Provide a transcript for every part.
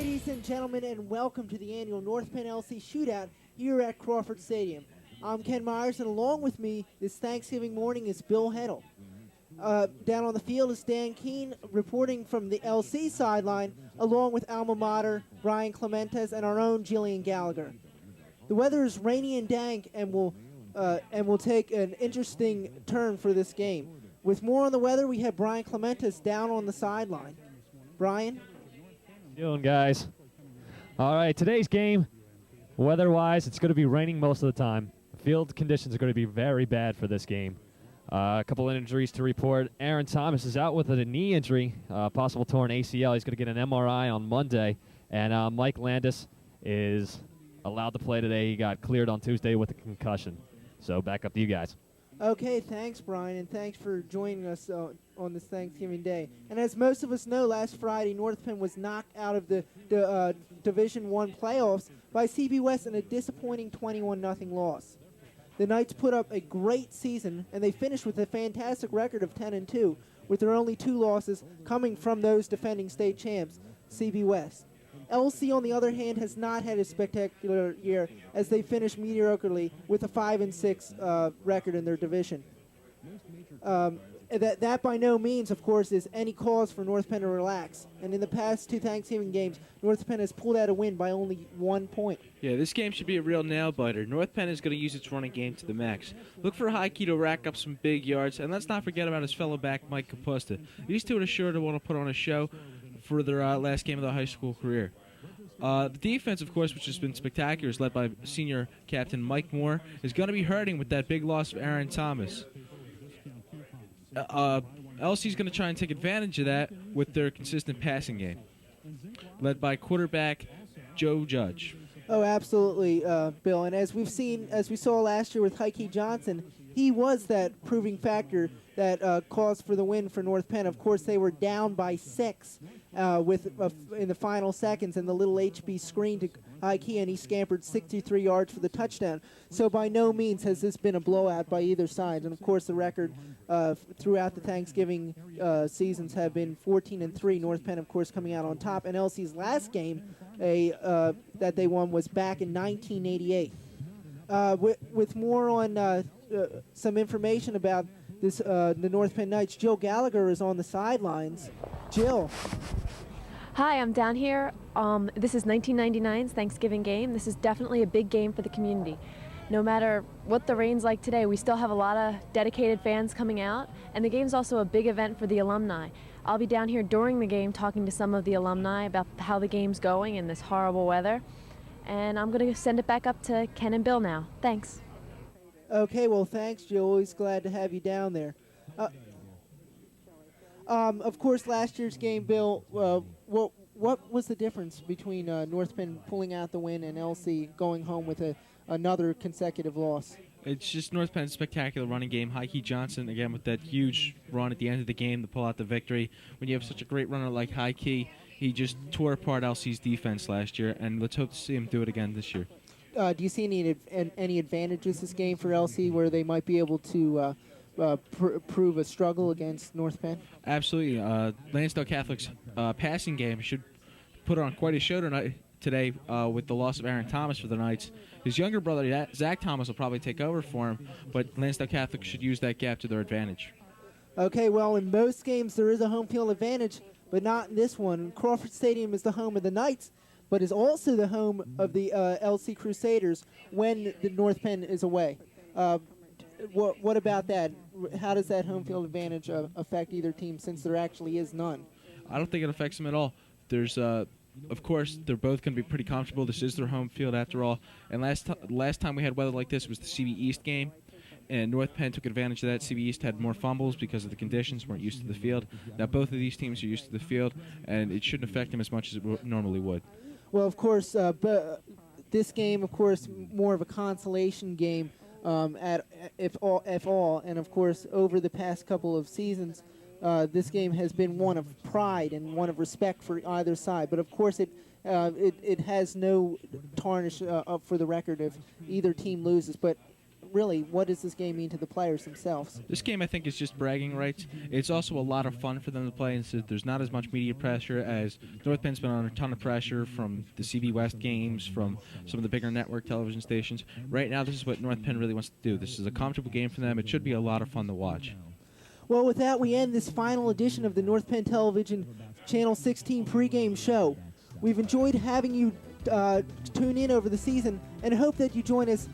Ladies and gentlemen, and welcome to the annual North Penn LC Shootout here at Crawford Stadium. I'm Ken Myers, and along with me this Thanksgiving morning is Bill Heddle. Down on the field is Dan Keene reporting from the LC sideline, along with alma mater Brian Clementes and our own Jillian Gallagher. The weather is rainy and dank, and will take an interesting turn for this game. With more on the weather, we have Brian Clementes down on the sideline. Brian? How you doing, guys? All right, today's game, weather-wise, it's going to be raining most of the time. Field conditions are going to be very bad for this game. A couple of injuries to report. Aaron Thomas is out with a knee injury, possible torn ACL. He's going to get an MRI on Monday. And Mike Landis is allowed to play today. He got cleared on Tuesday with a concussion. So back up to you guys. Okay, thanks, Brian, and thanks for joining us on this Thanksgiving Day. And as most of us know, last Friday, North Penn was knocked out of the Division I playoffs by CB West in a disappointing 21-0 loss. The Knights put up a great season, and they finished with a fantastic record of 10-2, with their only two losses coming from those defending state champs, CB West. LC, on the other hand, has not had a spectacular year as they finished mediocrely with a 5-6 record in their division. That by no means, of course, is any cause for North Penn to relax. And in the past two Thanksgiving games, North Penn has pulled out a win by only 1 point. Yeah, this game should be a real nail-biter. North Penn is going to use its running game to the max. Look for Heike to rack up some big yards, and let's not forget about his fellow back, Mike Capusta. These two are sure to want to put on a show for their last game of their high school career. The defense, of course, which has been spectacular, is led by senior captain Mike Moore, is going to be hurting with that big loss of Aaron Thomas. LC is going to try and take advantage of that with their consistent passing game, led by quarterback Joe Judge. Oh, absolutely, Bill. And as we saw last year with Heike Johnson, he was that proving factor that caused for the win for North Penn. Of course, they were down by 6 in the final seconds, and the little HB screen to Heike, and he scampered 63 yards for the touchdown. So by no means has this been a blowout by either side. And of course, the record throughout the Thanksgiving seasons have been 14-3. North Penn, of course, coming out on top. And LC's last game that they won was back in 1988. With more on some information about this, the North Penn Knights, Jill Gallagher is on the sidelines. Jill. Hi, I'm down here. This is 1999's Thanksgiving game. This is definitely a big game for the community. No matter what the rain's like today, we still have a lot of dedicated fans coming out, and the game's also a big event for the alumni. I'll be down here during the game talking to some of the alumni about how the game's going in this horrible weather, and I'm going to send it back up to Ken and Bill now. Thanks. Okay, well, thanks, Jill. Always glad to have you down there. Of course, last year's game, Bill, what was the difference between North Penn pulling out the win and LC going home with another consecutive loss? It's just North Penn's spectacular running game. Heike Johnson, again, with that huge run at the end of the game to pull out the victory. When you have such a great runner like Heike, he just tore apart LC's defense last year, and let's hope to see him do it again this year. Do you see any advantages this game for LC where they might be able to prove a struggle against North Penn? Absolutely. Lansdale Catholic's passing game should put on quite a show today with the loss of Aaron Thomas for the Knights. His younger brother, Zach Thomas, will probably take over for him, but Lansdale Catholic should use that gap to their advantage. Okay, well, in most games there is a home field advantage, but not in this one. Crawford Stadium is the home of the Knights, but is also the home of the LC Crusaders when the North Penn is away. What about that? How does that home field advantage affect either team, since there actually is none? I don't think it affects them at all. There's, of course, they're both going to be pretty comfortable. This is their home field after all. And last time we had weather like this was the CB East game, and North Penn took advantage of that. CB East had more fumbles because of the conditions, weren't used to the field. Now both of these teams are used to the field, and it shouldn't affect them as much as it normally would. Well, of course, this game, of course, more of a consolation game, if all, and of course, over the past couple of seasons, this game has been one of pride and one of respect for either side. But of course, it has no tarnish up for the record if either team loses. But really, what does this game mean to the players themselves? This game, I think, is just bragging rights. It's also a lot of fun for them to play, and so there's not as much media pressure as North Penn's been under a ton of pressure from the CB West games, from some of the bigger network television stations. Right now, this is what North Penn really wants to do. This is a comfortable game for them. It should be a lot of fun to watch. Well, with that, we end this final edition of the North Penn Television Channel 16 pregame show. We've enjoyed having you tune in over the season and hope that you join us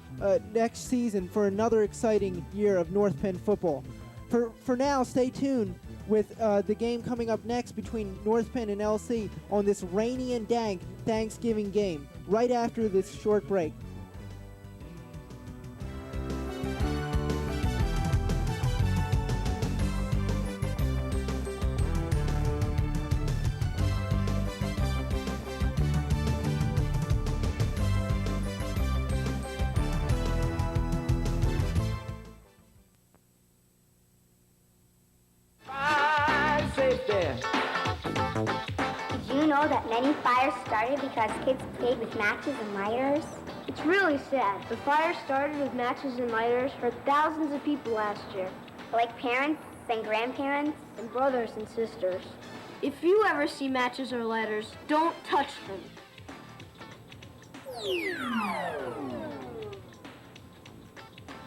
next season for another exciting year of North Penn football. For now, stay tuned with the game coming up next between North Penn and LC on this rainy and dank Thanksgiving game right after this short break. Did you know that many fires started because kids played with matches and lighters? It's really sad. The fire started with matches and lighters for thousands of people last year. Like parents and grandparents? And brothers and sisters. If you ever see matches or lighters, don't touch them.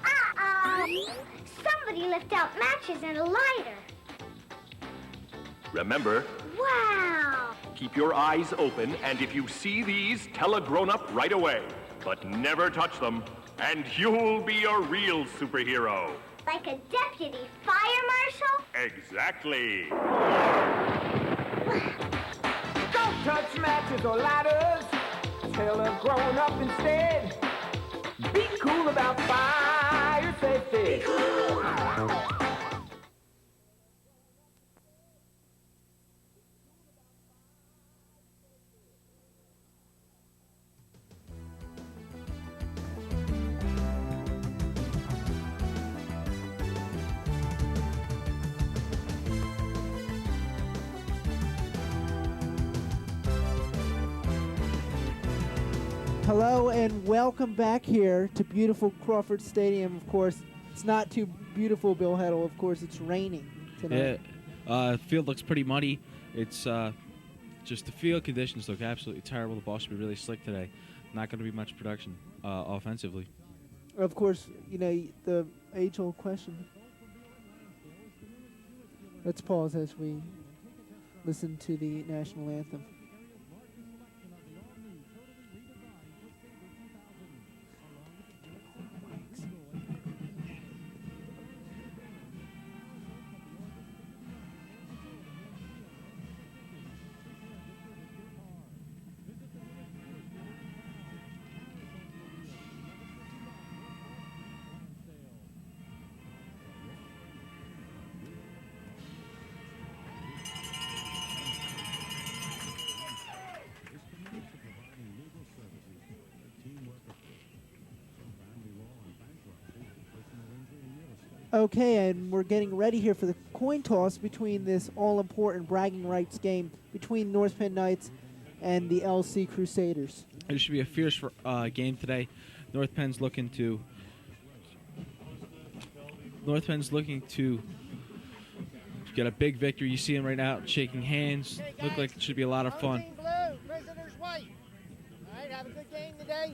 Uh-oh! Somebody left out matches and a lighter. Remember, Wow! keep your eyes open, and if you see these, tell a grown-up right away. But never touch them, and you'll be a real superhero. Like a deputy fire marshal? Exactly. Don't touch matches or ladders. Tell a grown-up instead. Be cool about fire safety. Be cool. Hello and welcome back here to beautiful Crawford Stadium. Of course, it's not too beautiful, Bill Heddle. Of course, it's raining tonight. Yeah, field looks pretty muddy. It's just the field conditions look absolutely terrible. The ball should be really slick today. Not going to be much production offensively. Of course, you know, the age-old question. Let's pause as we listen to the national anthem. Okay, and we're getting ready here for the coin toss between this all-important bragging rights game between North Penn Knights and the LC Crusaders. It should be a fierce game today. North Penn's looking to get a big victory. You see him right now shaking hands. Look like it should be a lot of fun. Blue, visitors white. All right, have a good game today.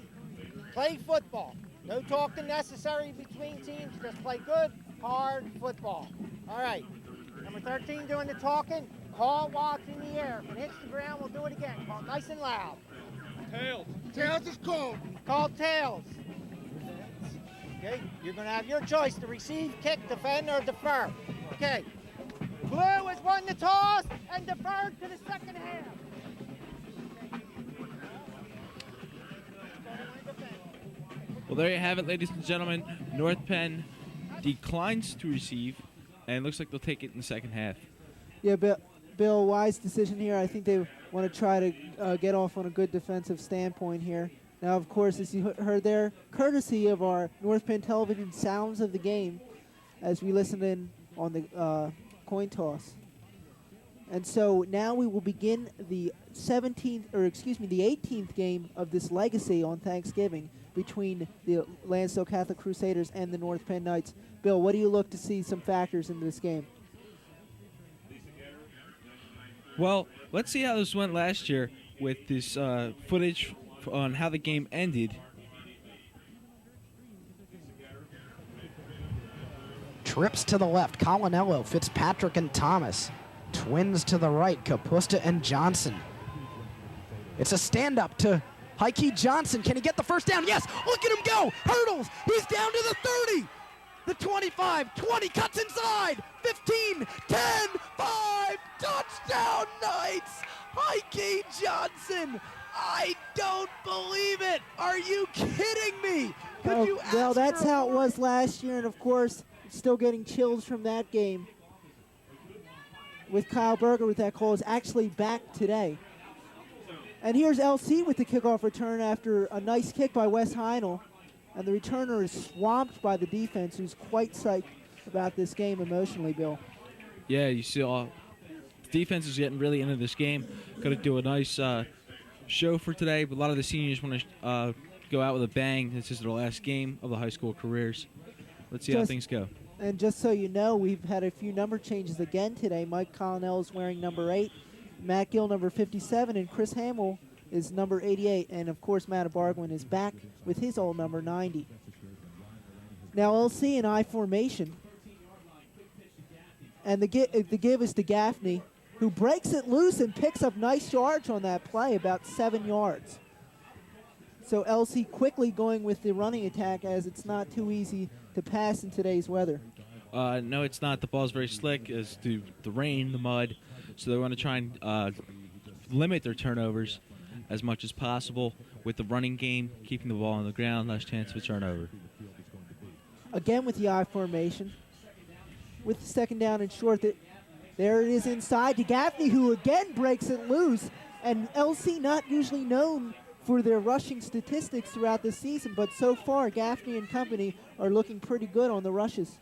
Play football. No talking necessary between teams. Just play good, hard football. All right. Number 13 doing the talking. Call watch in the air. If it hits the ground, we'll do it again. Call nice and loud. Tails. Tails is called. Called tails. Okay. You're going to have your choice to receive, kick, defend, or defer. Okay. Blue has won the toss and deferred to the second half. Well, there you have it, ladies and gentlemen. North Penn declines to receive, and looks like they'll take it in the second half. Yeah, Bill, wise decision here. I think they want to try to get off on a good defensive standpoint here. Now, of course, as you heard there, courtesy of our North Penn Television sounds of the game as we listened in on the coin toss. And so now we will begin the 18th game of this legacy on Thanksgiving between the Lansdale Catholic Crusaders and the North Penn Knights. Bill, what do you look to see some factors in this game? Well, let's see how this went last year with this footage on how the game ended. Trips to the left, Colinello, Fitzpatrick, and Thomas. Twins to the right, Kapusta and Johnson. It's a stand-up to Heike Johnson. Can he get the first down? Yes! Look at him go! Hurdles! He's down to the 30! The 25, 20, cuts inside! 15, 10, 5, touchdown Knights! Heike Johnson! I don't believe it! Are you kidding me? Could you well, ask that's for how it more? was last year, and of course, still getting chills from that game. With Kyle Berger with that call is actually back today. And here's LC with the kickoff return after a nice kick by Wes Heinel. And the returner is swamped by the defense, who's quite psyched about this game emotionally, Bill. Yeah, you see the defense is getting really into this game. Got to do a nice show for today, but a lot of the seniors want to go out with a bang. This is their last game of the high school careers. Let's see how things go. And just so you know, we've had a few number changes again today. Mike Collinell is wearing number 8, Matt Gill number 57, and Chris Hamill is number 88. And, of course, Matt Bargwin is back with his old number 90. Now, LC in I formation. And the give is to Gaffney, who breaks it loose and picks up nice yards on that play, about 7 yards. So LC quickly going with the running attack, as it's not too easy to pass in today's weather. No, it's not. The ball's very slick as to the rain, the mud. So they want to try and limit their turnovers as much as possible with the running game, keeping the ball on the ground, less chance of a turnover. Again with the I formation. With the second down and short, there it is inside to Gaffney, who again breaks it loose. And LC not usually known for their rushing statistics throughout the season, but so far Gaffney and company are looking pretty good on the rushes.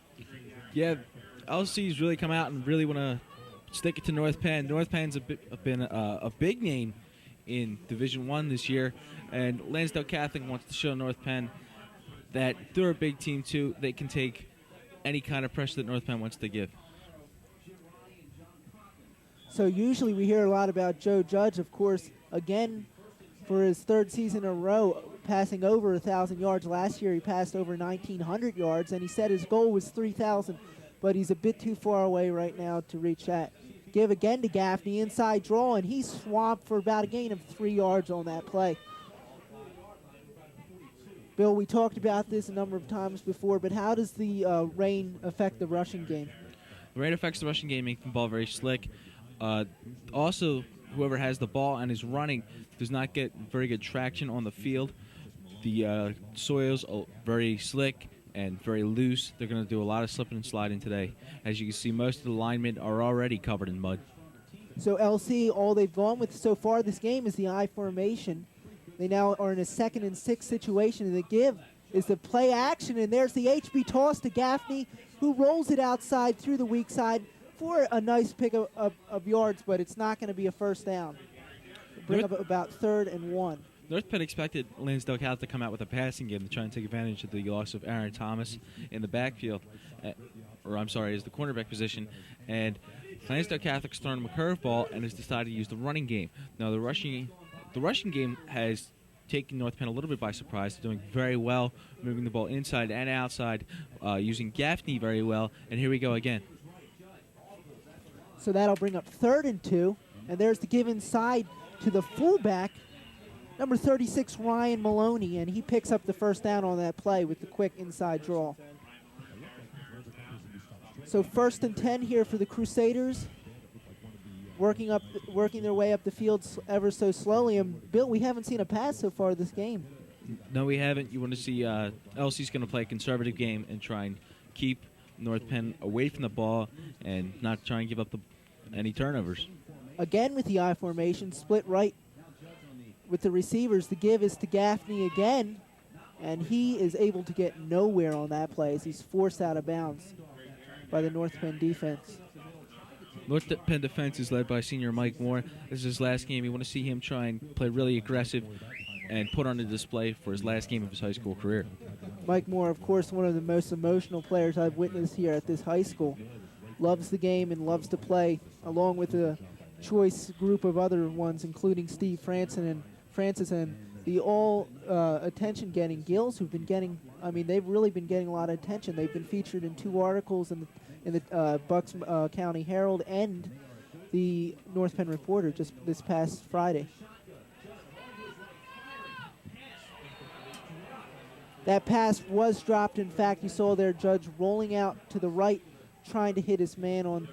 Yeah, LC's really come out and really want to stick it to North Penn. North Penn's been a big name in Division I this year, and Lansdale Catholic wants to show North Penn that they're a big team too. They can take any kind of pressure that North Penn wants to give. So usually we hear a lot about Joe Judge, of course, again, for his third season in a row, passing over 1,000 yards. Last year he passed over 1,900 yards, and he said his goal was 3,000, but he's a bit too far away right now to reach that. Give again to Gaffney, inside draw, and he's swamped for about a gain of 3 yards on that play. Bill, we talked about this a number of times before, but how does the rain affect the rushing game? The rain affects the rushing game, making the ball very slick. Also, whoever has the ball and is running does not get very good traction on the field. The soils are very slick and very loose. They're going to do a lot of slipping and sliding today. As you can see, most of the linemen are already covered in mud. So LC, all they've gone with so far this game is the I formation. They now are in a 2nd and 6 situation, and the give is the play action, and there's the HB toss to Gaffney, who rolls it outside through the weak side for a nice pick of yards, but it's not going to be a first down. Bring up about 3rd and 1. North Penn expected Lansdale Catholic to come out with a passing game to try and take advantage of the loss of Aaron Thomas in the backfield, as the cornerback position, and Lansdale Catholic's thrown him a curveball and has decided to use the running game. Now the rushing game has taken North Penn a little bit by surprise. They're doing very well, moving the ball inside and outside, using Gaffney very well, and here we go again. So that'll bring up 3rd and 2, and there's the give inside to the fullback, number 36, Ryan Maloney, and he picks up the first down on that play with the quick inside draw. So 1st and 10 here for the Crusaders, working their way up the field ever so slowly. And Bill, we haven't seen a pass so far this game. No, we haven't. You want to see LC's going to play a conservative game and try and keep North Penn away from the ball and not try and give up any turnovers. Again with the I formation, split right with the receivers. The give is to Gaffney again, and he is able to get nowhere on that play as he's forced out of bounds by the North Penn defense. North Penn defense is led by senior Mike Moore. This is his last game. You want to see him try and play really aggressive, and put on a display for his last game of his high school career. Mike Moore, of course, one of the most emotional players I've witnessed here at this high school. Loves the game and loves to play, along with a choice group of other ones, including Steve Francis and the all attention-getting Gills, who've been getting, I mean, they've really been getting a lot of attention. They've been featured in 2 articles in the Bucks County Herald and the North Penn Reporter just this past Friday. That pass was dropped. In fact, you saw their Judge rolling out to the right, trying to hit his man on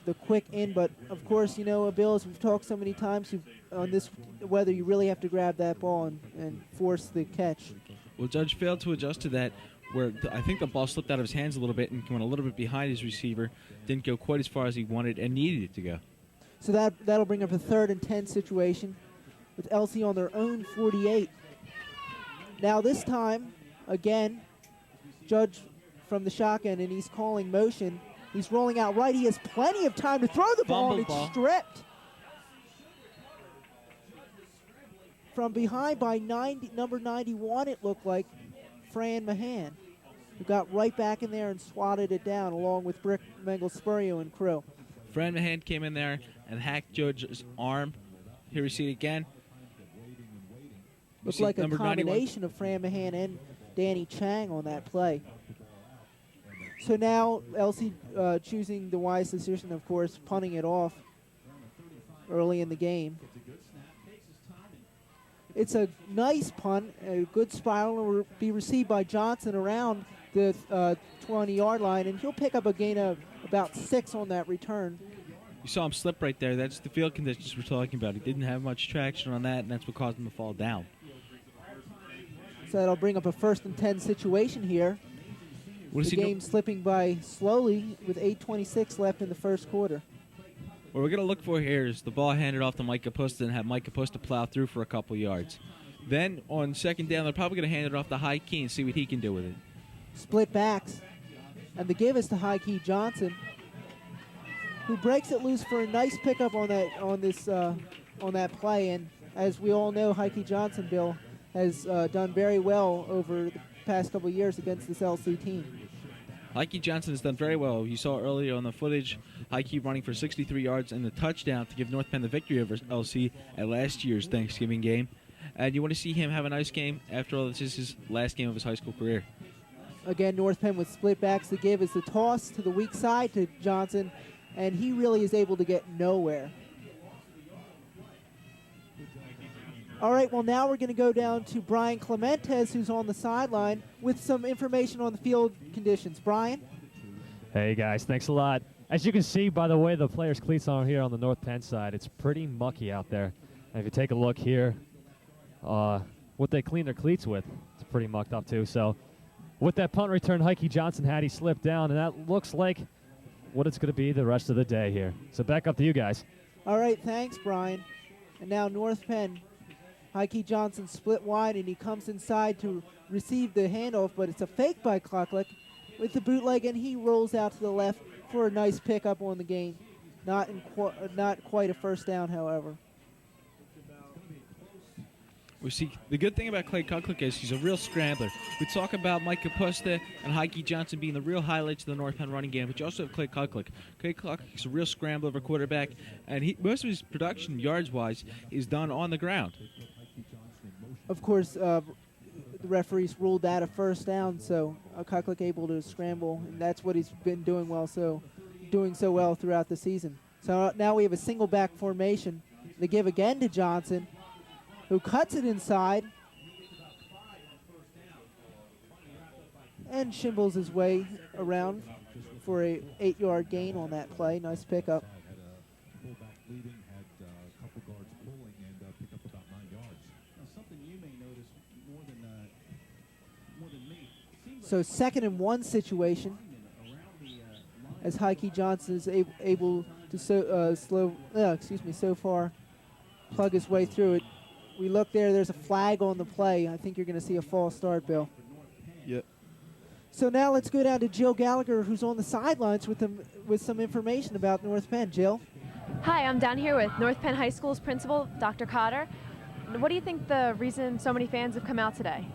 the quick in. But, of course, you know, Bill, as we've talked so many times on this weather, you really have to grab that ball and force the catch. Well, Judge failed to adjust to that, where I think the ball slipped out of his hands a little bit and went a little bit behind his receiver. Didn't go quite as far as he wanted and needed it to go. So that'll bring up a 3rd and 10 situation with LC on their own 48. Now this time, again, Judge from the shotgun, and he's calling motion. He's rolling out right. He has plenty of time to throw the ball, and it's stripped. From behind by number 91, it looked like, Fran Mahan, who got right back in there and swatted it down, along with Brick Mengel, Spurrio, and Crow. Fran Mahan came in there and hacked Judge's arm. Here we see it again. Looks like a combination of Fran Mahan and Danny Chang on that play. So now LC choosing the wise decision, of course, punting it off early in the game. It's a nice punt, a good spiral, will be received by Johnson around the 20-yard line, and he'll pick up a gain of about 6 on that return. You saw him slip right there. That's the field conditions we're talking about. He didn't have much traction on that, and that's what caused him to fall down. So that'll bring up a 1st and 10 situation here. The game slipping by slowly with 8:26 left in the first quarter. What we're going to look for here is the ball handed off to Mike Capusta and have Mike Capusta plow through for a couple yards. Then on 2nd down, they're probably going to hand it off to High Key and see what he can do with it. Split backs. And the give is to High Key Johnson, who breaks it loose for a nice pickup on that play. And as we all know, High Key Johnson, Bill, has done very well over the past couple of years against this LC team. Heike Johnson has done very well. You saw earlier on the footage, Heike running for 63 yards and the touchdown to give North Penn the victory over LC at last year's Thanksgiving game. And you want to see him have a nice game. After all, this is his last game of his high school career. Again, North Penn with split backs. The give is the toss to the weak side to Johnson, and he really is able to get nowhere. All right, well, now we're going to go down to Brian Clementez, who's on the sideline, with some information on the field conditions. Brian? Hey, guys, thanks a lot. As you can see by the way the players' cleats are here on the North Penn side, it's pretty mucky out there. And if you take a look here, what they clean their cleats with, it's pretty mucked up too. So with that punt return Heike Johnson had, he slipped down, and that looks like what it's going to be the rest of the day here. So back up to you guys. All right, thanks, Brian. And now North Penn. Heike Johnson split wide, and he comes inside to receive the handoff, but it's a fake by Klucklick with the bootleg, and he rolls out to the left for a nice pickup on the game. Not quite a 1st down, however. We see the good thing about Clay Klucklick is he's a real scrambler. We talk about Mike Capusta and Heike Johnson being the real highlights of the North Penn running game, but you also have Clay Klucklick. Clay Klucklick is a real scrambler of a quarterback, and most of his production, yards-wise, is done on the ground. Of course, the referees ruled that a 1st down, so Klucklick able to scramble, and that's what he's been doing so well throughout the season. So now we have a single back formation. They give again to Johnson, who cuts it inside and shimbles his way around for a 8-yard gain on that play. Nice pickup. So 2nd and 1 situation as Heike Johnson is able to so far plug his way through it. We look there's a flag on the play. I think you're going to see a false start, Bill. Yep. So now let's go down to Jill Gallagher, who's on the sidelines with some information about North Penn. Jill? Hi, I'm down here with North Penn High School's principal, Dr. Cotter. what do you think the reason so many fans have come out today?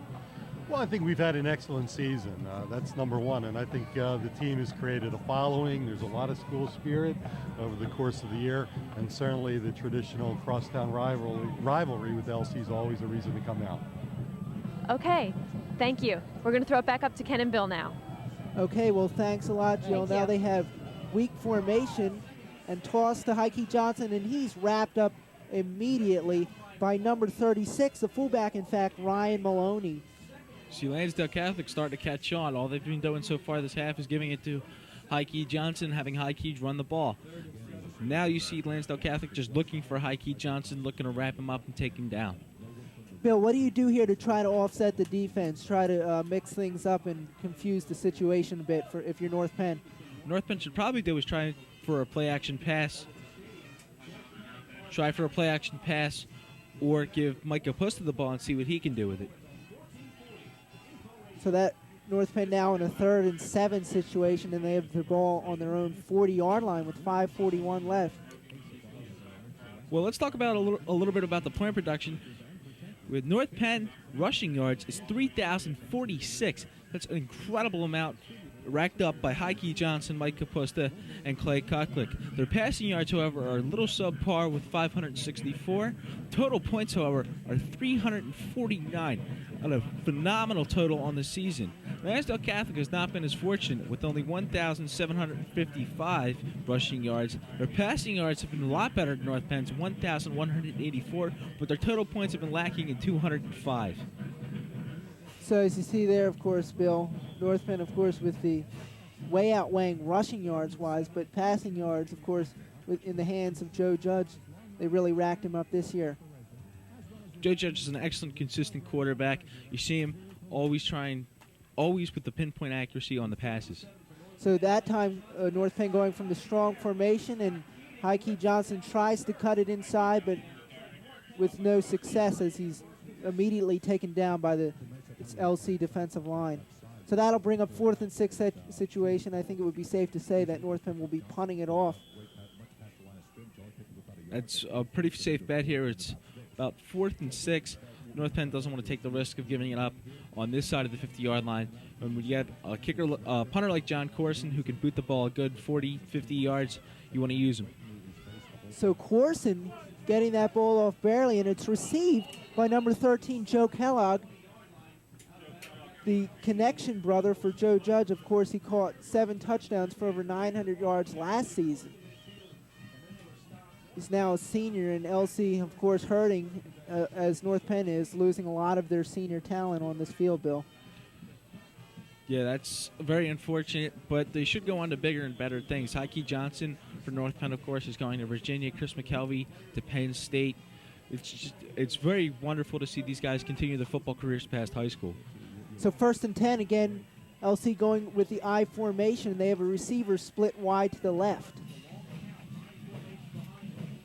Well, I think we've had an excellent season. That's number one. And I think the team has created a following. There's a lot of school spirit over the course of the year. And certainly the traditional crosstown rivalry with LC is always a reason to come out. Okay, thank you. We're going to throw it back up to Ken and Bill now. Okay, well, thanks a lot, Jill. Now they have weak formation and toss to Heike Johnson, and he's wrapped up immediately by number 36, the fullback, in fact, Ryan Maloney. See, Lansdale Catholic starting to catch on. All they've been doing so far this half is giving it to Heike Johnson, having Heike run the ball. Now you see Lansdale Catholic just looking for Heike Johnson, looking to wrap him up and take him down. Bill, what do you do here to try to offset the defense, try to mix things up and confuse the situation a bit for if you're North Penn? North Penn should probably do is try for a play-action pass. Try for a play-action pass or give Mike Kapusta the ball and see what he can do with it. So that North Penn now in a 3rd and 7 situation, and they have the ball on their own 40-yard line with 5:41 left. Well, let's talk about a little bit about the point production. With North Penn rushing yards is 3,046. That's an incredible amount racked up by Heike Johnson, Mike Kapusta, and Clay Kotlick. Their passing yards, however, are a little subpar with 564. Total points, however, are 349. And a phenomenal total on the season. Lansdale Catholic has not been as fortunate with only 1,755 rushing yards. Their passing yards have been a lot better than North Penn's, 1,184, but their total points have been lacking in 205. So as you see there, of course, Bill, North Penn, of course, with the way outweighing rushing yards-wise, but passing yards, of course, in the hands of Joe Judge, they really racked him up this year. Joe Judge is an excellent, consistent quarterback. You see him always with the pinpoint accuracy on the passes. So that time, North Penn going from the strong formation, and Heike Johnson tries to cut it inside, but with no success as he's immediately taken down by the LC defensive line. So that'll bring up 4th and 6 situation. I think it would be safe to say that North Penn will be punting it off. That's a pretty safe bet here. It's about 4th and 6. North Penn doesn't want to take the risk of giving it up on this side of the 50-yard line. And when you get a punter like John Corson who can boot the ball a good 40, 50 yards, you want to use him. So Corson getting that ball off barely, and it's received by number 13, Joe Kellogg, the connection brother for Joe Judge. Of course, he caught 7 touchdowns for over 900 yards last season. He's now a senior, and LC, of course, hurting as North Penn is losing a lot of their senior talent on this field, Bill. Yeah, that's very unfortunate, but they should go on to bigger and better things. Heike Johnson for North Penn, of course, is going to Virginia. Chris McKelvey to Penn State. It's very wonderful to see these guys continue their football careers past high school. So 1st and 10, again, LC going with the I formation. They have a receiver split wide to the left.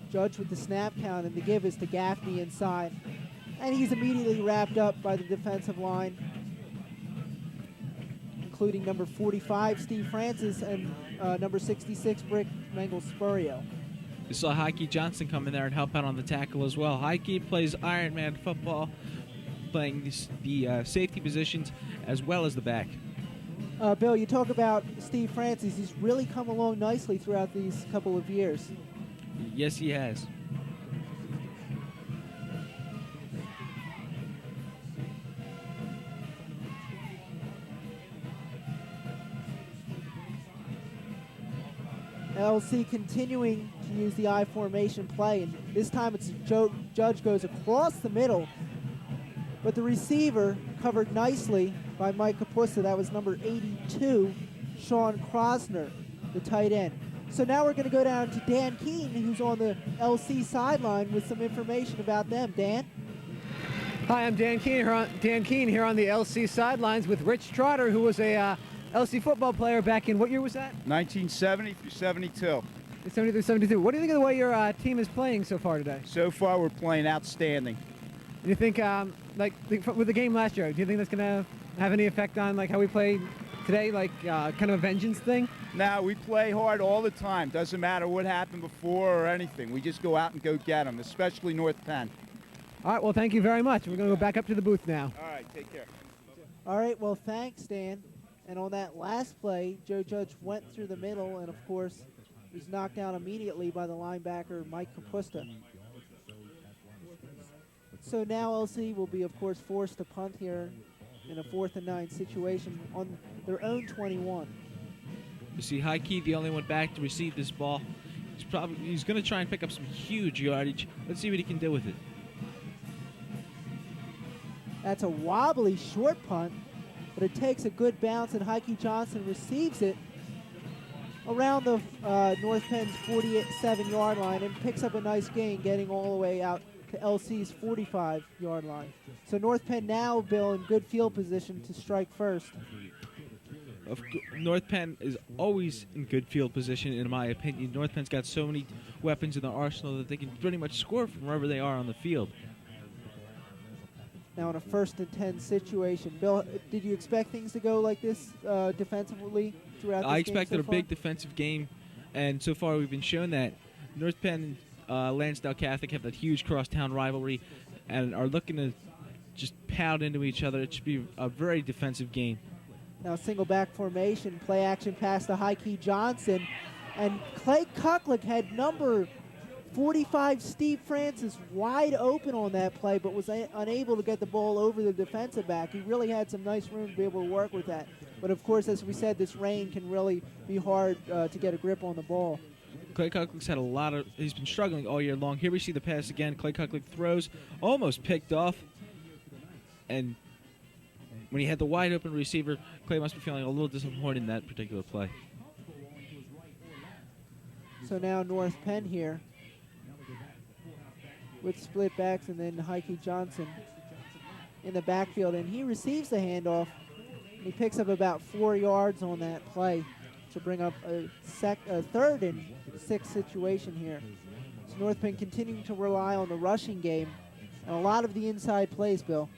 Judge with the snap count, and the give is to Gaffney inside. And he's immediately wrapped up by the defensive line, including number 45, Steve Francis, and number 66, Brick Mengel Spurio. You saw Heike Johnson come in there and help out on the tackle as well. Heike plays Ironman football, playing the safety positions as well as the back. Bill, you talk about Steve Francis. He's really come along nicely throughout these couple of years. Yes, he has. LC continuing to use the I formation play, and this time it's Judge goes across the middle, but the receiver covered nicely by Mike Kapusta. That was number 82, Sean Krosner, the tight end. So now we're going to go down to Dan Keene, who's on the LC sideline with some information about them. Dan? Hi, I'm Dan Keene here on the LC sidelines with Rich Trotter, who was a LC football player back in, what year was that? 1970 through 72. 70 through 72. What do you think of the way your team is playing so far today? So far, we're playing outstanding. Do you think, with the game last year, do you think that's going to have any effect on how we play today, kind of a vengeance thing? No, we play hard all the time. Doesn't matter what happened before or anything. We just go out and go get them, especially North Penn. All right, well, thank you very much. We're going to go back up to the booth now. All right, take care. All right, well, thanks, Dan. And on that last play, Joe Judge went through the middle and, of course, was knocked down immediately by the linebacker, Mike Kapusta. So now LC will be, of course, forced to punt here in a 4th and 9 situation on their own 21. You see, High Key, the only one back to receive this ball. He's going to try and pick up some huge yardage. Let's see what he can do with it. That's a wobbly short punt, but it takes a good bounce, and Heike Johnson receives it around the North Penn's 47-yard line and picks up a nice gain, getting all the way out to LC's 45-yard line. So North Penn now, Bill, in good field position to strike first. North Penn is always in good field position, in my opinion. North Penn's got so many weapons in their arsenal that they can pretty much score from wherever they are on the field. Now in a 1st and 10 situation. Bill, did you expect things to go like this defensively throughout this game? I expected so a far? big defensive game, and so far we've been shown that. North Penn and Lansdale Catholic have that huge crosstown rivalry and are looking to just pound into each other. It should be a very defensive game. Now single back formation, play action pass to Heike Johnson, and Clay Kucklick had number 45 Steve Francis wide open on that play, but was unable to get the ball over the defensive back. He really had some nice room to be able to work with that. But of course, as we said, this rain can really be hard to get a grip on the ball. Clay Kucklick's had he's been struggling all year long. Here we see the pass again. Clay Kucklick throws, almost picked off. And when he had the wide open receiver, Clay must be feeling a little disappointed in that particular play. So now North Penn here with split backs, and then Heike Johnson in the backfield, and he receives the handoff. He picks up about 4 yards on that play to bring up a 3rd and 6 situation here. So North Penn continuing to rely on the rushing game and a lot of the inside plays, Bill.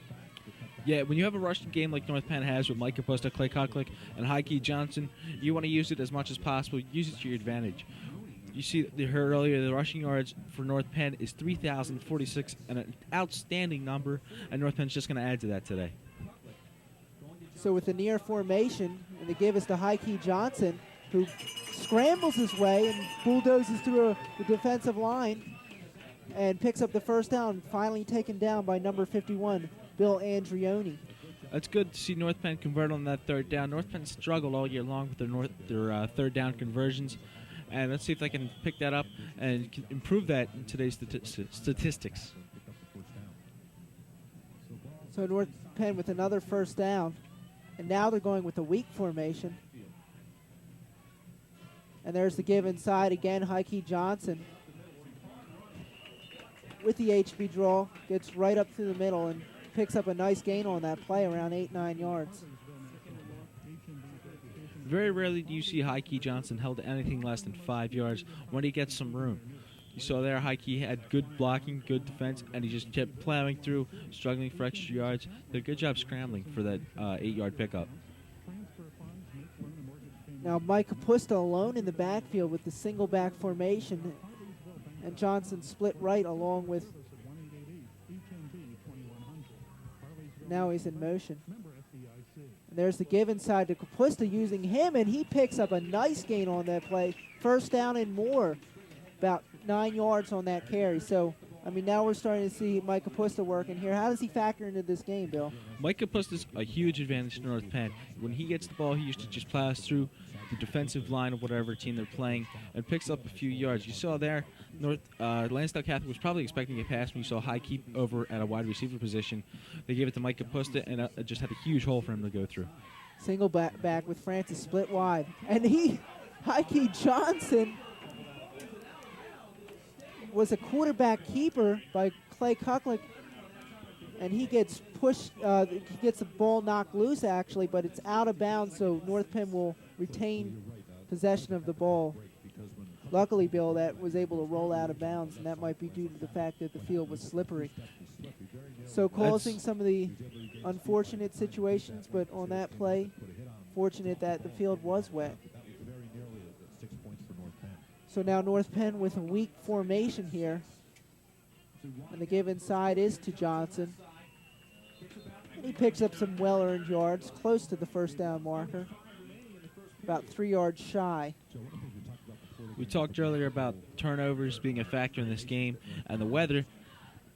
Yeah, when you have a rushing game like North Penn has with Mike Kapusta, Clay Kucklick, and Heike Johnson, you want to use it as much as possible. Use it to your advantage. You see, you heard earlier, the rushing yards for North Penn is 3,046, and an outstanding number, and North Penn's just going to add to that today. So with the near formation, and they give us to Heike Johnson, who scrambles his way and bulldozes through the defensive line and picks up the first down, finally taken down by number 51, Bill Andrioni. It's good to see North Penn convert on that 3rd down. North Penn struggled all year long with their 3rd down conversions. And let's see if they can pick that up and can improve that in today's statistics. So North Penn with another first down. And now they're going with the weak formation. And there's the give inside again, Heike Johnson. With the HB draw, gets right up through the middle and picks up a nice gain on that play, around 8-9 yards. Very rarely do you see Heike Johnson held to anything less than 5 yards when he gets some room. You saw there Heike had good blocking, good defense, and he just kept plowing through, struggling for extra yards. Did a good job scrambling for that 8-yard pickup. Now Mike Kapusta alone in the backfield with the single back formation, and Johnson split right along with. Now he's in motion. And there's the give inside to Kapusta using him, and he picks up a nice gain on that play. First down and more, about 9 yards on that carry. So, I mean, now we're starting to see Mike Kapusta working here. How does he factor into this game, Bill? Mike Kapusta's a huge advantage to North Penn. When he gets the ball, he used to just plows through the defensive line of whatever team they're playing and picks up a few yards. You saw there, Lansdale Catholic was probably expecting a pass when you saw High keep over at a wide receiver position. They gave it to Mike Kapusta, and it just had a huge hole for him to go through. Single back with Francis split wide. And Heike Johnson was a quarterback keeper by Clay Kucklick, and he gets pushed, he gets the ball knocked loose actually, but it's out of bounds, so North Penn will retain possession of the ball. Luckily, Bill, that was able to roll out of bounds, and that might be due to the fact that the field was slippery. So causing some of the unfortunate situations, but on that play, fortunate that the field was wet. So now North Penn with a weak formation here. And the give inside is to Johnson. And he picks up some well-earned yards, close to the first down marker. About 3 yards shy. We talked earlier about turnovers being a factor in this game and the weather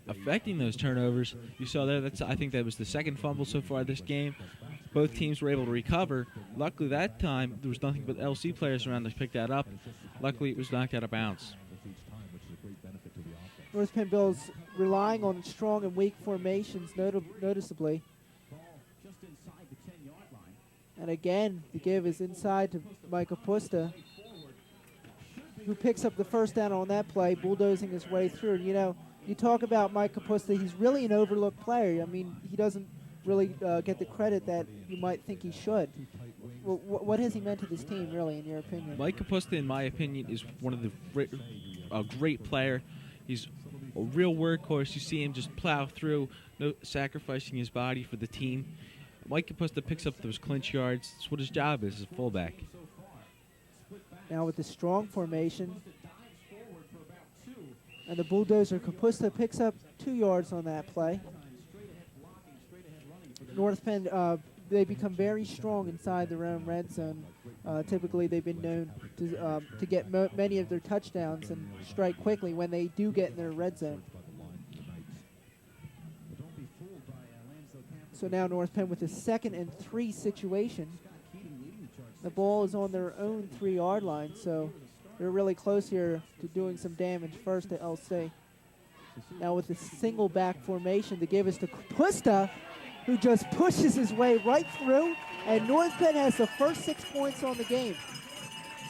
affecting those turnovers. You saw there, I think that was the second fumble so far this game. Both teams were able to recover. Luckily that time, there was nothing but LC players around to pick that up. Luckily it was knocked out of bounds. North Penn Bill's relying on strong and weak formations noticeably. And again, the give is inside to Mike Capusta, who picks up the first down on that play, bulldozing his way through. You know, you talk about Mike Capusta, he's really an overlooked player. I mean, he doesn't really get the credit that you might think he should. Well, what has he meant to this team, really, in your opinion? Mike Capusta, in my opinion, is one of a great player. He's a real workhorse. You see him just plow through, sacrificing his body for the team. Mike Capusta picks up those clinch yards. That's what his job is as a fullback. Now with the strong formation. And the bulldozer Capusta picks up 2 yards on that play. North Penn, they become very strong inside their own red zone. Typically, they've been known to get many of their touchdowns and strike quickly when they do get in their red zone. So now North Penn with a 2nd and 3 situation. The ball is on their own 3-yard line, so they're really close here to doing some damage first to LC. Now with the single back formation, the give is to Capusta, who just pushes his way right through, and North Penn has the first 6 points on the game.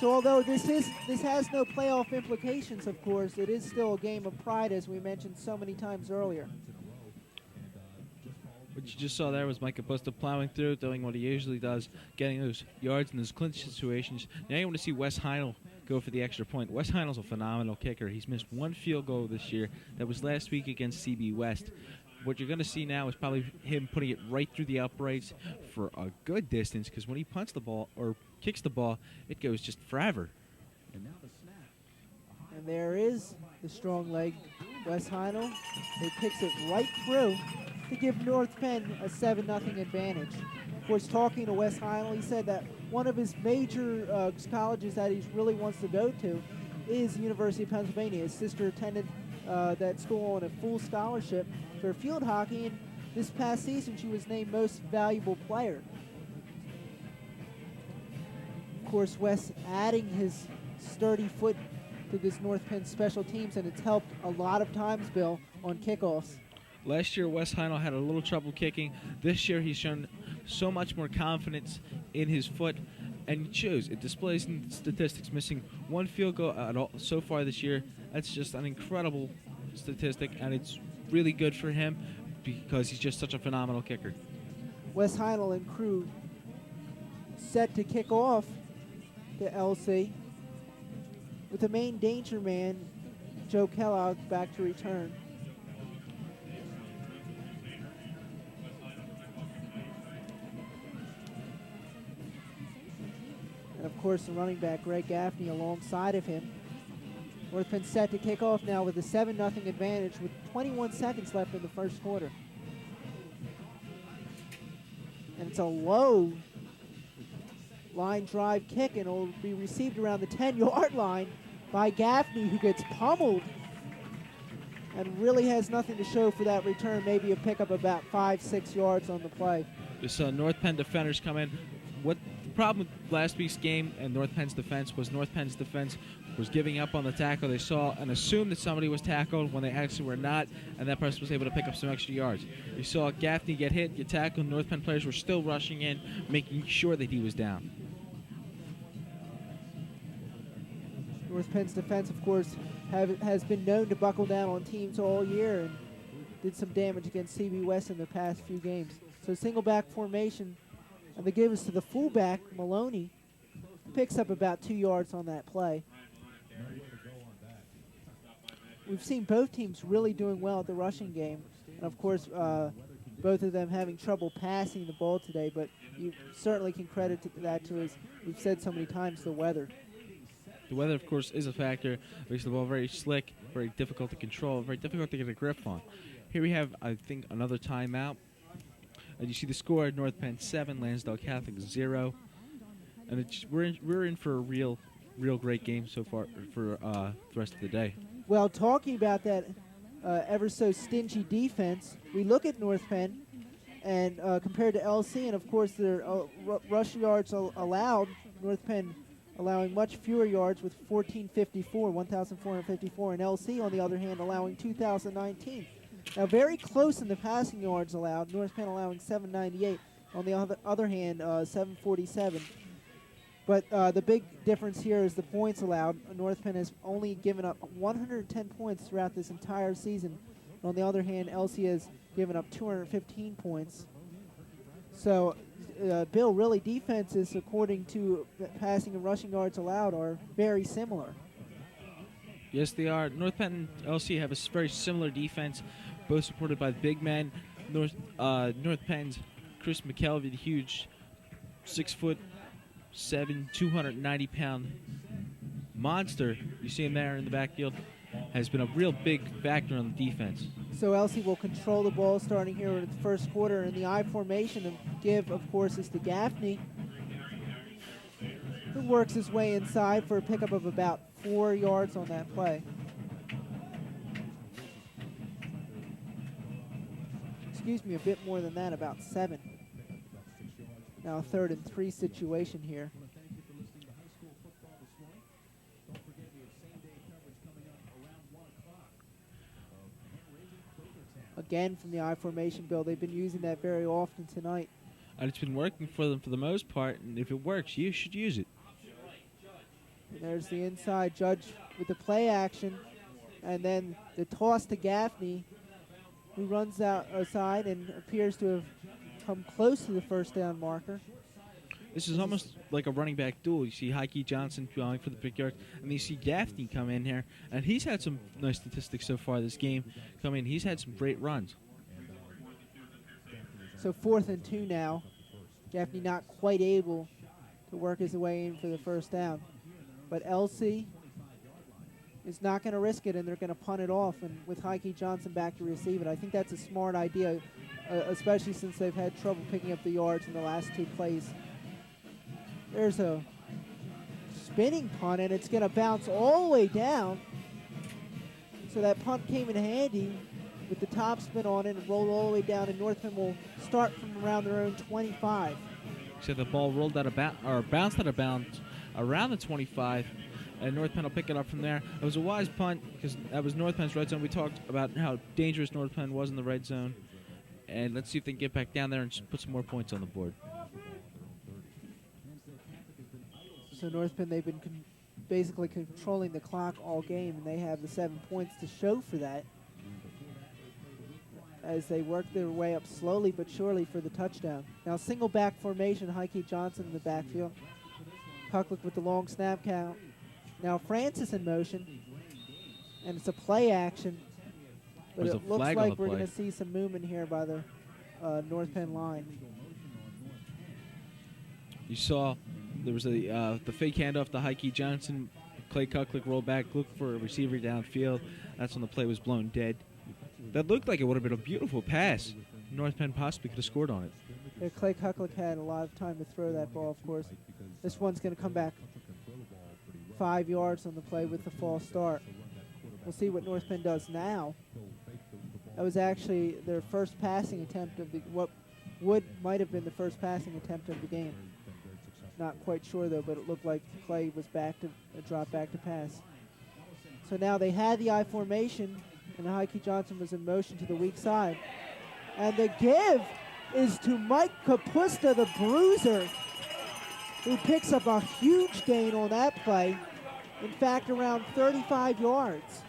So although this has no playoff implications, of course, it is still a game of pride, as we mentioned so many times earlier. What you just saw there was Mike Capusta plowing through, doing what he usually does, getting those yards in those clinch situations. Now you want to see Wes Heinel go for the extra point. Wes Heinel's a phenomenal kicker. He's missed 1 field goal this year. That was last week against CB West. What you're going to see now is probably him putting it right through the uprights for a good distance, because when he punts the ball or kicks the ball, it goes just forever. And there is the strong leg, Wes Heinel. He picks it right through to give North Penn a 7-0 advantage. Of course, talking to Wes Heinel, he said that one of his major colleges that he really wants to go to is University of Pennsylvania. His sister attended that school on a full scholarship for field hockey, and this past season she was named most valuable player. Of course, Wes adding his sturdy foot to this North Penn special teams, and it's helped a lot of times, Bill, on kickoffs. Last year, Wes Heinel had a little trouble kicking. This year, he's shown so much more confidence in his foot, and it shows. It displays in statistics, missing 1 field goal at all so far this year. That's just an incredible statistic, and it's really good for him because he's just such a phenomenal kicker. Wes Heinel and crew set to kick off to LC with the main danger man, Joe Kellogg, back to return. And of course, the running back, Greg Gaffney, alongside of him. North Penn set to kick off now with a 7-0 advantage with 21 seconds left in the first quarter. And it's a low line drive kick, and it'll be received around the 10-yard line by Gaffney, who gets pummeled and really has nothing to show for that return, maybe a pickup about 5-6 yards on the play. This North Penn defenders come in. What the problem with last week's game and North Penn's defense was was giving up on the tackle. They saw and assumed that somebody was tackled when they actually were not, and that person was able to pick up some extra yards. You saw Gaffney get hit, get tackled. North Penn players were still rushing in, making sure that he was down. North Penn's defense, of course, has been known to buckle down on teams all year and did some damage against CB West in the past few games. So single back formation, and the give is to the fullback, Maloney. Picks up about 2 yards on that play. We've seen both teams really doing well at the rushing game. And of course, both of them having trouble passing the ball today, but you certainly can credit that to, as we've said so many times, the weather. The weather, of course, is a factor. Makes the ball very slick, very difficult to control, very difficult to get a grip on. Here we have, I think, another timeout. And you see the score: North Penn 7, Lansdale Catholic 0. And we're in for a real great game so far for the rest of the day. Well, talking about that ever so stingy defense, we look at North Penn and compared to LC, and of course their rush yards allowed. North Penn allowing much fewer yards with 1,454, and LC on the other hand allowing 2,019. Now very close in the passing yards allowed. North Penn allowing 798. On the other hand, 747. But the big difference here is the points allowed. North Penn has only given up 110 points throughout this entire season. On the other hand, LC has given up 215 points. So, Bill, really defenses, according to passing and rushing yards allowed, are very similar. Yes, they are. North Penn and LC have a very similar defense, both supported by the big men. North Penn's Chris McKelvey, the huge 6'7", 290-pound monster you see him there in the backfield, has been a real big factor on the defense. So LC will control the ball starting here in the first quarter in the I formation, and give, of course, is to Gaffney, who works his way inside for a pickup of about 4 yards on that play. Excuse me, a bit more than that, about 7. Now a 3rd and 3 situation here. Again from the I formation, Bill. They've been using that very often tonight. And it's been working for them for the most part, and if it works, you should use it. And there's the inside Judge with the play action, and then the toss to Gaffney, who runs outside and appears to have come close to the first down marker. This is almost like a running back duel. You see Heike Johnson going for the big yard, and you see Gaffney come in here, and he's had some nice statistics so far this game. Come in, he's had some great runs. So 4th and 2 now. Gaffney not quite able to work his way in for the first down. But LC is not going to risk it, and they're going to punt it off, and with Heike Johnson back to receive it. I think that's a smart idea, especially since they've had trouble picking up the yards in the last 2 plays. There's a spinning punt, and it's going to bounce all the way down. So that punt came in handy with the top spin on it and rolled all the way down, and North Penn will start from around their own 25. So the ball rolled out of bounced out of bounds around the 25, and North Penn will pick it up from there. It was a wise punt because that was North Penn's red zone. We talked about how dangerous North Penn was in the red zone, and let's see if they can get back down there and put some more points on the board. So North Penn, they've been basically controlling the clock all game, and they have the 7 points to show for that as they work their way up slowly but surely for the touchdown. Now single back formation, Heike Johnson in the backfield. Kucklick with the long snap count. Now Francis in motion, and it's a play action, but it looks like we're going to see some movement here by the North Penn line. You saw there was the fake handoff to Heike Johnson. Clay Kucklick rolled back, looked for a receiver downfield. That's when the play was blown dead. That looked like it would have been a beautiful pass. North Penn possibly could have scored on it. Yeah, Clay Kucklick had a lot of time to throw that ball, of course. This one's going to come back 5 yards on the play with the false start. We'll see what North Penn does now. That was actually their first passing attempt of might have been the first passing attempt of the game. Not quite sure though, but it looked like Clay was dropped back to pass. So now they had the I formation, and Heike Johnson was in motion to the weak side. And the give is to Mike Kapusta, the bruiser, who picks up a huge gain on that play. In fact, around 35 yards.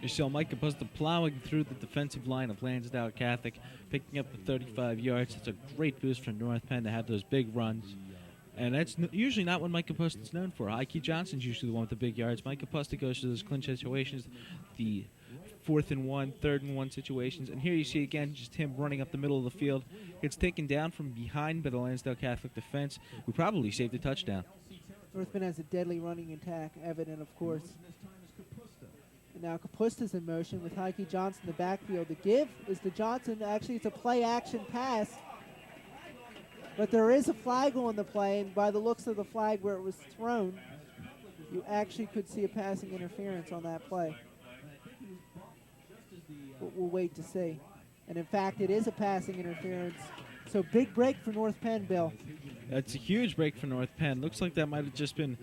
You saw Mike Kapusta plowing through the defensive line of Lansdale Catholic, picking up the 35 yards. It's a great boost for North Penn to have those big runs. And that's usually not what Mike Kapusta is known for. Heike Johnson's usually the one with the big yards. Mike Kapusta goes to those clinch situations, the 4th and 1, 3rd and 1 situations. And here you see again just him running up the middle of the field. Gets taken down from behind by the Lansdale Catholic defense, who probably saved a touchdown. North Penn has a deadly running attack, evident, of course. And now Kapusta's in motion with Heike Johnson in the backfield. The give is to Johnson. Actually, it's a play-action pass. But there is a flag on the play, and by the looks of the flag where it was thrown, you actually could see a passing interference on that play. But we'll wait to see. And in fact, it is a passing interference. So big break for North Penn, Bill. That's a huge break for North Penn. Looks like that might have just been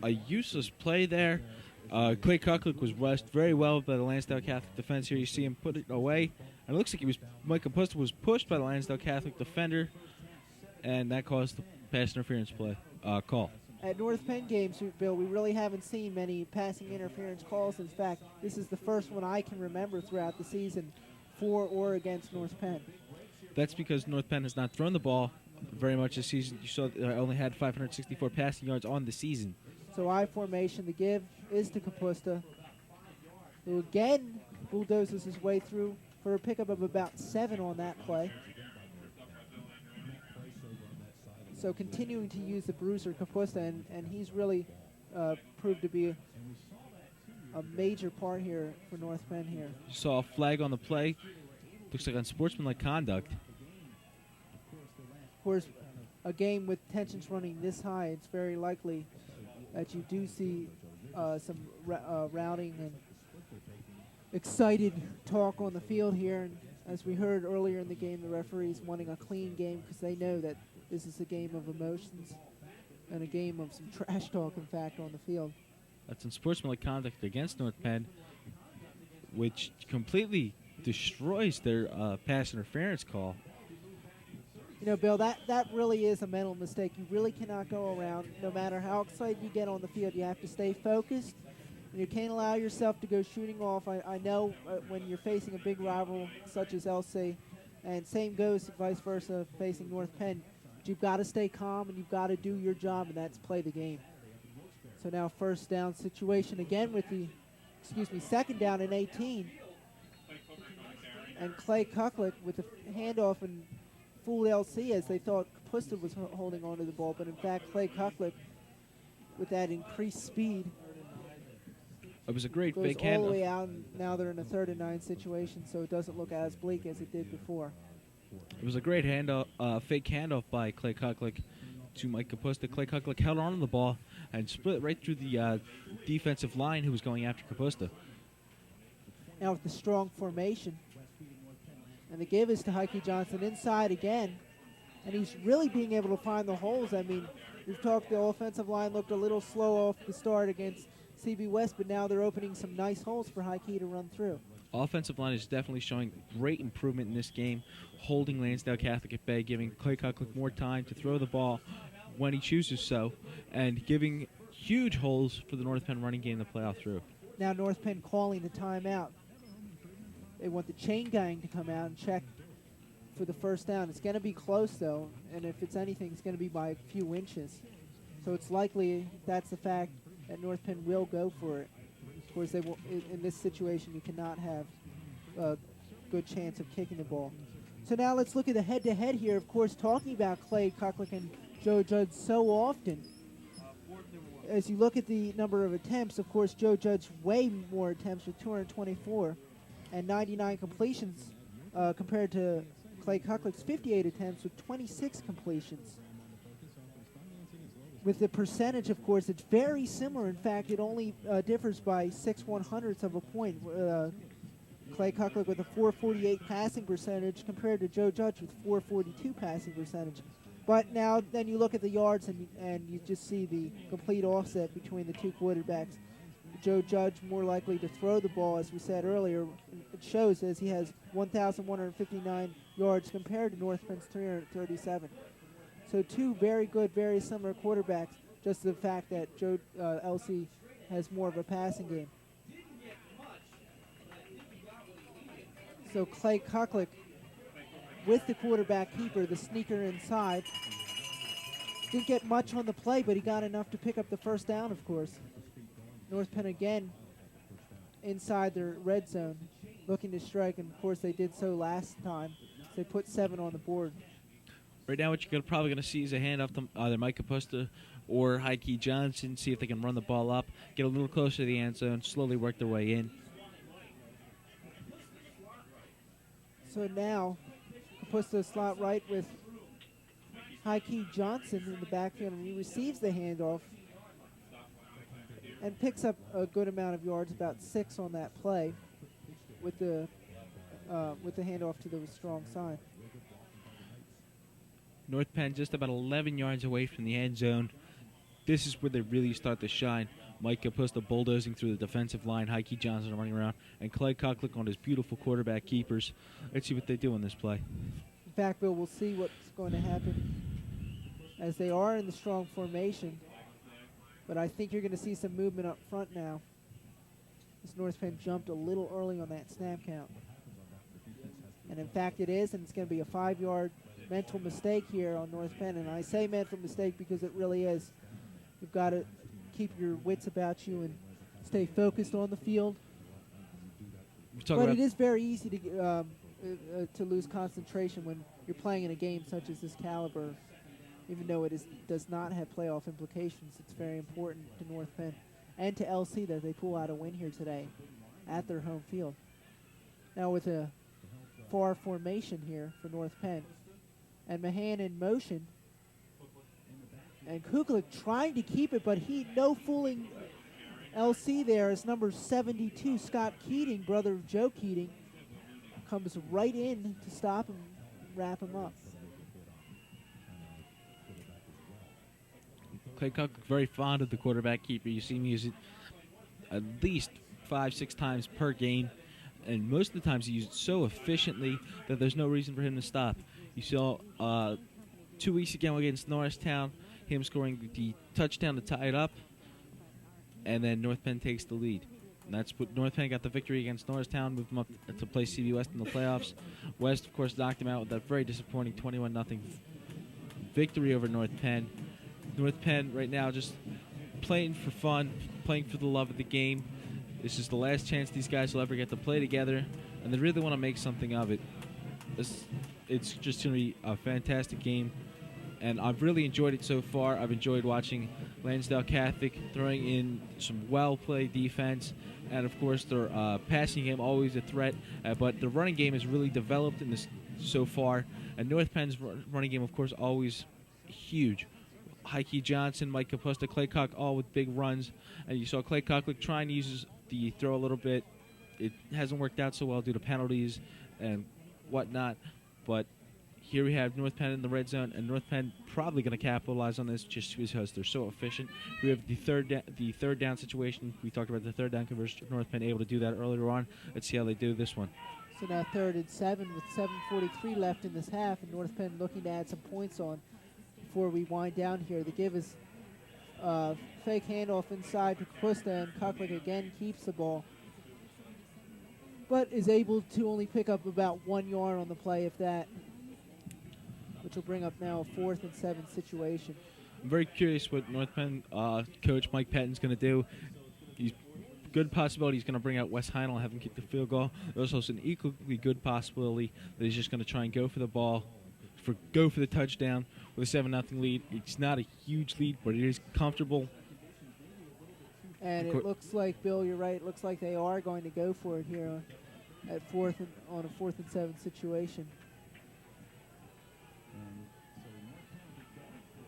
a useless play there. Clay Kucklick was rushed very well by the Lansdale Catholic defense. Here you see him put it away. And it looks like Mike Kapusta was pushed by the Lansdale Catholic defender, and that caused the pass interference play call. At North Penn games, Bill, we really haven't seen many passing interference calls. In fact, this is the first one I can remember throughout the season for or against North Penn. That's because North Penn has not thrown the ball very much this season. You saw they only had 564 passing yards on the season. So I formation, the give is to Kapusta, who again bulldozes his way through for a pickup of about 7 on that play. So continuing to use the bruiser Kapusta, and he's really proved to be a major part here for North Penn here. You saw a flag on the play. Looks like unsportsmanlike conduct. Of course, a game with tensions running this high, it's very likely that you do see some routing and excited talk on the field here. And as we heard earlier in the game, the referees wanting a clean game because they know that this is a game of emotions and a game of some trash talk, in fact, on the field. That's unsportsmanlike conduct against North Penn, which completely destroys their pass interference call. You know, Bill, that really is a mental mistake. You really cannot go around, no matter how excited you get on the field. You have to stay focused. And you can't allow yourself to go shooting off. I know when you're facing a big rival such as LC, and same goes vice versa facing North Penn, but you've got to stay calm and you've got to do your job, and that's play the game. So now first down situation again with the, second down and 18. And Clay Kucklick with the handoff and fooled LC as they thought Kapusta was holding on to the ball, but in fact Clay Kucklick with that increased speed it was a great goes fake all handoff. the way out, and now they're in a 3rd and 9 situation, so it doesn't look as bleak as it did before. It was a great handoff, fake handoff by Clay Kucklick to Mike Kapusta. Clay Kucklick held on to the ball and split right through the defensive line who was going after Kapusta. Now with the strong formation, and the give is to Heike Johnson inside again, and he's really being able to find the holes. I mean, we've talked the offensive line looked a little slow off the start against CB West, but now they're opening some nice holes for Heike to run through. Offensive line is definitely showing great improvement in this game, holding Lansdale Catholic at bay, giving Clay Kucklick more time to throw the ball when he chooses so, and giving huge holes for the North Penn running game to play out through. Now North Penn calling the timeout. They want the chain gang to come out and check for the first down. It's going to be close, though, and if it's anything, it's going to be by a few inches. So it's likely that's the fact that North Penn will go for it. Of course, they will, in this situation, you cannot have a good chance of kicking the ball. So now let's look at the head-to-head here. Of course, talking about Clay Kucklick and Joe Judge so often. As you look at the number of attempts, of course, Joe Judge way more attempts with 224 and 99 completions compared to Clay Kucklick's 58 attempts with 26 completions. With the percentage, of course, it's very similar. In fact, it only differs by 6/100ths of a point. Clay Kucklick with a 448 passing percentage compared to Joe Judge with 442 passing percentage. But now then you look at the yards and you just see the complete offset between the two quarterbacks. Joe Judge more likely to throw the ball, as we said earlier. It shows as he has 1,159 yards compared to North Penn's 337. So two very good, very similar quarterbacks, just the fact that Joe LC has more of a passing game. So Clay Kucklick with the quarterback keeper, the sneaker inside. Didn't get much on the play, but he got enough to pick up the first down, of course. North Penn again inside their red zone, looking to strike, and of course they did so last time. They put 7 on the board. Right now, what you're probably going to see is a handoff to either Mike Capusta or Heike Johnson, see if they can run the ball up, get a little closer to the end zone, slowly work their way in. So now, Capusta slot right with Heike Johnson in the backfield, and he receives the handoff and picks up a good amount of yards, about 6 on that play, with the handoff to the strong side. North Penn just about 11 yards away from the end zone. This is where they really start to shine. Mike Capusta bulldozing through the defensive line, Heike Johnson running around, and Clay Cocklick on his beautiful quarterback keepers. Let's see what they do in this play. In fact, Bill, we'll see what's going to happen as they are in the strong formation. But I think you're going to see some movement up front now. This North Penn jumped a little early on that snap count. And in fact it is, and it's going to be a 5-yard mental mistake here on North Penn. And I say mental mistake because it really is. You've got to keep your wits about you and stay focused on the field. But it is very easy to lose concentration when you're playing in a game such as this caliber. Even though it does not have playoff implications, it's very important to North Penn and to LC that they pull out a win here today at their home field. Now with a far formation here for North Penn, and Mahan in motion, and Kuklik trying to keep it, but no fooling LC there as number 72, Scott Keating, brother of Joe Keating, comes right in to stop him, wrap him up. Clay Cocklick very fond of the quarterback keeper. You see him use it at least 5-6 times per game, and most of the times he used it so efficiently that there's no reason for him to stop. You saw 2 weeks ago against Norristown, him scoring the touchdown to tie it up, and then North Penn takes the lead. And that's what North Penn got the victory against Norristown, moved them up to play CB West in the playoffs. West, of course, knocked him out with that very disappointing 21-0 victory over North Penn. North Penn right now just playing for fun, playing for the love of the game. This is the last chance these guys will ever get to play together, and they really want to make something of it. It's just going to be a fantastic game, and I've really enjoyed it so far. I've enjoyed watching Lansdale Catholic throwing in some well-played defense, and of course their passing game always a threat, but the running game has really developed in this so far, and North Penn's running game, of course, always huge. Heike Johnson, Mike Capusta, Clay Cock, all with big runs, and you saw Clay Cocklick trying to use the throw a little bit. It hasn't worked out so well due to penalties and whatnot, but here we have North Penn in the red zone, and North Penn probably going to capitalize on this just because they're so efficient. We have the third down situation. We talked about the third down conversion. North Penn able to do that earlier on. Let's see how they do this one. So now 3rd and 7 with 7:43 left in this half, and North Penn looking to add some points on before we wind down here. The give is fake handoff inside to Capusta, and Cocklick again keeps the ball, but is able to only pick up about 1 yard on the play, if that, which will bring up now a 4th and 7 situation. I'm very curious what North Penn coach Mike Patton's going to do. He's good possibility he's going to bring out Wes Heinel and have him kick the field goal. There's also an equally good possibility that he's just going to try and go for the ball, go for the touchdown with a 7-0 lead. It's not a huge lead, but it is comfortable. And it looks like, Bill, you're right, it looks like they are going to go for it here on a 4th and 7 situation.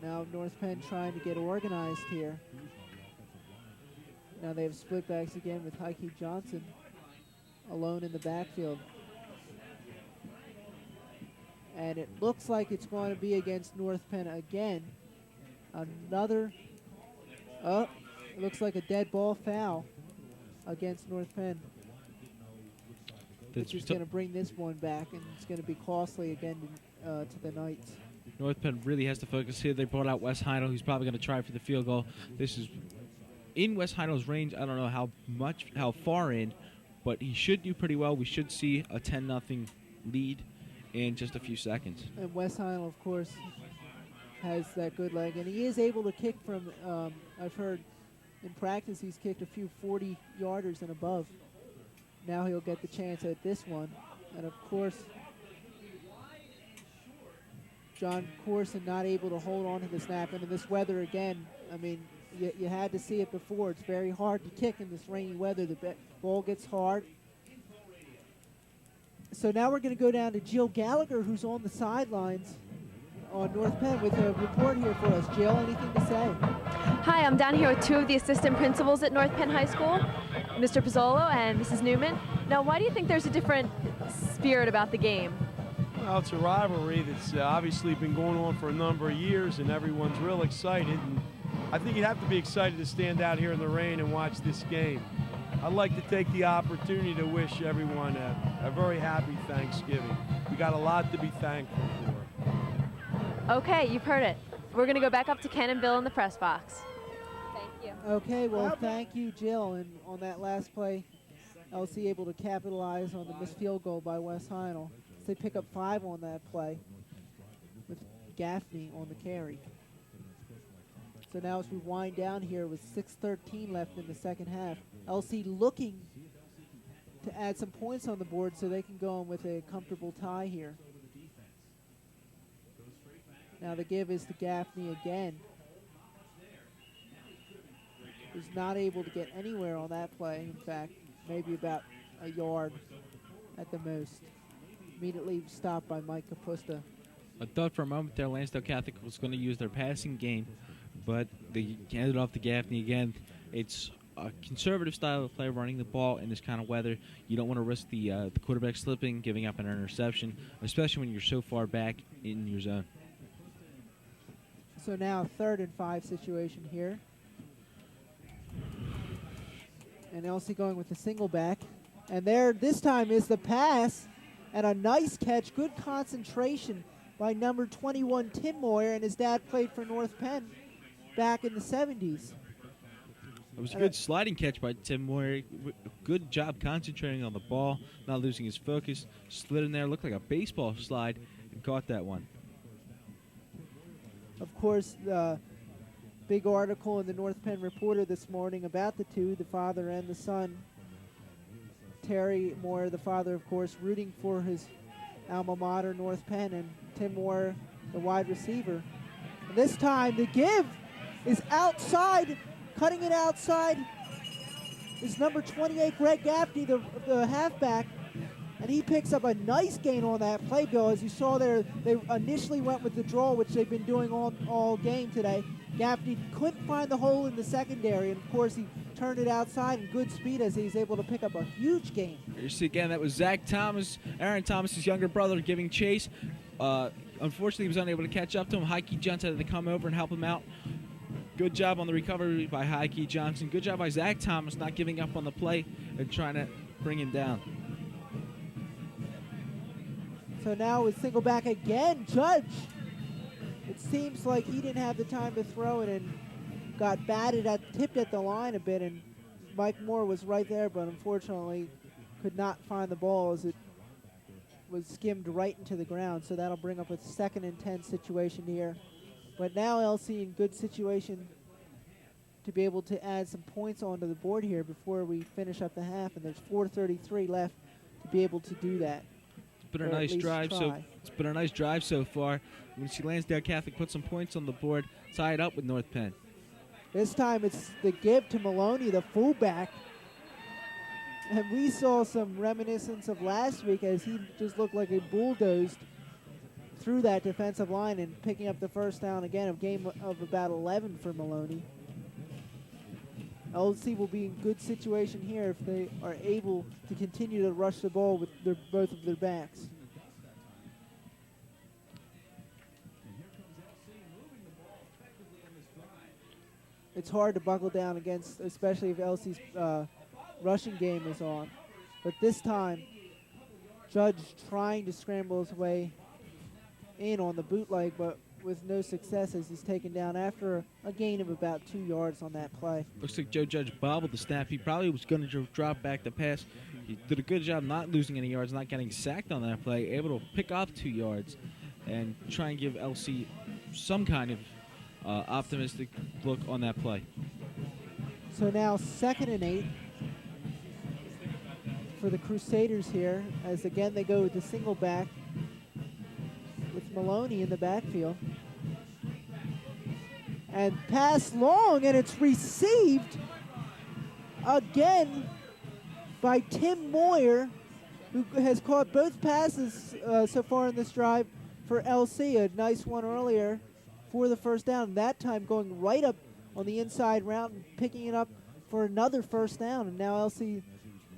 Now North Penn trying to get organized here. Now they have split backs again with Heike Johnson alone in the backfield. And it looks like it's going to be against North Penn again. Another, it looks like a dead ball foul against North Penn, which is going to bring this one back, and it's going to be costly again to the Knights. North Penn really has to focus here. They brought out Wes Heinel, who's probably going to try for the field goal. This is in Wes Heinel's range. I don't know how far in, but he should do pretty well. We should see a 10-0 lead in just a few seconds. And Wes Heinel, of course, has that good leg, and he is able to kick from, I've heard in practice he's kicked a few 40-yarders and above. Now he'll get the chance at this one. And, of course, John Corson not able to hold on to the snap. And in this weather again, I mean, you had to see it before. It's very hard to kick in this rainy weather. The ball gets hard. So now we're going to go down to Jill Gallagher, who's on the sidelines on North Penn with a report here for us. Jill, anything to say? Hi, I'm down here with two of the assistant principals at North Penn High School, Mr. Pizzolo and Mrs. Newman. Now, why do you think there's a different spirit about the game? Well, it's a rivalry that's obviously been going on for a number of years, and everyone's real excited. And I think you'd have to be excited to stand out here in the rain and watch this game. I'd like to take the opportunity to wish everyone a very happy Thanksgiving. We got a lot to be thankful for. Okay, you've heard it. We're going to go back up to Ken and Bill in the press box. Thank you. Okay, well, thank you, Jill. And on that last play, LC able to capitalize on the missed field goal by West Heinel. So they pick up 5 on that play with Gaffney on the carry. So now as we wind down here with 6:13 left in the second half, LC looking to add some points on the board so they can go on with a comfortable tie here. Now the give is to Gaffney again. Was not able to get anywhere on that play. In fact, maybe about a yard at the most. Immediately stopped by Mike Capusta. I thought for a moment there Lansdale Catholic was going to use their passing game, but they handed off to Gaffney again. It's a conservative style of play, running the ball in this kind of weather. You don't want to risk the quarterback slipping, giving up an interception, especially when you're so far back in your zone. So now 3rd and 5 situation here. And LC going with the single back. And there this time is the pass and a nice catch. Good concentration by number 21, Tim Moyer, and his dad played for North Penn back in the 70s. It was a good sliding catch by Tim Moyer. Good job concentrating on the ball, not losing his focus. Slid in there, looked like a baseball slide, and caught that one. Of course, the big article in the North Penn Reporter this morning about the two, the father and the son. Terry Moore, the father, of course, rooting for his alma mater, North Penn, and Tim Moore, the wide receiver. And this time, the give is outside, cutting it outside is number 28, Greg Gaffney, the halfback, and he picks up a nice gain on that play, Bill. As you saw there, they initially went with the draw, which they've been doing all game today. Gaffney couldn't find the hole in the secondary, and of course he turned it outside in good speed as he's able to pick up a huge gain. You see again, that was Zach Thomas, Aaron Thomas's younger brother, giving chase. Unfortunately, he was unable to catch up to him. Heike Johnson had to come over and help him out. Good job on the recovery by Heike Johnson. Good job by Zach Thomas not giving up on the play and trying to bring him down. So now with single back again, Judge. It seems like he didn't have the time to throw it and got tipped at the line a bit, and Mike Moore was right there, but unfortunately could not find the ball as it was skimmed right into the ground. So that'll bring up a 2nd and 10 situation here. But now LC in good situation to be able to add some points onto the board here before we finish up the half, and there's 4:33 left to be able to do that. It's been a nice drive. It's been a nice drive so far. We see Lansdale Catholic put some points on the board, tie it up with North Penn. This time it's the give to Maloney, the fullback. And we saw some reminiscence of last week as he just looked like he bulldozed through that defensive line and picking up the first down again, of game of about 11 for Maloney. LC will be in good situation here if they are able to continue to rush the ball with both of their backs. It's hard to buckle down against, especially if LC's rushing game is on. But this time, Judge trying to scramble his way in on the bootleg, but with no success as he's taken down after a gain of about 2 yards on that play. Looks like Joe Judge bobbled the snap. He probably was going to drop back the pass. He did a good job not losing any yards, not getting sacked on that play, able to pick off 2 yards and try and give LC some kind of optimistic look on that play. So now 2nd and 8 for the Crusaders here, as again they go with the single back with Maloney in the backfield. And pass long, and it's received again by Tim Moyer, who has caught both passes so far in this drive for LC. A nice one earlier for the first down, that time going right up on the inside route and picking it up for another first down. And now LC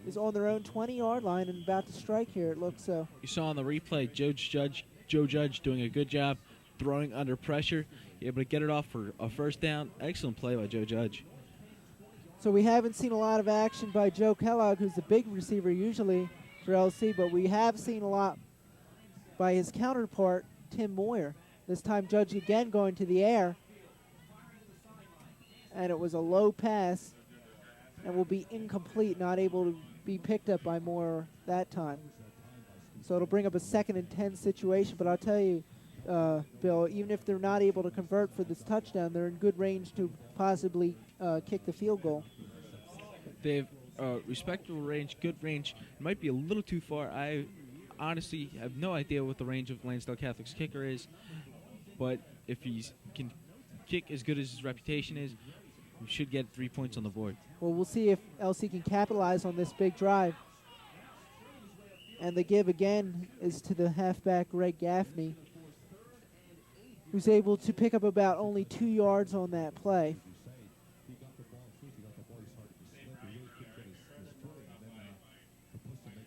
is on their own 20-yard line and about to strike here, it looks so. You saw on the replay Joe Judge doing a good job throwing under pressure, able to get it off for a first down. Excellent play by Joe Judge. So we haven't seen a lot of action by Joe Kellogg, who's the big receiver usually for LC, but we have seen a lot by his counterpart, Tim Moyer. This time Judge again going to the air, and it was a low pass and will be incomplete, not able to be picked up by Moyer that time. So it'll bring up a 2nd and 10 situation, but I'll tell you, Bill, even if they're not able to convert for this touchdown, they're in good range to possibly kick the field goal. They have respectable range, good range. It might be a little too far. I honestly have no idea what the range of Lansdale Catholic's kicker is, but if he can kick as good as his reputation is, we should get 3 points on the board. Well, we'll see if LC can capitalize on this big drive. And the give again is to the halfback, Greg Gaffney, who's able to pick up about only 2 yards on that play.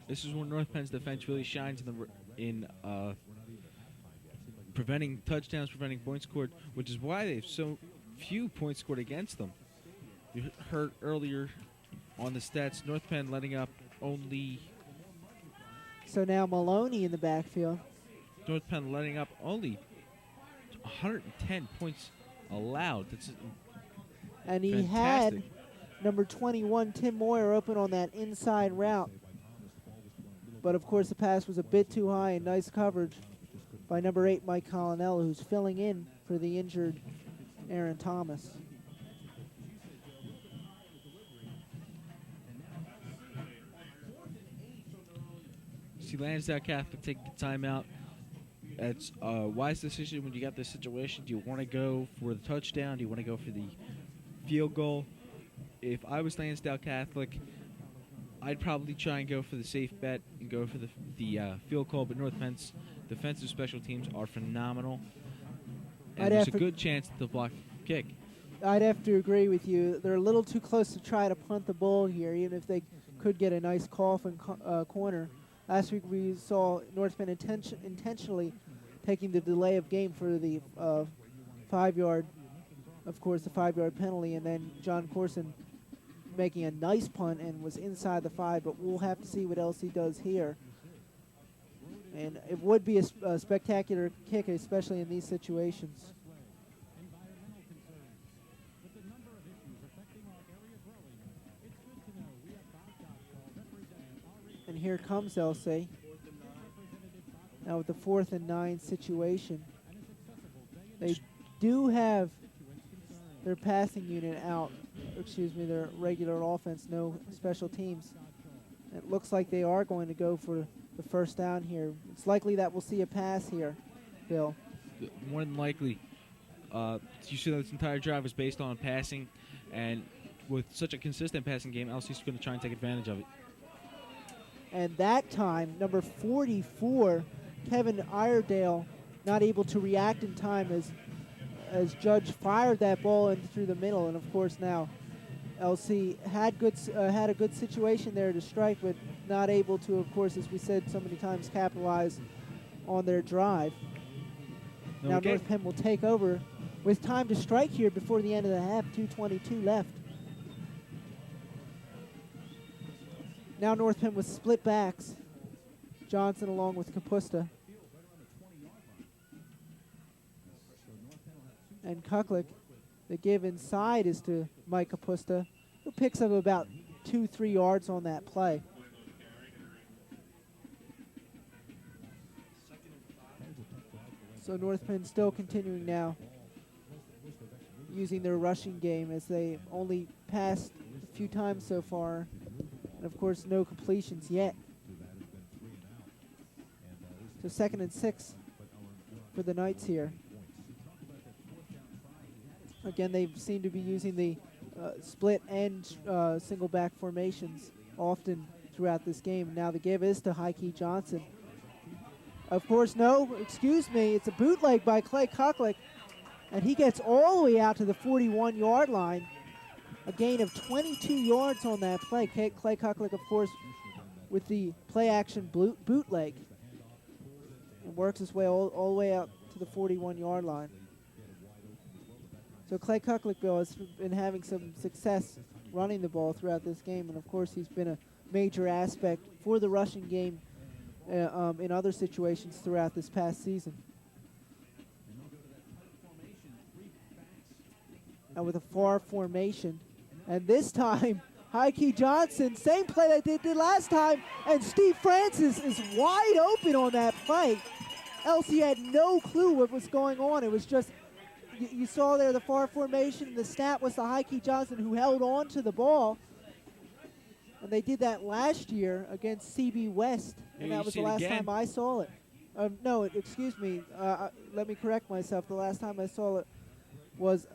This is when North Penn's defense really shines in preventing touchdowns, preventing points scored, which is why they have so few points scored against them. You heard earlier on the stats, North Penn letting up only... So now Maloney in the backfield. North Penn letting up only 110 points allowed. That's and he fantastic. had number 21, Tim Moyer, open on that inside route. But, of course, the pass was a bit too high, and nice coverage by number 8, Mike Colonello, who's filling in for the injured Aaron Thomas. See Lansdale Catholic take the timeout. It's a wise decision when you got this situation. Do you want to go for the touchdown? Do you want to go for the field goal? If I was Lansdale Catholic, I'd probably try and go for the safe bet and go for the field goal, but North Penn's defensive special teams are phenomenal. And there's a good chance that they'll block the kick. I'd have to agree with you. They're a little too close to try to punt the ball here, even if they could get a nice coffin corner. Last week we saw North Penn intentionally taking the delay of game for the 5-yard, of course, the 5-yard penalty, and then John Corson making a nice punt and was inside the 5, but we'll have to see what LC does here. And it would be a spectacular kick, especially in these situations. And here comes LC. Now with the 4th and 9 situation. They do have their passing unit out. Excuse me, their regular offense, no special teams. It looks like they are going to go for the first down here. It's likely that we'll see a pass here, Bill. More than likely. You see this entire drive was based on passing, and with such a consistent passing game, LC's going to try and take advantage of it. And that time, number 44, Kevin Iredale, not able to react in time as Judge fired that ball in through the middle. And of course now LC had a good situation there to strike, but not able to, of course, as we said so many times, capitalize on their drive. Now North Penn will take over with time to strike here before the end of the half, 2:22 left. Now North Penn with split backs. Johnson along with Kapusta. And Kuklik. The give inside is to Mike Kapusta, who picks up about 2-3 yards on that play. So North Penn still continuing now using their rushing game as they only passed a few times so far And, of course, no completions yet. So 2nd and 6 for the Knights here. Again, they seem to be using the split and single back formations often throughout this game. Now the give is to Heike Johnson. Of course, no, excuse me, it's a bootleg by Clay Kucklick, and he gets all the way out to the 41-yard line. A gain of 22 yards on that play. Clay Kucklick, of course, with the play-action bootleg. And works his way all the way out to the 41-yard line. So Clay Kucklick has been having some success running the ball throughout this game, and of course he's been a major aspect for the rushing game in other situations throughout this past season. And with a far formation, and this time Heike Johnson, same play that they did last time, and Steve Francis is wide open on that play. LC had no clue what was going on. It was just, you saw there the far formation, and the snap was to Heike Johnson, who held on to the ball. And they did that last year against CB West, and that was the last time I saw it. No, excuse me. Let me correct myself. The last time I saw it was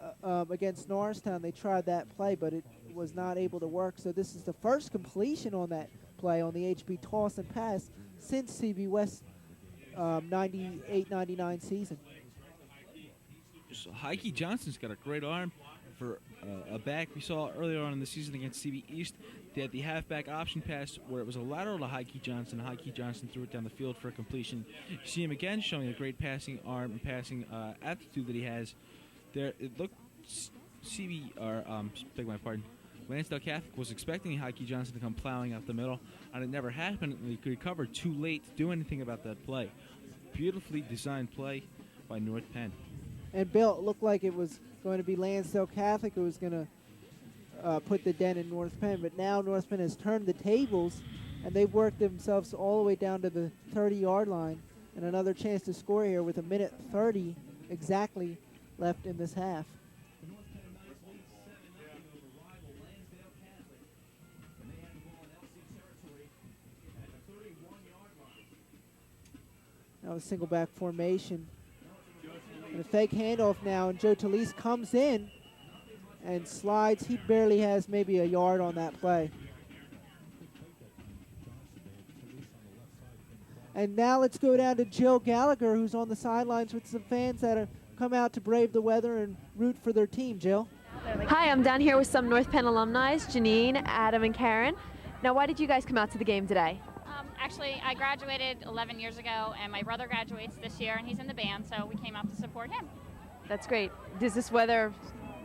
against Norristown. They tried that play, but it was not able to work. So this is the first completion on that play on the HB toss and pass since CB West 98-99 season. So Heike Johnson's got a great arm for a back. We saw earlier on in the season against CB East, they had the halfback option pass where it was a lateral to Heike Johnson. Heike Johnson threw it down the field for a completion. You see him again showing a great passing arm and passing aptitude that he has. There, it looked beg my pardon. Lansdale Catholic was expecting Heike Johnson to come plowing up the middle, and it never happened. And he recovered too late to do anything about that play. Beautifully designed play by North Penn. And Bill, it looked like it was going to be Lansdale Catholic who was going to put the dent in North Penn, but now North Penn has turned the tables, and they've worked themselves all the way down to the 30-yard line, and another chance to score here with 1:30 exactly left in this half. Now a single back formation. And a fake handoff now, and Joe Talese comes in and slides. He barely has maybe a yard on that play. And now let's go down to Jill Gallagher, who's on the sidelines with some fans that have come out to brave the weather and root for their team. Jill? Hi, I'm down here with some North Penn alumni, Janine, Adam, and Karen. Now, why did you guys come out to the game today? Actually, I graduated 11 years ago, and my brother graduates this year, and he's in the band, so we came out to support him. That's great. Does this weather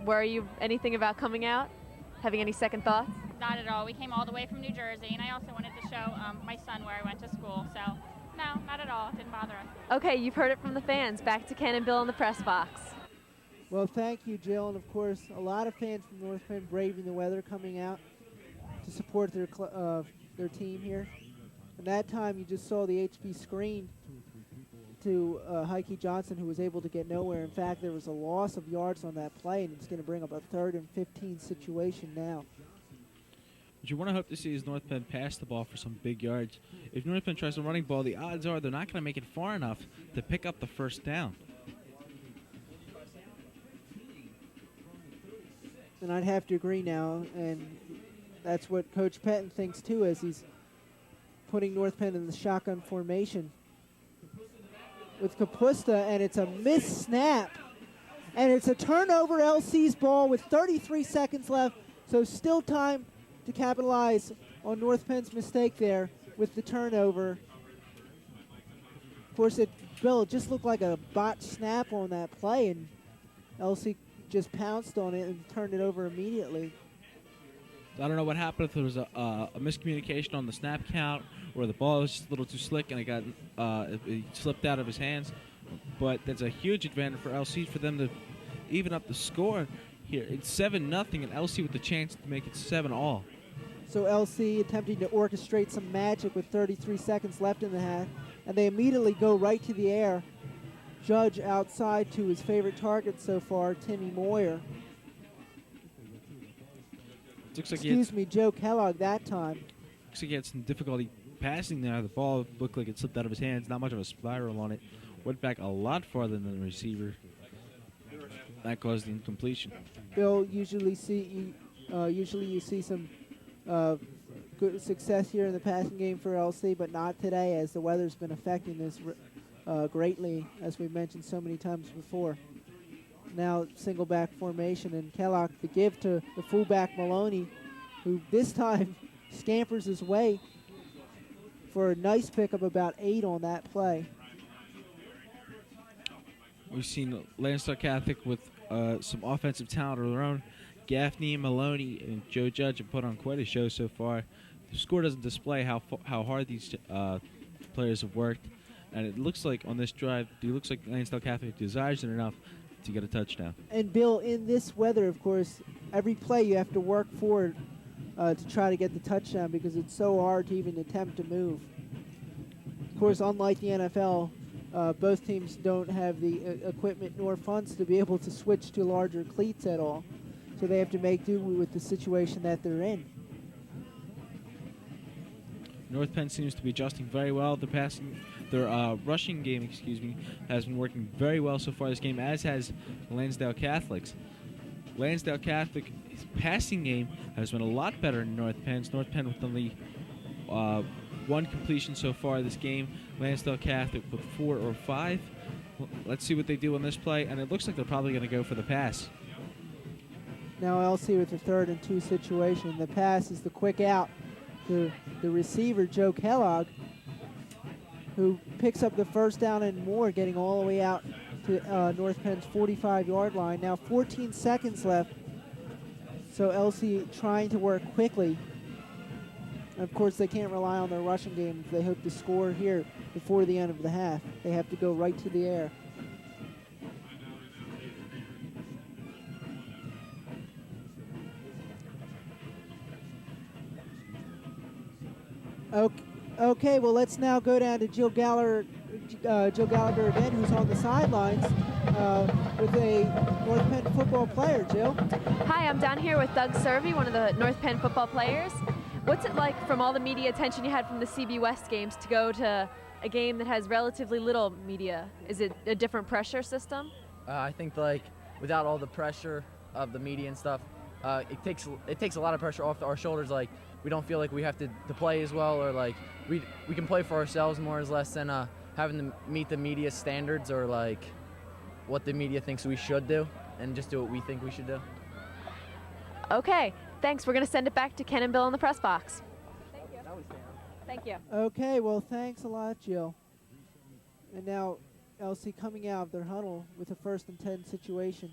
worry you anything about coming out? Having any second thoughts? Not at all. We came all the way from New Jersey, and I also wanted to show my son where I went to school, so no, not at all. It didn't bother us. Okay, you've heard it from the fans. Back to Ken and Bill in the press box. Well, thank you, Jill, and of course, a lot of fans from North Penn braving the weather coming out to support their team here. And that time you just saw the HB screen to Heike Johnson, who was able to get nowhere. In fact, there was a loss of yards on that play, and it's going to bring up a 3rd and 15 situation now. What you want to hope to see is North Penn pass the ball for some big yards. If North Penn tries a running ball, the odds are they're not going to make it far enough to pick up the first down. And I'd have to agree now, and that's what Coach Pettin thinks too, as he's putting North Penn in the shotgun formation with Kapusta, and it's a missed snap. And it's a turnover, LC's ball with 33 seconds left, so still time to capitalize on North Penn's mistake there with the turnover. Of course, Bill, it just looked like a botched snap on that play, and LC just pounced on it and turned it over immediately. I don't know what happened, if there was a miscommunication on the snap count or the ball was just a little too slick and it slipped out of his hands. But that's a huge advantage for LC for them to even up the score here. It's 7-0, and LC with the chance to make it 7-all. So LC attempting to orchestrate some magic with 33 seconds left in the half, and they immediately go right to the air. Judge outside to his favorite target so far, Timmy Moyer. Looks like Excuse me, Joe Kellogg that time. looks like he had some difficulty passing there. The ball looked like it slipped out of his hands. Not much of a spiral on it. Went back a lot farther than the receiver. That caused the incompletion. Bill, usually you see some good success here in the passing game for LC, but not today, as the weather's been affecting this greatly, as we've mentioned so many times before. Now single back formation, and Kellogg the give to the fullback Maloney, who this time scampers his way for a nice pick of about 8 on that play. We've seen Lansdale Catholic with some offensive talent of their own. Gaffney, Maloney, and Joe Judge have put on quite a show so far. The score doesn't display how hard these players have worked, and it looks like on this drive, it looks like Lansdale Catholic desires it enough to get a touchdown. And Bill, in this weather, of course, every play you have to work forward to try to get the touchdown, because it's so hard to even attempt to move. Of course, unlike the NFL, both teams don't have the equipment nor funds to be able to switch to larger cleats at all. So they have to make do with the situation that they're in. North Penn seems to be adjusting very well. Their rushing game, has been working very well so far this game, as has Lansdale Catholic's. Lansdale Catholic's passing game has been a lot better than North Penn's. North Penn with only 1 completion so far this game. Lansdale Catholic with 4 or 5. Let's see what they do on this play, and it looks like they're probably going to go for the pass. Now LC with the 3rd and 2 situation. The pass is the quick out to the receiver, Joe Kellogg, who picks up the first down and more, getting all the way out to North Penn's 45-yard line. Now 14 seconds left, so LC trying to work quickly. And of course, they can't rely on their rushing game if they hope to score here before the end of the half. They have to go right to the air. Okay, well, let's now go down to Jill Gallagher again, who's on the sidelines with a North Penn football player. Jill? Hi, I'm down here with Doug Servey, one of the North Penn football players. What's it like, from all the media attention you had from the CB West games, to go to a game that has relatively little media? Is it a different pressure system? I think, like, without all the pressure of the media and stuff, it takes a lot of pressure off our shoulders. Like, we don't feel like we have to play as well, or like we can play for ourselves more or less than having to meet the media standards, or like what the media thinks we should do, and just do what we think we should do. Okay, thanks. We're going to send it back to Ken and Bill in the press box. Thank you. Thank you. Okay, well, thanks a lot, Jill. And now LC coming out of their huddle with a 1st and 10 situation.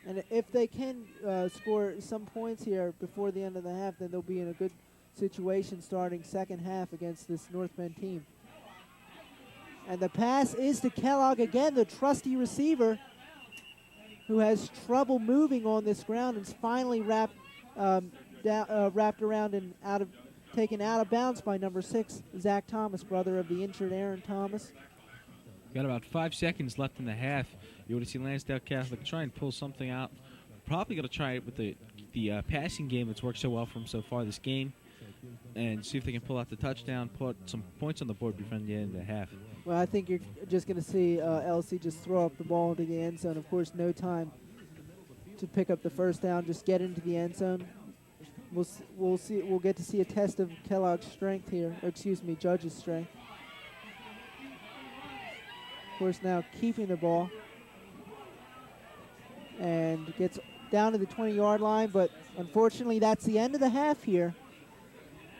And if they can score some points here before the end of the half, then they'll be in a good situation starting second half against this North Penn team. And the pass is to Kellogg again, the trusty receiver, who has trouble moving on this ground and is finally wrapped around and taken out of bounds by number 6, Zach Thomas, brother of the injured Aaron Thomas. Got about 5 seconds left in the half. You want to see Lansdale Catholic try and pull something out. Probably going to try it with the passing game that's worked so well for them so far this game, and see if they can pull out the touchdown, put some points on the board before the end of the half. Well, I think you're just going to see LC just throw up the ball into the end zone. Of course, no time to pick up the first down. Just get into the end zone. We'll see. We'll get to see a test of Kellogg's strength here. Or excuse me, Judge's strength. Of course, now keeping the ball, and gets down to the 20-yard line, but unfortunately that's the end of the half here.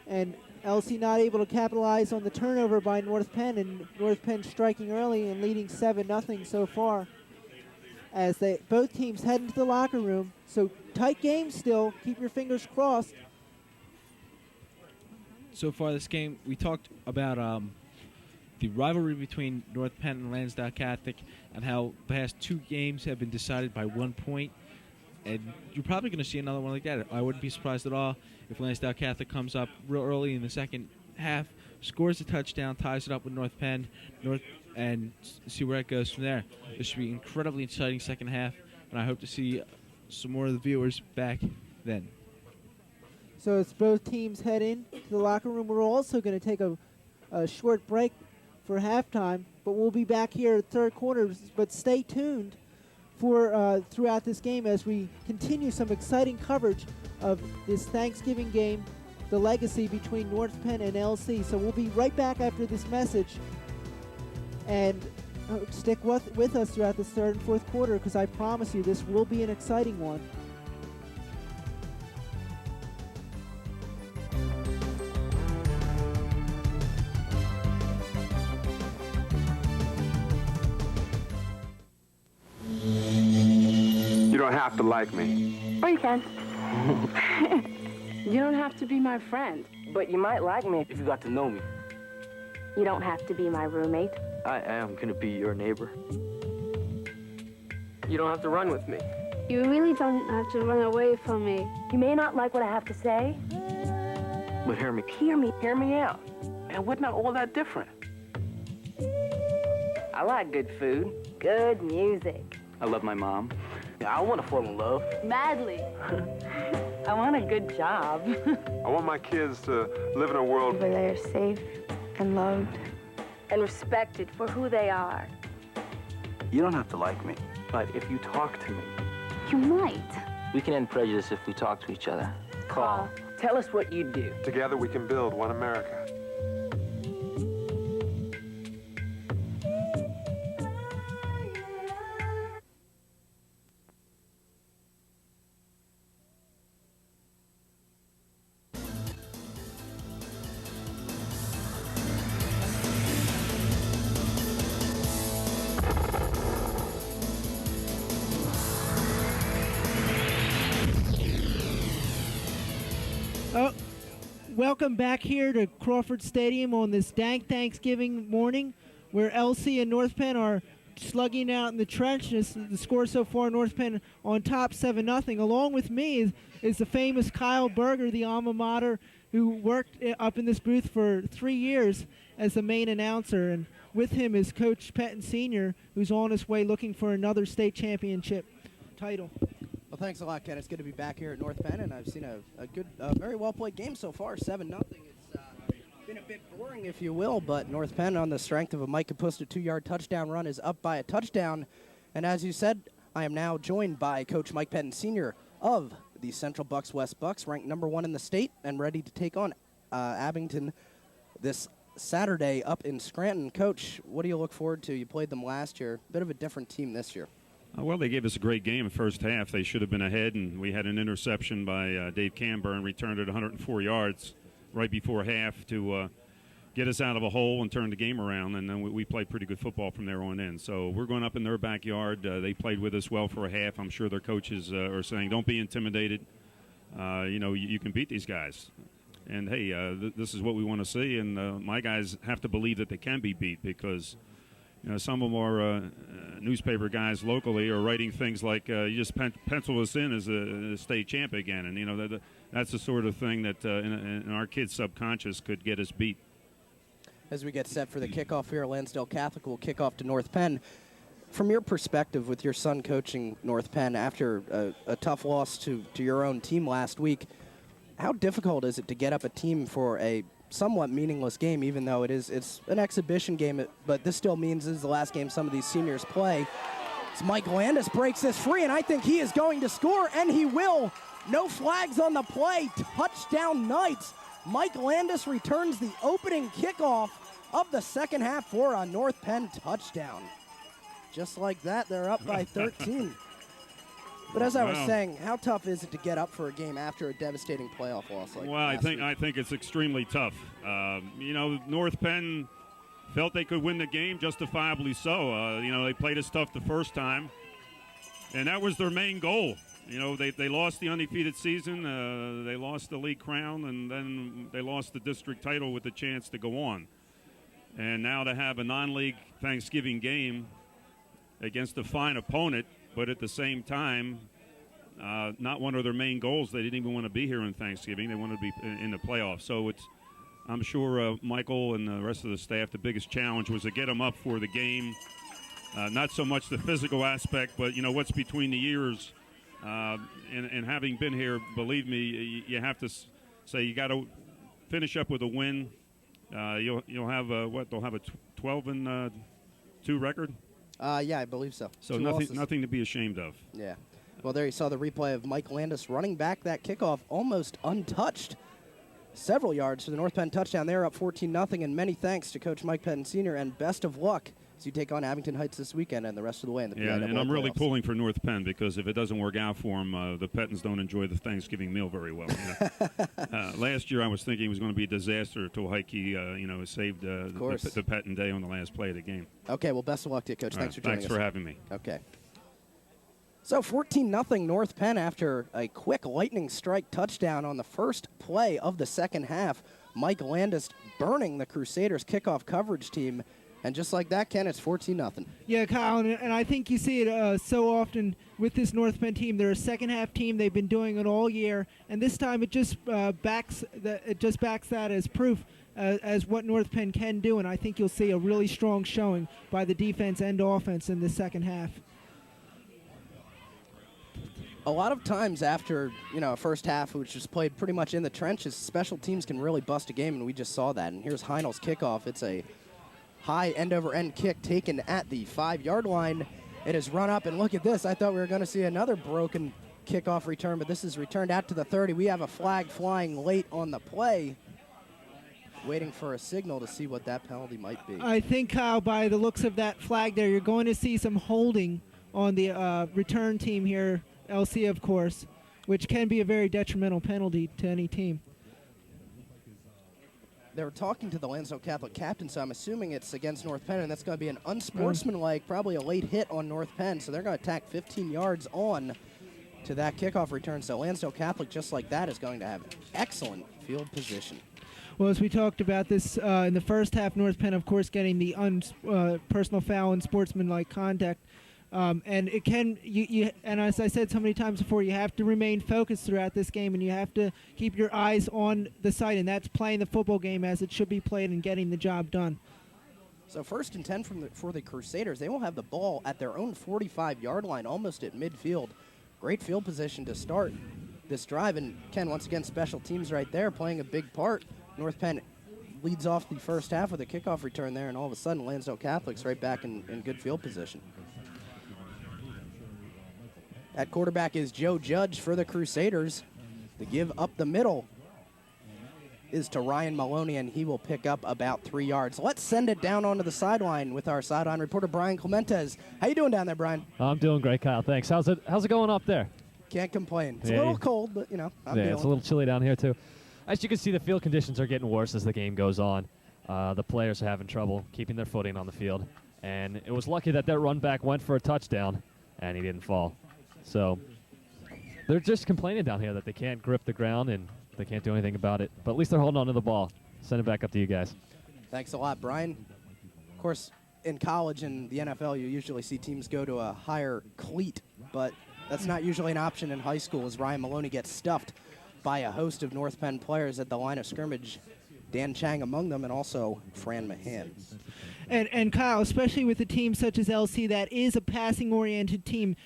And LC not able to capitalize on the turnover by North Penn, and North Penn striking early and leading 7-0 so far, as both teams head into the locker room. So tight game still. Keep your fingers crossed. So far this game, we talked about the rivalry between North Penn and Lansdale Catholic, and how the past 2 games have been decided by 1 point. And you're probably going to see another one like that. I wouldn't be surprised at all if Lansdale Catholic comes up real early in the second half, scores a touchdown, ties it up with North Penn, and see where it goes from there. This should be an incredibly exciting second half, and I hope to see some more of the viewers back then. So as both teams head in to the locker room, we're also going to take a short break for halftime, but we'll be back here at third quarter. But stay tuned for throughout this game as we continue some exciting coverage of this Thanksgiving game, the legacy between North Penn and LC. So we'll be right back after this message, and stick with us throughout this third and fourth quarter, because I promise you this will be an exciting one. You don't have to like me. Or you can. You don't have to be my friend, but you might like me if you got to know me. You don't have to be my roommate. I am gonna be your neighbor. You don't have to run with me. You really don't have to run away from me. You may not like what I have to say, but hear me. Hear me out. And we're not all that different. I like good food. Good music. I love my mom. I want to fall in love. Madly. I want a good job. I want my kids to live in a world where they're safe and loved and respected for who they are. You don't have to like me, but if you talk to me, you might. We can end prejudice if we talk to each other. Call. Tell us what you do. Together we can build one America. Welcome back here to Crawford Stadium on this dank Thanksgiving morning, where LC and North Penn are slugging out in the trenches. The score so far, North Penn on top 7-0. Along with me is the famous Kyle Berger, the alma mater, who worked up in this booth for 3 years as the main announcer. And with him is Coach Pettin Sr., who's on his way looking for another state championship title. Well, thanks a lot, Ken. It's good to be back here at North Penn, and I've seen a good, very well-played game so far, 7-0. It's been a bit boring, if you will, but North Penn, on the strength of a Mike Kapusta 2-yard touchdown run, is up by a touchdown. And as you said, I am now joined by Coach Mike Pettin Sr. of the Central Bucks West Bucks, ranked number 1 in the state, and ready to take on Abington this Saturday up in Scranton. Coach, what do you look forward to? You played them last year. Bit of a different team this year. Well, they gave us a great game in the first half. They should have been ahead, and we had an interception by Dave Camburn, returned it 104 yards right before half to get us out of a hole and turn the game around, and then we played pretty good football from there on in. So we're going up in their backyard. They played with us well for a half. I'm sure their coaches are saying, don't be intimidated. You can beat these guys. And, hey, this is what we want to see, and my guys have to believe that they can be beat, because some of our newspaper guys locally are writing things like, you just pencil us in as a state champ again. And, that's the sort of thing that in our kids' subconscious could get us beat. As we get set for the kickoff here, Lansdale Catholic will kick off to North Penn. From your perspective, with your son coaching North Penn after a tough loss to your own team last week, how difficult is it to get up a team for a somewhat meaningless game, even though it's an exhibition game, but this still means this is the last game some of these seniors play? As Mike Landis breaks this free, and I think he is going to score, and he will. No flags on the play. Touchdown Knights. Mike Landis returns the opening kickoff of the second half for a North Penn touchdown. Just like that, they're up by 13. But as I was saying, how tough is it to get up for a game after a devastating playoff loss like last week? I think it's extremely tough. North Penn felt they could win the game, justifiably so. They played us tough the first time, and that was their main goal. They lost the undefeated season, they lost the league crown, and then they lost the district title with the chance to go on. And now to have a non-league Thanksgiving game against a fine opponent, but at the same time, not one of their main goals. They didn't even want to be here on Thanksgiving. They wanted to be in the playoffs. So I'm sure Michael and the rest of the staff, the biggest challenge was to get them up for the game. Not so much the physical aspect, but, what's between the ears. And having been here, believe me, you have to say you got to finish up with a win. You'll have they'll have a 12-2 record. Yeah, I believe so. So Two losses. nothing to be ashamed of. Yeah. Well, there you saw the replay of Mike Landis running back that kickoff almost untouched. Several yards for the North Penn touchdown. They're up 14-0, and many thanks to Coach Mike Penn Sr., and best of luck as you take on Abington Heights this weekend and the rest of the way in the Yeah, PIAA and I'm really playoffs. pulling for North Penn because if it doesn't work out for them, the Pettons don't enjoy the Thanksgiving meal very well. Last year I was thinking it was going to be a disaster until Heike, saved the Petton day on the last play of the game. Okay, well, best of luck to you, Coach. Thanks for joining us. Thanks for having me. Okay. So 14-0 North Penn after a quick lightning strike touchdown on the first play of the second half. Mike Landis burning the Crusaders kickoff coverage team. And just like that, Ken, it's 14-0. Yeah, Kyle, and I think you see it so often with this North Penn team. They're a second-half team. They've been doing it all year, and this time it just backs that as proof as what North Penn can do. And I think you'll see a really strong showing by the defense and offense in the second half. A lot of times after, a first half which was played pretty much in the trenches, special teams can really bust a game, and we just saw that. And here's Heinel's kickoff. It's a high end-over-end kick taken at the 5-yard line. It is run up, and look at this. I thought we were going to see another broken kickoff return, but this is returned out to the 30. We have a flag flying late on the play, waiting for a signal to see what that penalty might be. I think, Kyle, by the looks of that flag there, you're going to see some holding on the return team here, LC, of course, which can be a very detrimental penalty to any team. They were talking to the Lansdale Catholic captain, so I'm assuming it's against North Penn, and that's going to be an unsportsmanlike, probably a late hit on North Penn, so they're going to tack 15 yards on to that kickoff return. So Lansdale Catholic, just like that, is going to have excellent field position. Well, as we talked about this in the first half, North Penn, of course, getting the personal foul and sportsmanlike conduct. And it can, and as I said so many times before, you have to remain focused throughout this game, and you have to keep your eyes on the sight, and that's playing the football game as it should be played and getting the job done. So 1st and 10 for the Crusaders. They will have the ball at their own 45-yard line, almost at midfield. Great field position to start this drive, and Ken, once again, special teams right there playing a big part. North Penn leads off the first half with a kickoff return there, and all of a sudden Lansdale Catholic's right back in good field position. At quarterback is Joe Judge for the Crusaders. The give up the middle is to Ryan Maloney, and he will pick up about 3 yards. Let's send it down onto the sideline with our sideline reporter, Brian Clementez. How you doing down there, Brian? I'm doing great, Kyle. Thanks. How's it going up there? Can't complain. It's a little cold, but, I'm dealing. It's a little chilly down here, too. As you can see, the field conditions are getting worse as the game goes on. The players are having trouble keeping their footing on the field. And it was lucky that run back went for a touchdown, and he didn't fall. So they're just complaining down here that they can't grip the ground and they can't do anything about it. But at least they're holding on to the ball. Send it back up to you guys. Thanks a lot, Brian. Of course, in college and the NFL, you usually see teams go to a higher cleat, but that's not usually an option in high school as Ryan Maloney gets stuffed by a host of North Penn players at the line of scrimmage. Dan Chang among them, and also Fran Mahan. And Kyle, especially with a team such as LC that is a passing-oriented team,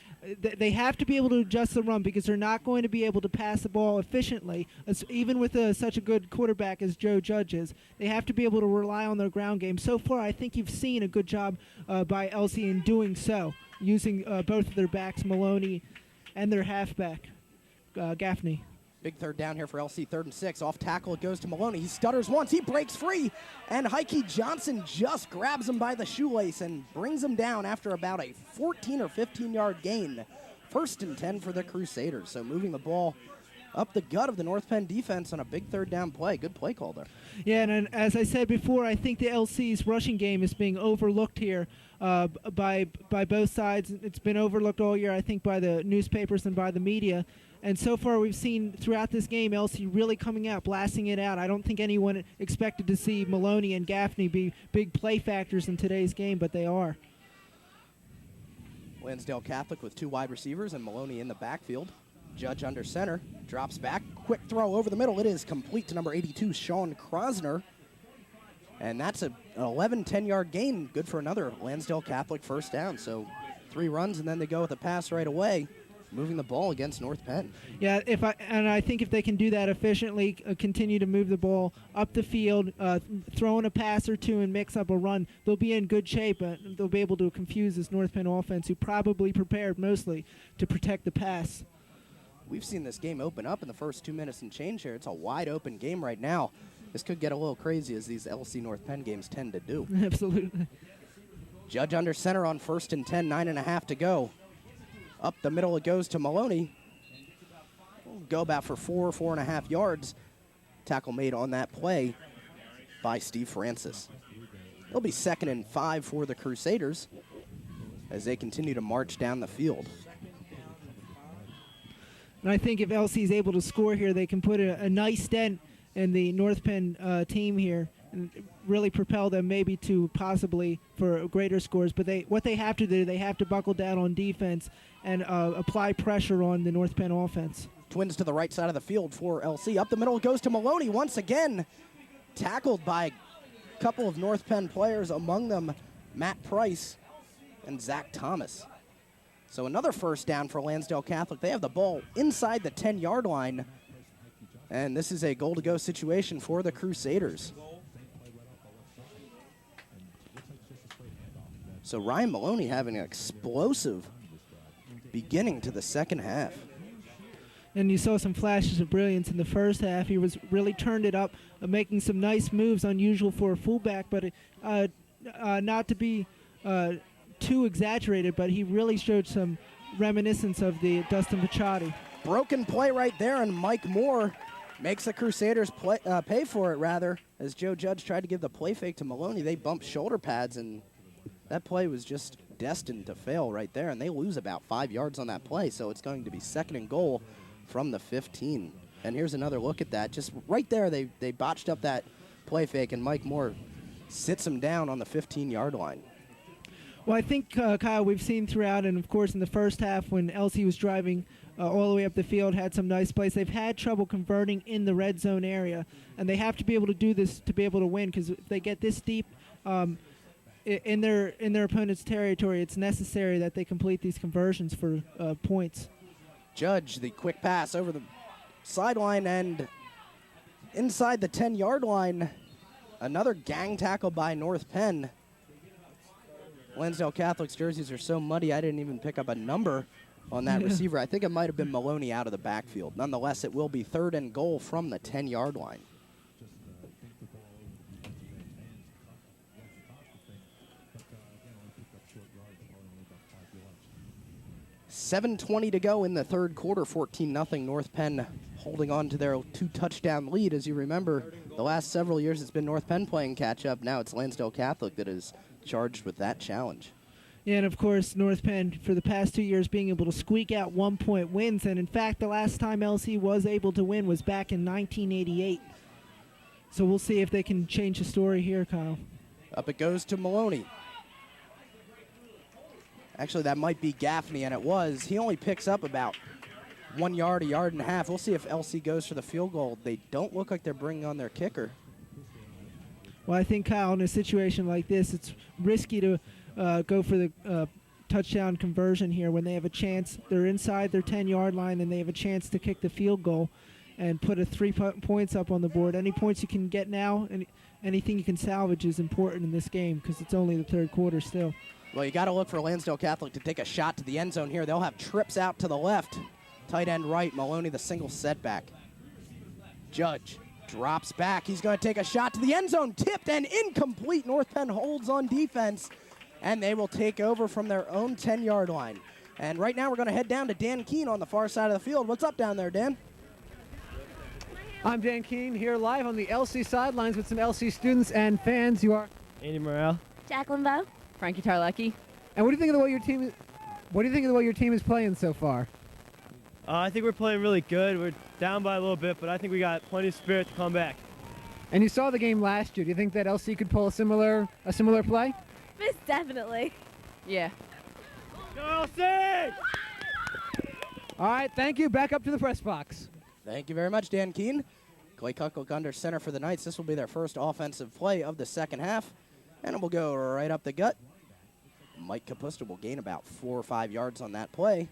they have to be able to adjust the run because they're not going to be able to pass the ball efficiently, even with such a good quarterback as Joe Judge is. They have to be able to rely on their ground game. So far, I think you've seen a good job by LC in doing so, using both of their backs, Maloney, and their halfback, Gaffney. Big third down here for LC, 3rd and 6. Off tackle, it goes to Maloney. He stutters once, he breaks free, and Heike Johnson just grabs him by the shoelace and brings him down after about a 14 or 15-yard gain. 1st and 10 for the Crusaders. So moving the ball up the gut of the North Penn defense on a big third down play. Good play call there. Yeah, and as I said before, I think the LC's rushing game is being overlooked here by both sides. It's been overlooked all year, I think, by the newspapers and by the media. And so far we've seen throughout this game LC really coming out, blasting it out. I don't think anyone expected to see Maloney and Gaffney be big play factors in today's game, but they are. Lansdale Catholic with 2 wide receivers and Maloney in the backfield. Judge under center, drops back, quick throw over the middle. It is complete to number 82, Sean Krosner. And that's an 11, 10-yard gain, good for another Lansdale Catholic first down. So 3 runs, and then they go with a pass right away. moving the ball against North Penn. Yeah, I think if they can do that efficiently, continue to move the ball up the field, throw in a pass or two and mix up a run, they'll be in good shape. They'll be able to confuse this North Penn offense, who probably prepared mostly to protect the pass. We've seen this game open up in the first 2 minutes and change here. It's a wide open game right now. This could get a little crazy, as these LC North Penn games tend to do. Absolutely. Judge under center on 1st and 10, 9.5 to go. Up the middle it goes to Maloney. We'll go about for 4.5 yards. Tackle made on that play by Steve Francis. It'll be 2nd and 5 for the Crusaders as they continue to march down the field. And I think if LC is able to score here, they can put a nice dent in the North Penn team here and really propel them maybe to possibly for greater scores. But what they have to do, they have to buckle down on defense and apply pressure on the North Penn offense. Twins to the right side of the field for LC. Up the middle it goes to Maloney once again. Tackled by a couple of North Penn players, among them Matt Price and Zach Thomas. So another first down for Lansdale Catholic. They have the ball inside the 10-yard line. And this is a goal-to-go situation for the Crusaders. So Ryan Maloney having an explosive beginning to the second half. And you saw some flashes of brilliance in the first half. He was really turned it up, making some nice moves, unusual for a fullback, but not to be too exaggerated, but he really showed some reminiscence of the Dustin Picciotti. Broken play right there, and Mike Moore makes the Crusaders pay for it, rather. As Joe Judge tried to give the play fake to Maloney, they bumped shoulder pads, and that play was just destined to fail right there, and they lose about 5 yards on that play, so it's going to be 2nd and goal from the 15. And here's another look at that. Just right there, they botched up that play fake, and Mike Moore sits him down on the 15-yard line. Well, I think, Kyle, we've seen throughout, and of course in the first half when LC was driving all the way up the field, had some nice plays. They've had trouble converting in the red zone area, and they have to be able to do this to be able to win, because if they get this deep in their opponent's territory, it's necessary that they complete these conversions for points. Judge, the quick pass over the sideline and inside the 10-yard line. Another gang tackle by North Penn. Lansdale Catholic's jerseys are so muddy, I didn't even pick up a number on that receiver. I think it might have been Maloney out of the backfield. Nonetheless, it will be 3rd and goal from the 10-yard line. $7:20 to go in the third quarter, 14-0. North Penn holding on to their 2-touchdown lead. As you remember, the last several years it's been North Penn playing catch-up. Now it's Lansdale Catholic that is charged with that challenge. Yeah, and of course, North Penn, for the past 2 years, being able to squeak out 1-point wins. And in fact, the last time LC was able to win was back in 1988. So we'll see if they can change the story here, Kyle. Up it goes to Maloney. Actually, that might be Gaffney, and it was. He only picks up about 1 yard, a yard and a half. We'll see if LC goes for the field goal. They don't look like they're bringing on their kicker. Well, I think, Kyle, in a situation like this, it's risky to go for the touchdown conversion here when they have a chance. They're inside their 10-yard line, and they have a chance to kick the field goal and put a 3 points up on the board. Any points you can get now and anything you can salvage is important in this game because it's only the third quarter still. Well, you got to look for Lansdale Catholic to take a shot to the end zone here. They'll have trips out to the left. Tight end right, Maloney the single setback. Judge drops back. He's going to take a shot to the end zone. Tipped and incomplete. North Penn holds on defense, and they will take over from their own 10-yard line. And right now we're going to head down to Dan Keene on the far side of the field. What's up down there, Dan? I'm Dan Keene here live on the LC sidelines with some LC students and fans. You are? Andy Morrell. Jacqueline Bowe. Frankie Tarlecki. And what do you think of the way your team is? What do you think of the way your team is playing so far? I think we're playing really good. We're down by a little bit, but I think we got plenty of spirit to come back. And you saw the game last year. Do you think that LC could pull a similar play? Most definitely. Yeah. Go LC! All right, thank you. Back up to the press box. Thank you very much, Dan Keene. Clay Kucklick under center for the Knights. This will be their first offensive play of the second half, and it will go right up the gut. Mike Kapusta will gain about 4 or 5 yards on that play.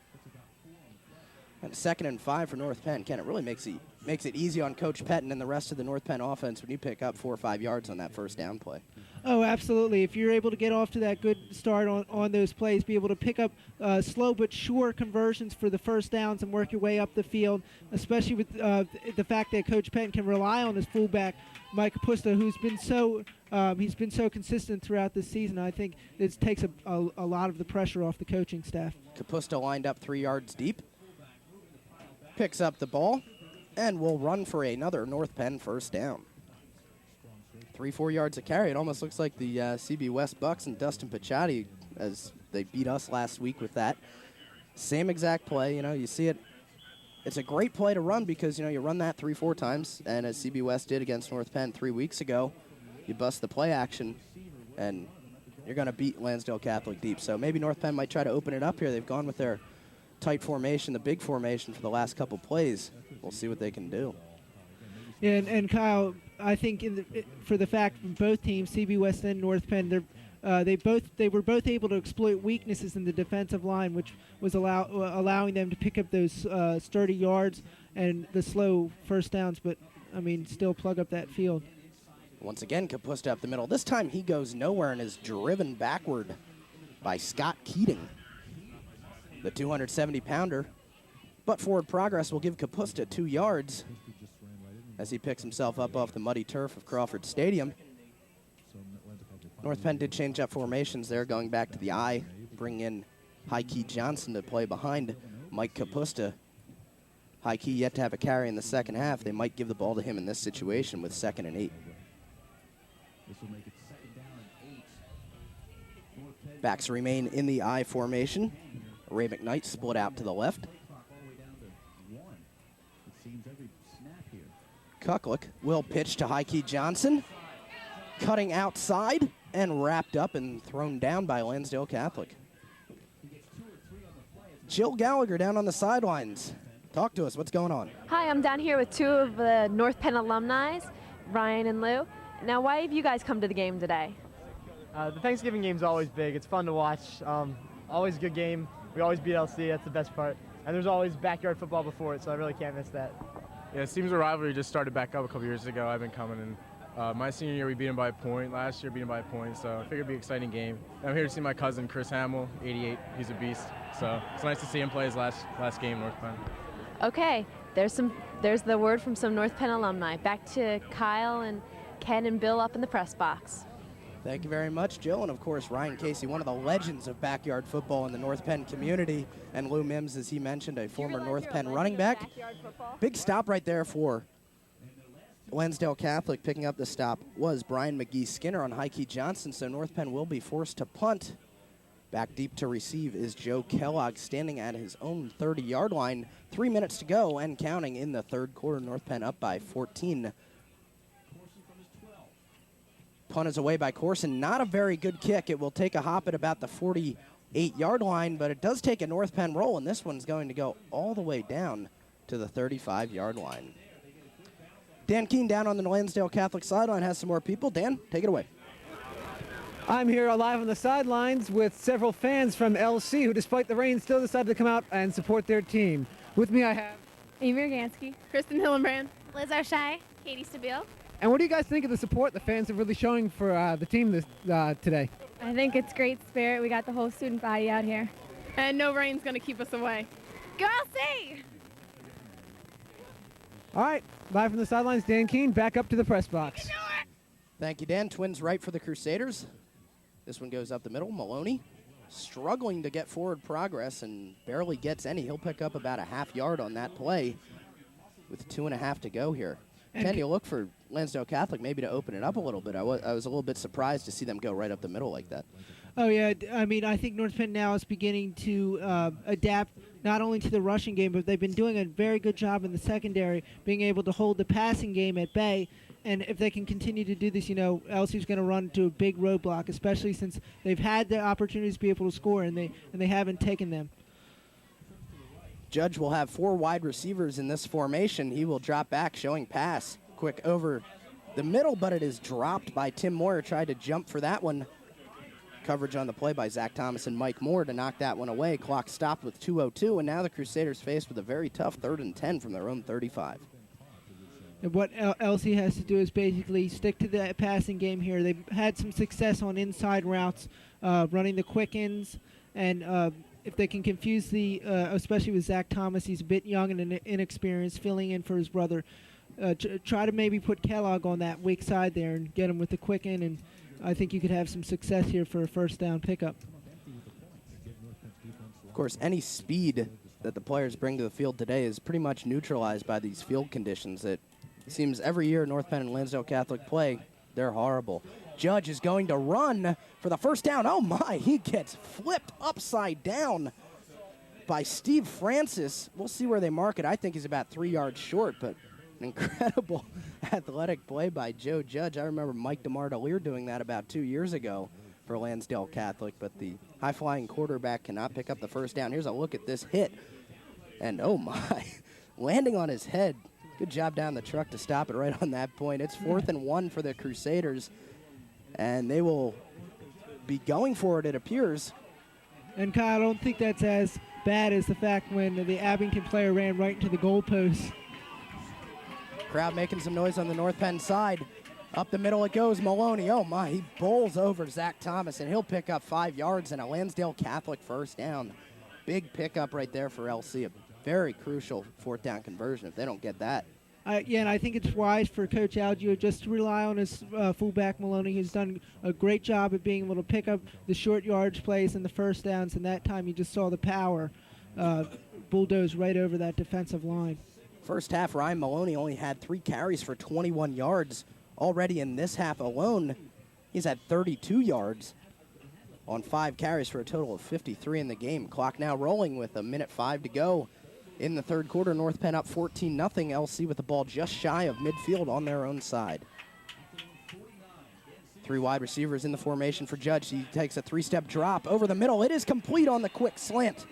And 2nd and 5 for North Penn. Ken, it really makes it easy on Coach Pettin and the rest of the North Penn offense when you pick up 4 or 5 yards on that first down play. Oh, absolutely. If you're able to get off to that good start on those plays, be able to pick up slow but sure conversions for the first downs and work your way up the field, especially with the fact that Coach Penn can rely on his fullback, Mike Capusta, who's been so consistent throughout this season. I think it takes a lot of the pressure off the coaching staff. Capusta lined up 3 yards deep, picks up the ball, and will run for another North Penn first down. 3-4 yards a carry. It almost looks like the CB West Bucks and Dustin Picciotti as they beat us last week with that. Same exact play. You see it. It's a great play to run because, you run that 3-4 times, and as CB West did against North Penn 3 weeks ago, you bust the play action, and you're going to beat Lansdale Catholic deep. So maybe North Penn might try to open it up here. They've gone with their tight formation, the big formation for the last couple plays. We'll see what they can do. Yeah, and Kyle, I think for the fact from both teams, CB West and North Penn, they were both able to exploit weaknesses in the defensive line, which was allowing them to pick up those sturdy yards and the slow first downs, but still plug up that field. Once again, Capusta up the middle. This time he goes nowhere and is driven backward by Scott Keating, the 270-pounder. But forward progress will give Capusta 2 yards as he picks himself up off the muddy turf of Crawford Stadium. North Penn did change up formations there, going back to the I, bring in High-Key Johnson to play behind Mike Capusta. High-Key yet to have a carry in the second half. They might give the ball to him in this situation with 2nd and 8. Backs remain in the I formation. Ray McKnight split out to the left. Kuklik will pitch to High-Key Johnson. Cutting outside and wrapped up and thrown down by Lansdale Catholic. Jill Gallagher down on the sidelines. Talk to us. What's going on? Hi, I'm down here with 2 of the North Penn alumni, Ryan and Lou. Now, why have you guys come to the game today? The Thanksgiving game's always big. It's fun to watch. Always a good game. We always beat LC. That's the best part. And there's always backyard football before it, so I really can't miss that. Yeah, it seems the rivalry just started back up a couple years ago. I've been coming, and my senior year we beat them by a point. Last year beat them by a point, so I figured it'd be an exciting game. I'm here to see my cousin Chris Hamill, 88. He's a beast, so it's nice to see him play his last game North Penn. Okay, there's the word from some North Penn alumni. Back to Kyle and Ken and Bill up in the press box. Thank you very much, Jill. And, of course, Ryan Casey, one of the legends of backyard football in the North Penn community. And Lou Mims, as he mentioned, a former North Penn running back. Big stop right there for Lansdale Catholic. Picking up the stop was Brian McGee-Skinner on High-Key Johnson, so North Penn will be forced to punt. Back deep to receive is Joe Kellogg, standing at his own 30-yard line. 3 minutes to go and counting in the third quarter. North Penn up by 14. Punt is away by Corson. Not a very good kick. It will take a hop at about the 48-yard line, but it does take a North Penn roll, and this one's going to go all the way down to the 35-yard line. Dan Keene down on the Lansdale Catholic sideline has some more people. Dan, take it away. I'm here live on the sidelines with several fans from LC who, despite the rain, still decided to come out and support their team. With me I have Amy Organsky, Kristen Hillenbrand, Liz Arshai, Katie Stabile. And what do you guys think of the support the fans are really showing for the team today? I think it's great spirit. We got the whole student body out here. And no rain's going to keep us away. Go LC! All right, live from the sidelines, Dan Keene, back up to the press box. Thank you, Dan. Twins right for the Crusaders. This one goes up the middle. Maloney struggling to get forward progress and barely gets any. He'll pick up about a half yard on that play with 2.5 to go here. Ken, you look for Lansdale Catholic maybe to open it up a little bit. I was a little bit surprised to see them go right up the middle like that. Oh, yeah. I think North Penn now is beginning to adapt not only to the rushing game, but they've been doing a very good job in the secondary, being able to hold the passing game at bay. And if they can continue to do this, LSU's going to run into a big roadblock, especially since they've had the opportunities to be able to score, and they haven't taken them. Judge will have 4 wide receivers in this formation. He will drop back, showing pass. Quick over the middle, but it is dropped by Tim Moyer. Tried to jump for that one. coverage on the play by Zach Thomas and Mike Moore to knock that one away. Clock stopped with 2:02, and now the Crusaders faced with a very tough 3rd and 10 from their own 35. And what LC has to do is basically stick to the passing game here. They've had some success on inside routes, running the quick ins, and if they can confuse especially with Zach Thomas, he's a bit young and inexperienced, filling in for his brother. Try to maybe put Kellogg on that weak side there and get him with the quick in, and I think you could have some success here for a first down pickup. Of course, any speed that the players bring to the field today is pretty much neutralized by these field conditions. It seems every year North Penn and Lansdale Catholic play, they're horrible. Judge is going to run for the first down. Oh my, he gets flipped upside down by Steve Francis. We'll see where they mark it. I think he's about 3 yards short, but an incredible athletic play by Joe Judge. I remember Mike DeMartelier doing that about 2 years ago for Lansdale Catholic, but the high-flying quarterback cannot pick up the first down. Here's a look at this hit, and oh my, landing on his head. Good job down the truck to stop it right on that point. It's 4th and 1 for the Crusaders, and they will be going for it appears. And Kyle, I don't think that's as bad as the fact when the Abington player ran right into the goalpost. Crowd making some noise on the North Penn side. Up the middle it goes, Maloney. Oh my, he bowls over Zach Thomas, and he'll pick up 5 yards and a Lansdale Catholic first down. Big pickup right there for LC. A very crucial 4th down conversion if they don't get that. Yeah, and I think it's wise for Coach Algio just to rely on his fullback Maloney, who's done a great job at being able to pick up the short yardage plays and the first downs, and that time you just saw the power bulldoze right over that defensive line. First half, Ryan Maloney only had 3 carries for 21 yards. Already in this half alone, he's had 32 yards on 5 carries for a total of 53 in the game. Clock now rolling with 1:05 to go in the 3rd quarter. North Penn up 14-0. LC with the ball just shy of midfield on their own side. 3 wide receivers in the formation for Judge. He takes a 3-step drop over the middle. It is complete on the quick slant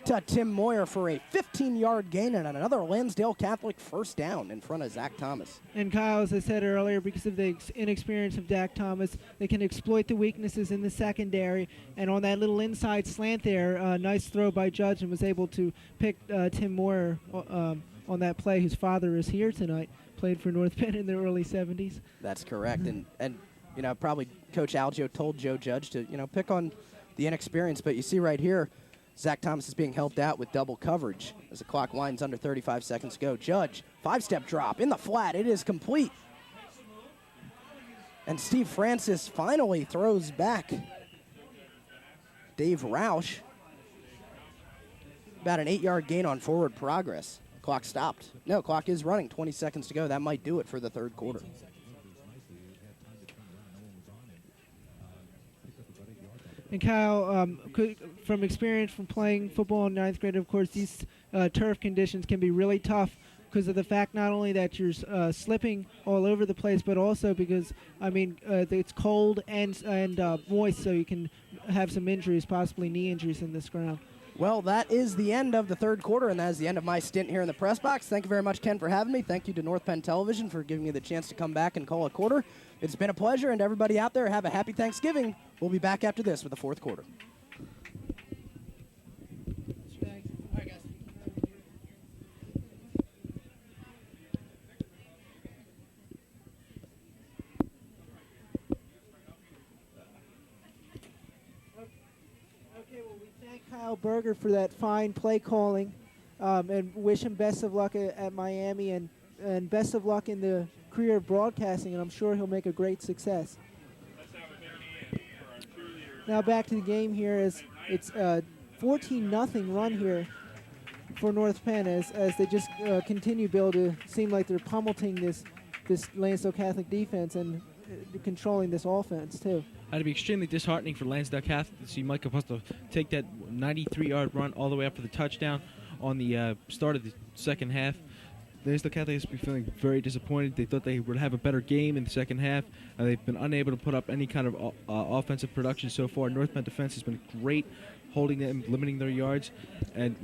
to Tim Moyer for a 15-yard gain and another Lansdale Catholic first down in front of Zach Thomas. And Kyle, as I said earlier, because of the inexperience of Zach Thomas, they can exploit the weaknesses in the secondary. And on that little inside slant there, nice throw by Judge, and was able to pick Tim Moyer on that play. His father is here tonight, played for North Penn in the early 70s. That's correct. And you know, probably Coach Algio told Joe Judge to, pick on the inexperience. But you see right here, Zach Thomas is being helped out with double coverage as the clock winds under 35 seconds to go. Judge, 5-step drop in the flat. It is complete. And Steve Francis finally throws back Dave Roush. About an 8-yard gain on forward progress. Clock stopped. No, clock is running. 20 seconds to go. That might do it for the 3rd quarter. And Kyle, from experience from playing football in 9th grade, of course, these turf conditions can be really tough because of the fact not only that you're slipping all over the place, but also because, it's cold and moist, so you can have some injuries, possibly knee injuries in this ground. Well, that is the end of the 3rd quarter, and that is the end of my stint here in the press box. Thank you very much, Ken, for having me. Thank you to North Penn Television for giving me the chance to come back and call a quarter. It's been a pleasure, and everybody out there, have a happy Thanksgiving. We'll be back after this with the 4th quarter. Kyle Berger for that fine play calling, and wish him best of luck at Miami and best of luck in the career of broadcasting, and I'm sure he'll make a great success. Now back to the game here as it's 14-0 run here for North Penn as they just continue, Bill, to seem like they're pummeling this Lansdale Catholic defense and controlling this offense too. It'd be extremely disheartening for Lansdale Catholic to see Mike Capusta take that 93-yard run all the way up for the touchdown on the start of the second half. Lansdale Catholic has been feeling very disappointed. They thought they would have a better game in the second half. They've been unable to put up any kind of offensive production so far. North Penn defense has been great, holding them, limiting their yards, and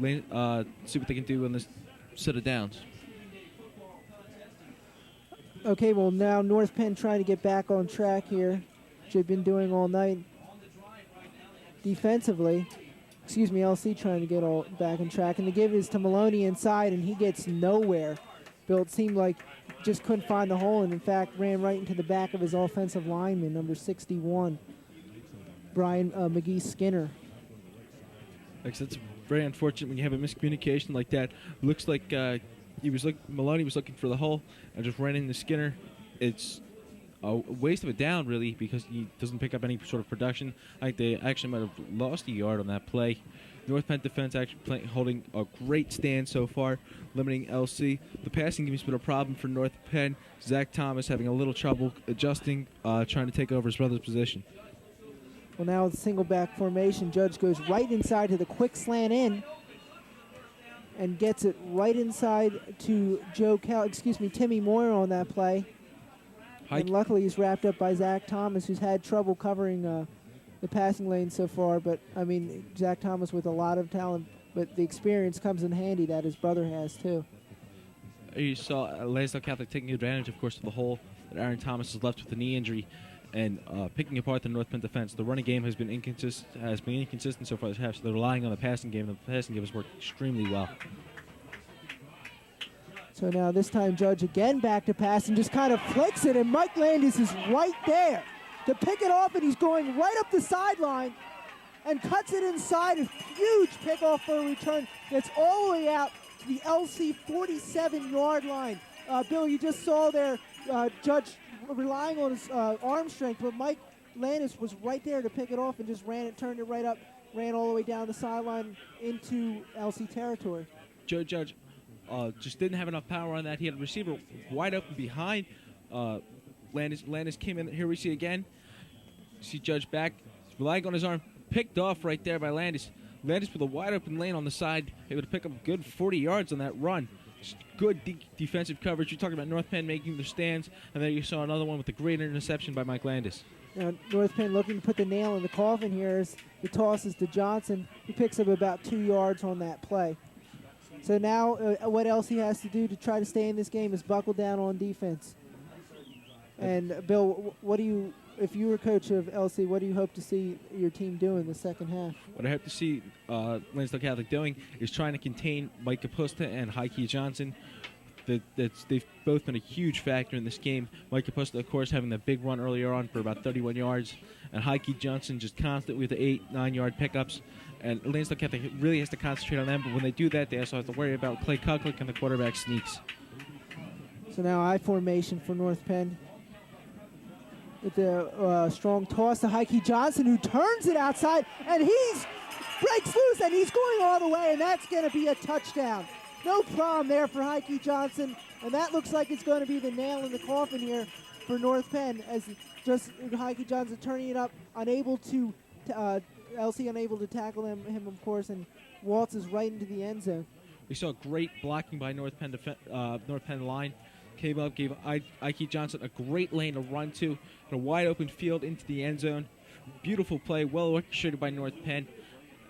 see what they can do on this set of downs. Okay, well now North Penn trying to get back on track here, which they've been doing all night. defensively. Excuse me, LC trying to get all back on track. And the give is to Maloney inside, and he gets nowhere. Bill, it seemed like just couldn't find the hole, and in fact ran right into the back of his offensive lineman, number 61, Brian McGee Skinner. That's very unfortunate when you have a miscommunication like that. Looks like Maloney was looking for the hole and just ran into Skinner. It's a waste of a down, really, because he doesn't pick up any sort of production. I think they actually might have lost a yard on that play. North Penn defense actually holding a great stand so far, limiting LC. The passing game has been a problem for North Penn. Zach Thomas having a little trouble adjusting, trying to take over his brother's position. Well, now with single back formation, Judge goes right inside to the quick slant in and gets it right inside to Timmy Moore on that play. And luckily he's wrapped up by Zach Thomas, who's had trouble covering the passing lane so far. But, I mean, Zach Thomas with a lot of talent, but the experience comes in handy that his brother has, too. You saw Lansdale Catholic taking advantage, of course, of the hole that Aaron Thomas is left with a knee injury and picking apart the North Penn defense. The running game has been inconsistent so far this half, so they're relying on the passing game, and the passing game has worked extremely well. So now this time Judge again back to pass and just kind of flicks it, and Mike Landis is right there to pick it off, and he's going right up the sideline and cuts it inside. A huge pickoff for a return. Gets all the way out to the LC 47-yard line. Bill, you just saw there Judge relying on his arm strength, but Mike Landis was right there to pick it off and just turned it right up, ran all the way down the sideline into LC territory. Joe Judge just didn't have enough power on that. He had a receiver wide open behind Landis. Landis came in. Here we see again. See Judge back, relying on his arm. Picked off right there by Landis. Landis with a wide open lane on the side, able to pick up a good 40 yards on that run. Just good defensive coverage. You're talking about North Penn making their stands, and then you saw another one with a great interception by Mike Landis. Now, North Penn looking to put the nail in the coffin here as the toss is to Johnson. He picks up about 2 yards on that play. So now what else he has to do to try to stay in this game is buckle down on defense. And, Bill, if you were coach of LC, what do you hope to see your team do in the second half? What I hope to see Lansdale Catholic doing is trying to contain Mike Capusta and Heike Johnson. They've both been a huge factor in this game. Mike Capusta, of course, having that big run earlier on for about 31 yards, and Heike Johnson just constantly with the 8-9 yard pickups. And Lansdale Catholic really has to concentrate on them, but when they do that, they also have to worry about Clay Kuklik and the quarterback sneaks. So now I formation for North Penn with the strong toss to Heike Johnson, who turns it outside, and breaks loose, and he's going all the way, and that's going to be a touchdown. No problem there for Heike Johnson, and that looks like it's going to be the nail in the coffin here for North Penn, as just Heike Johnson turning it up, LC unable to tackle him, of course, and waltzes right into the end zone. We saw great blocking by North Penn line. Came up, gave Ike Johnson a great lane to run to, and a wide open field into the end zone. Beautiful play, well orchestrated by North Penn.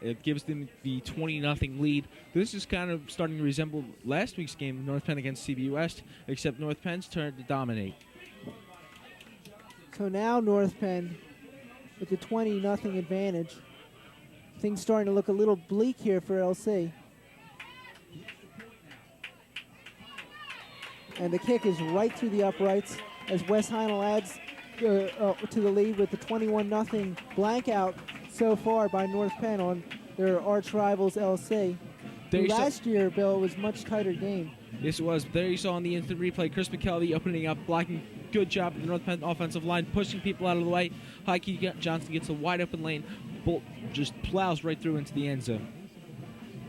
It gives them the 20-0 lead. This is kind of starting to resemble last week's game, North Penn against CB West, except North Penn's turn to dominate. So now North Penn with the 20-0 advantage. Things starting to look a little bleak here for LC. And the kick is right through the uprights as Wes Heinel adds to the lead with the 21-0 blank out so far by North Penn on their arch rivals LC. Last year, Bill, was a much tighter game. Yes, it was. There you saw on the instant replay, Chris McKelvey opening up, blocking. Good job of the North Penn offensive line, pushing people out of the way. Heike Johnson gets a wide open lane. Bolt just plows right through into the end zone.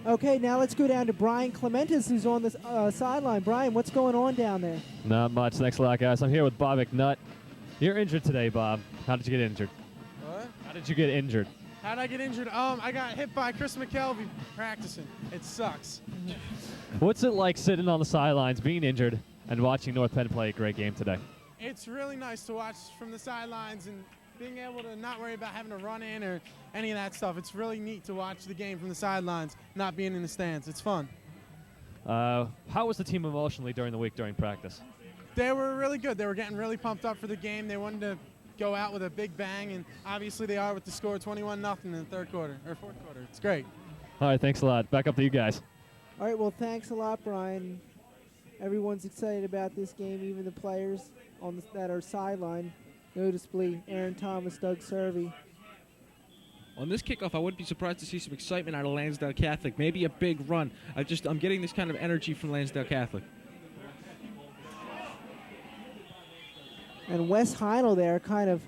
Okay, now let's go down to Brian Clementis, who's on the sideline. Brian, what's going on down there? Not much. Thanks a lot, guys. I'm here with Bob McNutt. You're injured today, Bob. How did you get injured? What? How did you get injured? How did I get injured? I got hit by Chris McKelvey practicing. It sucks. What's it like sitting on the sidelines, being injured, and watching North Penn play a great game today? It's really nice to watch from the sidelines and being able to not worry about having to run in or any of that stuff. It's really neat to watch the game from the sidelines, not being in the stands. It's fun. How was the team emotionally during the week during practice? They were really good. They were getting really pumped up for the game. They wanted to go out with a big bang, and obviously they are with the score 21-0 in the fourth quarter. It's great. All right, thanks a lot. Back up to you guys. All right, well, thanks a lot, Brian. Everyone's excited about this game, even the players that are sidelined, noticeably Aaron Thomas, Doug Servey. On this kickoff, I wouldn't be surprised to see some excitement out of Lansdale Catholic. Maybe a big run. I'm getting this kind of energy from Lansdale Catholic. And Wes Heinel there kind of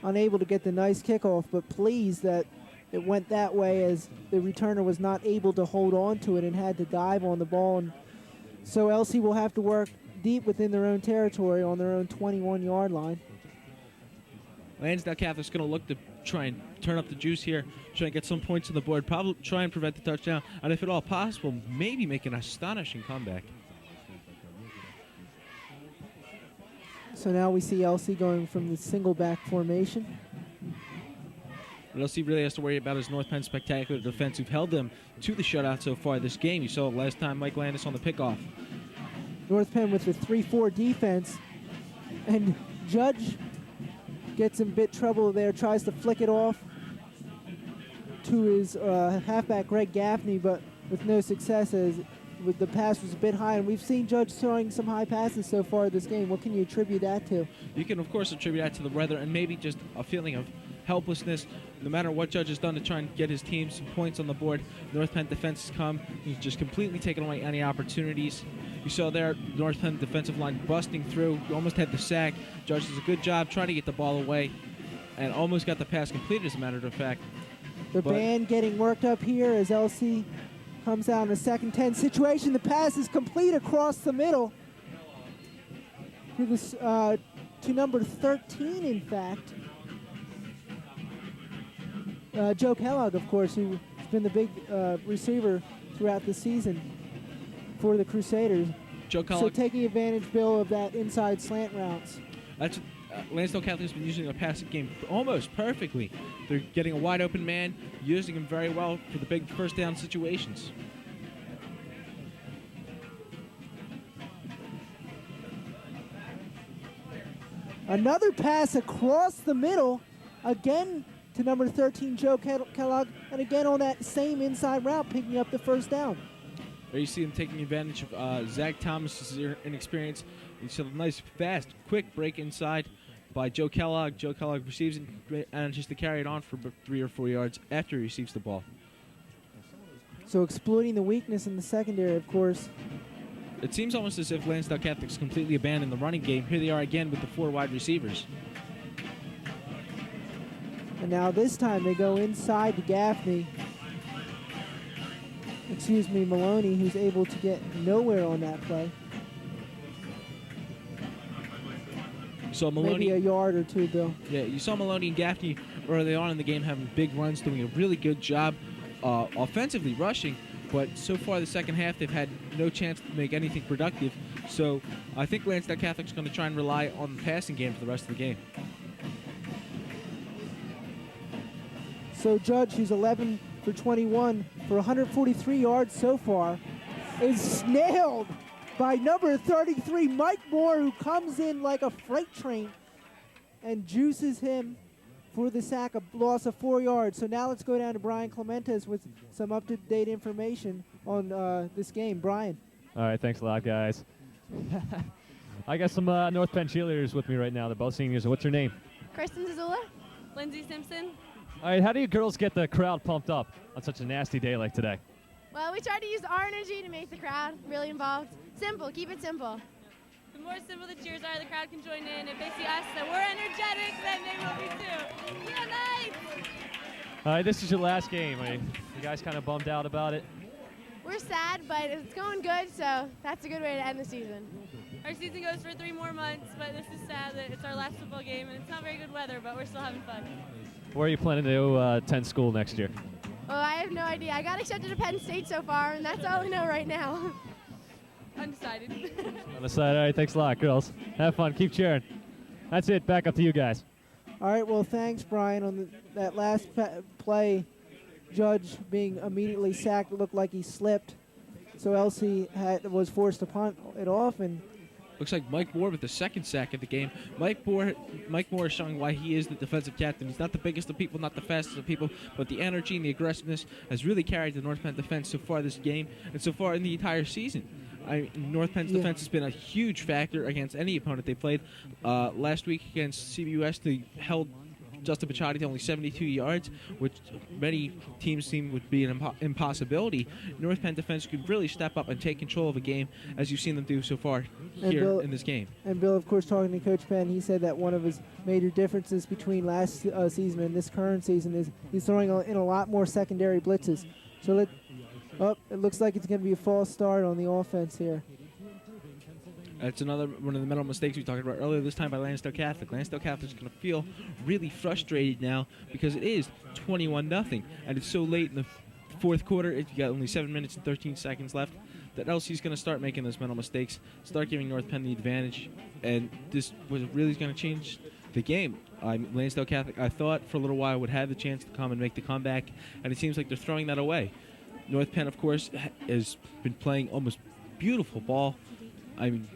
unable to get the nice kickoff, but pleased that it went that way as the returner was not able to hold on to it and had to dive on the ball. And so LC will have to work deep within their own territory on their own 21-yard line. Lansdale Catholic's going to look to try and turn up the juice here, try and get some points on the board, probably try and prevent the touchdown, and if at all possible, maybe make an astonishing comeback. So now we see LC going from the single back formation. What LC really has to worry about is North Penn's spectacular defense, who've held them to the shutout so far this game. You saw it last time, Mike Landis on the pickoff. North Penn with the 3-4 defense, and Judge gets in a bit trouble there, tries to flick it off to his halfback Greg Gaffney, but with no success as the pass was a bit high, and we've seen Judge throwing some high passes so far this game. What can you attribute that to? You can, of course, attribute that to the weather and maybe just a feeling of helplessness. No matter what Judge has done to try and get his team some points on the board, North Penn defense has come. He's just completely taken away any opportunities. You saw there, North Penn defensive line busting through. You almost had the sack. Judge does a good job trying to get the ball away and almost got the pass completed, as a matter of fact. The band getting worked up here as LC comes out in a 2nd 10 situation. The pass is complete across the middle to number 13, in fact. Joe Kellogg, of course, who's been the big receiver throughout the season for the Crusaders. Joe Kellogg. So taking advantage, Bill, of that inside slant routes. That's Lansdale Catholic has been using the passing game almost perfectly. They're getting a wide open man, using him very well for the big first down situations. Another pass across the middle, again to number 13, Joe Kellogg, and again on that same inside route, picking up the first down. There you see him taking advantage of Zach Thomas's inexperience. You saw a nice, fast, quick break inside by Joe Kellogg. Joe Kellogg receives it and manages to carry it on for 3 or 4 yards after he receives the ball. So exploiting the weakness in the secondary, of course. It seems almost as if Lansdale Catholic's completely abandoned the running game. Here they are again with the 4 wide receivers. And now this time they go inside to Gaffney. Maloney, who's able to get nowhere on that play. So Maloney, maybe a yard or two, Bill. Yeah, you saw Maloney and Gaffney early on in the game having big runs, doing a really good job offensively rushing. But so far the second half, they've had no chance to make anything productive. So I think Lansdale Catholic's going to try and rely on the passing game for the rest of the game. So Judge, who's 11 for 21 for 143 yards so far, is nailed by number 33, Mike Moore, who comes in like a freight train and juices him for the sack, a loss of 4 yards. So now let's go down to Brian Clementes with some up-to-date information on this game. Brian. All right, thanks a lot, guys. I got some North Penn cheerleaders with me right now. They're both seniors. What's your name? Kristen Zazula. Lindsay Simpson. All right, how do you girls get the crowd pumped up on such a nasty day like today? Well, we try to use our energy to make the crowd really involved. Simple, keep it simple. The more simple the cheers are, the crowd can join in. If they see us that we're energetic, then they will be too. Yeah, nice! All right, this is your last game. You guys kind of bummed out about it? We're sad, but it's going good, so that's a good way to end the season. Our season goes for 3 more months, but this is sad that it's our last football game, and it's not very good weather, but we're still having fun. Where are you planning to attend school next year? Oh, I have no idea. I got accepted to Penn State so far, and that's all I know right now. Undecided. Undecided. All right, thanks a lot, girls. Have fun. Keep cheering. That's it. Back up to you guys. All right, well, thanks, Brian. On that last play, Judge being immediately sacked, it looked like he slipped. So LC was forced to punt it off, and Looks like Mike Moore with the second sack of the game. Mike Moore is showing why he is the defensive captain. He's not the biggest of people, not the fastest of people, but the energy and the aggressiveness has really carried the North Penn defense so far this game and so far in the entire season. North Penn's defense has been a huge factor against any opponent they played. Last week against CBUS, they held Justin Picciotti to only 72 yards, which many teams seem would be an impossibility. North Penn defense could really step up and take control of a game, as you've seen them do so far here in this game. And Bill, of course, talking to Coach Penn, he said that one of his major differences between last season and this current season is he's throwing in a lot more secondary blitzes. So it looks like it's going to be a false start on the offense here. That's another one of the mental mistakes we talked about earlier, this time by Lansdale Catholic. Lansdale Catholic's going to feel really frustrated now because it is 21-0, and it's so late in the fourth quarter. You got only 7 minutes and 13 seconds left. That LC's going to start making those mental mistakes, start giving North Penn the advantage, and this was really going to change the game. Lansdale Catholic, I thought for a little while, would have the chance to come and make the comeback, and it seems like they're throwing that away. North Penn, of course, has been playing almost beautiful ball.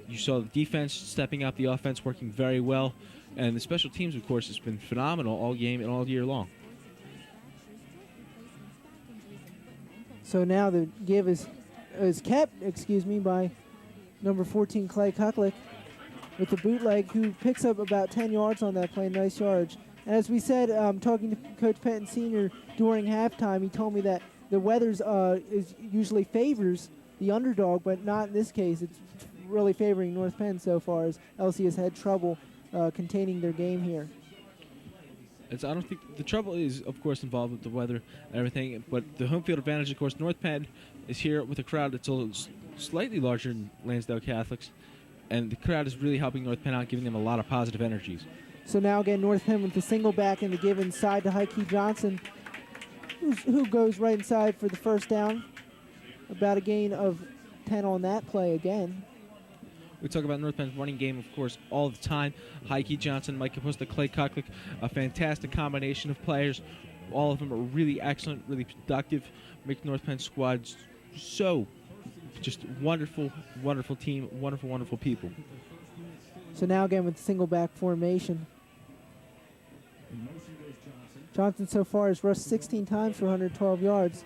You saw the defense stepping up, the offense working very well, and the special teams, of course, has been phenomenal all game and all year long. So now the give is kept, by number 14, Clay Kucklick, with the bootleg, who picks up about 10 yards on that play, nice yards. And as we said, talking to Coach Penton Sr. during halftime, he told me that the weather's usually favors the underdog, but not in this case. It's really favoring North Penn so far, as LC has had trouble containing their game here. I don't think the trouble is, of course, involved with the weather and everything, but the home field advantage, of course, North Penn is here with a crowd that's slightly larger than Lansdale Catholics, and the crowd is really helping North Penn out, giving them a lot of positive energies. So now again, North Penn with the single back and the give inside to Heike Johnson, who goes right inside for the first down. About a gain of 10 on that play again. We talk about North Penn's running game, of course, all the time. Heike Johnson, Mike Capusta, Clay Kucklick, a fantastic combination of players. All of them are really excellent, really productive, make North Penn squads so just wonderful, wonderful team, wonderful, wonderful people. So now again with single back formation. Johnson so far has rushed 16 times for 112 yards.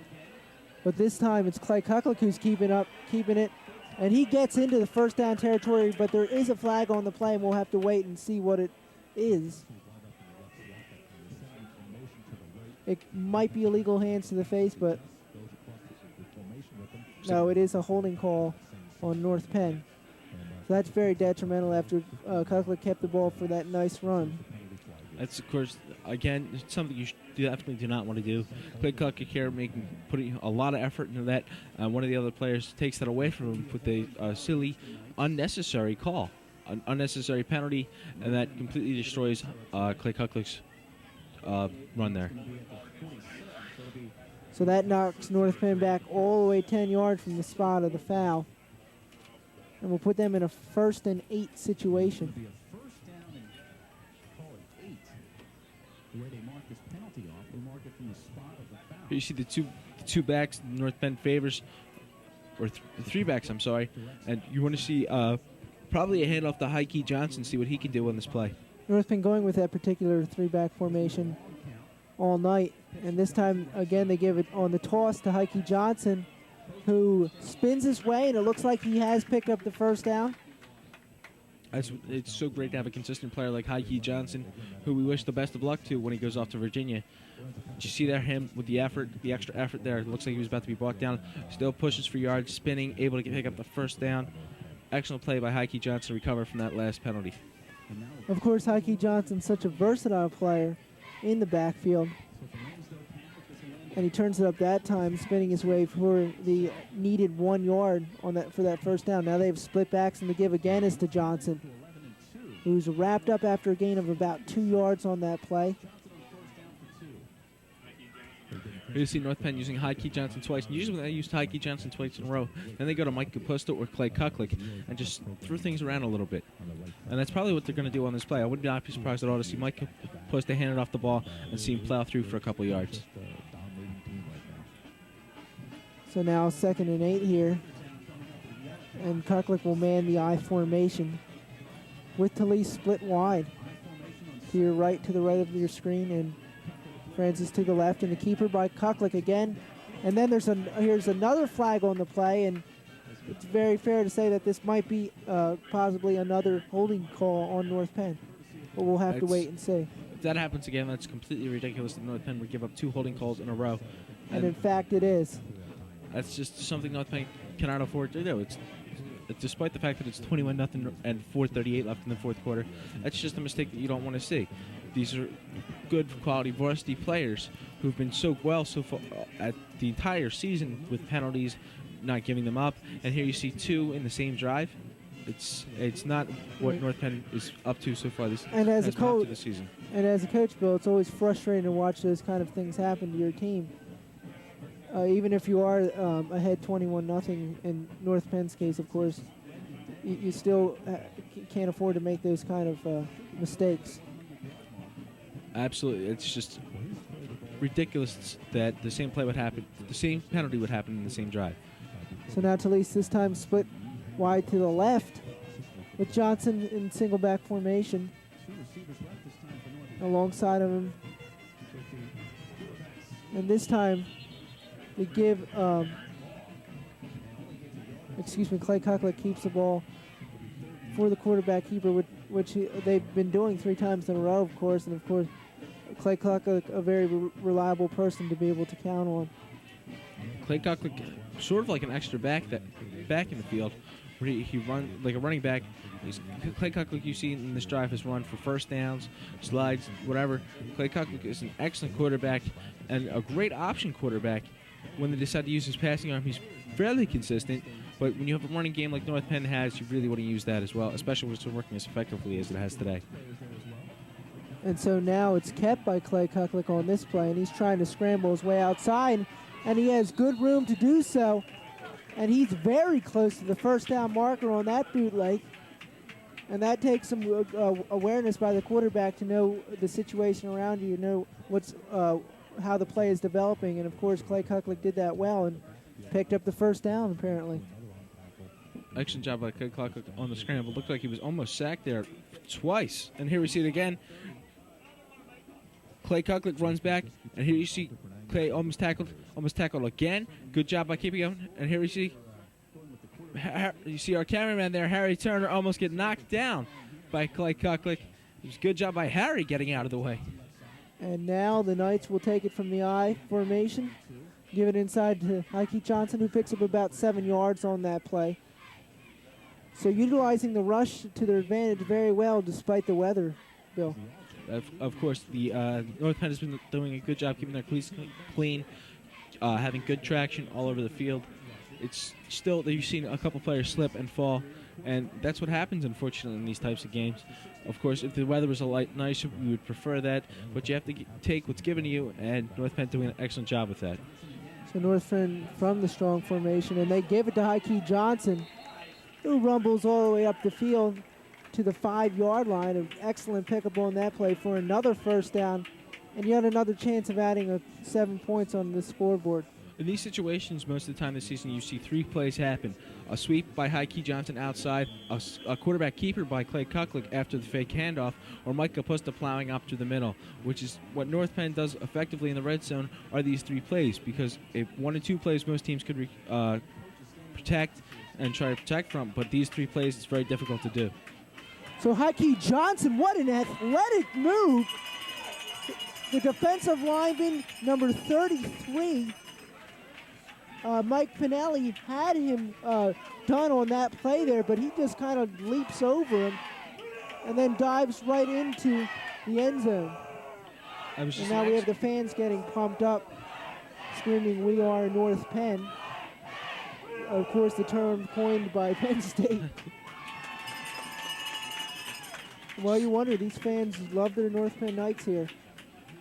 But this time it's Clay Kucklick who's keeping it. And he gets into the first down territory, but there is a flag on the play, and we'll have to wait and see what it is. It might be illegal hands to the face, but no, it is a holding call on North Penn. So that's very detrimental after Kucklick kept the ball for that nice run. That's, of course, again, something you definitely do not want to do. Clay Kucklick here putting a lot of effort into that. One of the other players takes that away from him with a silly, unnecessary call, an unnecessary penalty, and that completely destroys Clay Kucklick's run there. So that knocks North Penn back all the way 10 yards from the spot of the foul. And we'll put them in a 1st and 8 situation. Here you see the two backs North Penn favors, or the 3 backs, I'm sorry, and you want to see probably a handoff to Heike Johnson, see what he can do on this play. North Penn going with that particular 3-back formation all night, and this time again they give it on the toss to Heike Johnson, who spins his way, and it looks like he has picked up the first down. It's so great to have a consistent player like Heike Johnson, who we wish the best of luck to when he goes off to Virginia. Did you see there him with the extra effort there? It looks like he was about to be brought down. Still pushes for yards, spinning, able to pick up the first down. Excellent play by Heike Johnson to recover from that last penalty. Of course, Heike Johnson's such a versatile player in the backfield. And he turns it up that time, spinning his way for the needed 1 yard for that first down. Now they have split backs, and the give again is to Johnson, who's wrapped up after a gain of about 2 yards on that play. Here you see North Penn using Heike Johnson twice. And usually when they use Heike Johnson twice in a row, then they go to Mike Capusta or Clay Kucklick and just throw things around a little bit. And that's probably what they're going to do on this play. I would not be surprised at all to see Mike Capusta hand it off the ball and see him plow through for a couple yards. So now 2nd and 8 here. And Kucklick will man the I formation. with Talise split wide. To your right, to the right of your screen, and Francis to the left, and the keeper by Kucklick again. And then here's another flag on the play, and it's very fair to say that this might be possibly another holding call on North Penn. But we'll have to wait and see. If that happens again, that's completely ridiculous that North Penn would give up 2 holding calls in a row. And in fact, it is. That's just something North Penn cannot afford to do. It's despite the fact that it's 21-0 and 4:38 left in the fourth quarter. That's just a mistake that you don't want to see. These are good quality varsity players who've been so well so far at the entire season with penalties, not giving them up. And here you see 2 in the same drive. It's not what North Penn is up to so far this season. And as a coach, Bill, it's always frustrating to watch those kind of things happen to your team. Even if you are ahead 21-0, in North Penn's case, of course, you still can't afford to make those kind of mistakes. Absolutely, it's just ridiculous that the same play would happen, the same penalty would happen in the same drive. So now Talise this time split wide to the left with Johnson in single back formation alongside of him. And this time they give, Clay Kucklick keeps the ball for the quarterback keeper, which they've been doing 3 times in a row, of course. And, of course, Clay Kucklick, a very reliable person to be able to count on. Clay Kucklick, sort of like an extra back in the field, where he runs like a running back. Clay Kucklick, you see in this drive, has run for first downs, slides, whatever. Clay Kucklick is an excellent quarterback and a great option quarterback. When they decide to use his passing arm, he's fairly consistent. But when you have a running game like North Penn has, you really want to use that as well, especially when it's working as effectively as it has today. And so now it's kept by Clay Kucklick on this play, and he's trying to scramble his way outside, and he has good room to do so. And he's very close to the first down marker on that bootleg. And that takes some awareness by the quarterback to know the situation around you, know how the play is developing. And, of course, Clay Kucklick did that well and picked up the first down, apparently. Excellent job by Clay Kucklick on the scramble. Looked like he was almost sacked there twice. And here we see it again. Clay Kucklick runs back, and here you see Clay almost tackled again. Good job by keeping him. And here we see our cameraman there, Harry Turner, almost get knocked down by Clay Kucklick. It was a good job by Harry getting out of the way. And now the Knights will take it from the I formation, give it inside to Heike Johnson, who picks up about 7 yards on that play. So utilizing the rush to their advantage very well despite the weather, Bill. Of course, the North Penn has been doing a good job keeping their cleats clean, having good traction all over the field. It's still that you've seen a couple players slip and fall, and that's what happens, unfortunately, in these types of games. Of course, if the weather was a light nicer, we would prefer that, but you have to take what's given to you, and North Penn doing an excellent job with that. So North Penn from the strong formation, and they give it to Heike Johnson, who rumbles all the way up the field to the 5-yard line. An excellent pickup on that play for another first down, and yet another chance of adding 7 points on the scoreboard. In these situations, most of the time this season, you see 3 plays happen. A sweep by Heike Johnson outside, a quarterback keeper by Clay Kucklick after the fake handoff, or Mike Kapusta plowing up to the middle, which is what North Penn does effectively in the red zone, are these 3 plays, because if 1 and 2 plays most teams could protect and try to protect from, but these 3 plays, it's very difficult to do. So Heike Johnson, what an athletic move. The defensive lineman, number 33, Mike Pinelli, had him done on that play there, but he just kind of leaps over him and then dives right into the end zone. And now we have the fans getting pumped up, screaming, "We are North Penn." Of course, the term coined by Penn State. Well, you wonder, these fans love their North Penn Knights here.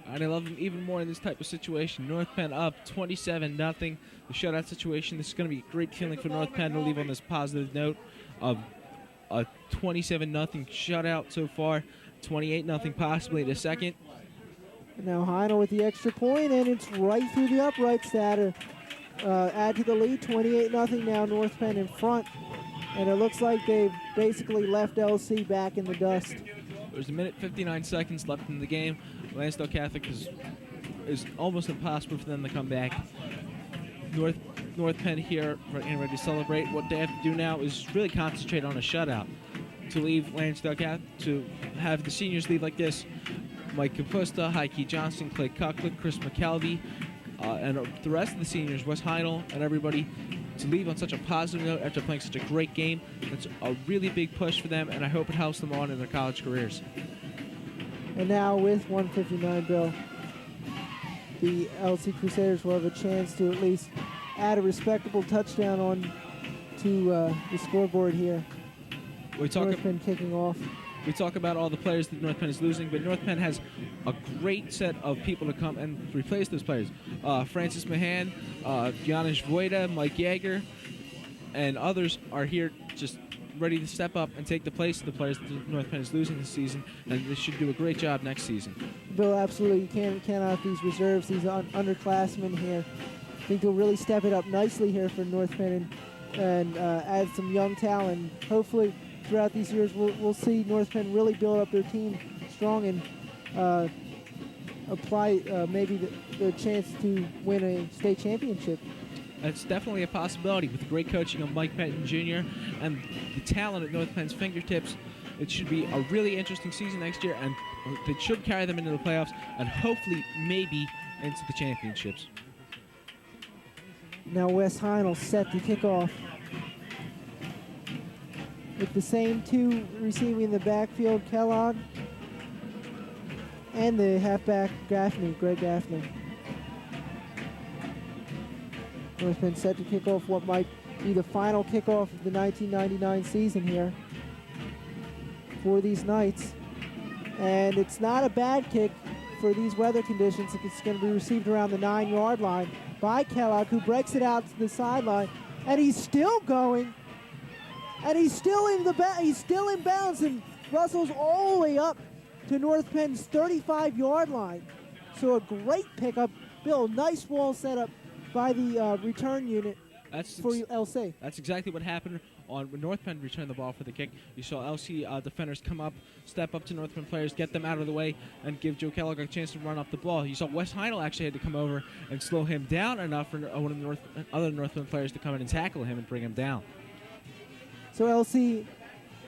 And I love them even more in this type of situation. North Penn up 27-0. The shutout situation. This is going to be a great feeling for North Penn to leave on this positive note of a 27-0 shutout so far. 28-0 possibly the second. And now Heinel with the extra point, and it's right through the uprights to add to the lead. 28-0 now, North Penn in front. And it looks like they've basically left LC back in the dust. There's a minute 59 seconds left in the game. Lansdale Catholic is almost impossible for them to come back. North Penn here getting ready to celebrate. What they have to do now is really concentrate on a shutout. To leave Lansdale Catholic, to have the seniors leave like this, Mike Kapusta, Heike Johnson, Clay Kucklick, Chris McKelvey, and the rest of the seniors, Wes Heinel and everybody, to leave on such a positive note after playing such a great game. That's a really big push for them, and I hope it helps them on in their college careers. And now with 1:59, Bill, the LC Crusaders will have a chance to at least add a respectable touchdown on to the scoreboard here. North Penn kicking off. We talk about all the players that North Penn is losing, but North Penn has a great set of people to come and replace those players. Francis Mahan, Janusz Wojda, Mike Yeager, and others are here just ready to step up and take the place of the players that North Penn is losing this season, and they should do a great job next season. Bill, absolutely. You can't count out these reserves, these underclassmen here. I think they'll really step it up nicely here for North Penn and add some young talent. Hopefully, throughout these years, we'll see North Penn really build up their team strong and apply maybe the chance to win a state championship. That's definitely a possibility with the great coaching of Mike Pettin Jr. and the talent at North Penn's fingertips. It should be a really interesting season next year, and it should carry them into the playoffs and hopefully maybe into the championships. Now Wes Heinel set to kick off. With the same two receiving in the backfield, Kellogg and the halfback Greg Gaffney. North Penn set to kick off what might be the final kickoff of the 1999 season here for these Knights. And it's not a bad kick for these weather conditions. It's going to be received around the 9-yard line by Kellogg, who breaks it out to the sideline, and he's still going. And he's still in bounds, and Russell's all the way up to North Penn's 35-yard line. So a great pickup. Bill, nice wall setup by the return unit for LC. That's exactly what happened when North Penn returned the ball for the kick. You saw LC defenders come up, step up to North Penn players, get them out of the way, and give Joe Kellogg a chance to run up the ball. You saw Wes Heinel actually had to come over and slow him down enough for one of the other North Penn players to come in and tackle him and bring him down. So LC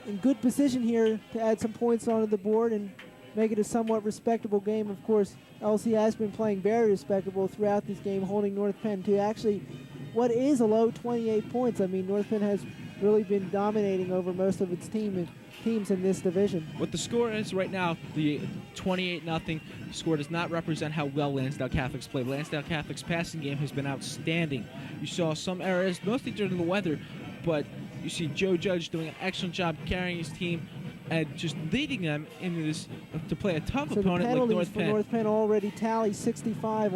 in good position here to add some points onto the board and make it a somewhat respectable game. Of course, LC has been playing very respectable throughout this game, holding North Penn to actually what is a low 28 points. I mean, North Penn has really been dominating over most of its teams in this division. What the score is right now, the 28-0 score does not represent how well Lansdale Catholic's played. Lansdale Catholic's passing game has been outstanding. You saw some errors, mostly during the weather, but you see Joe Judge doing an excellent job carrying his team and just leading them into this to play a tough opponent like North Penn. North Penn already tally 65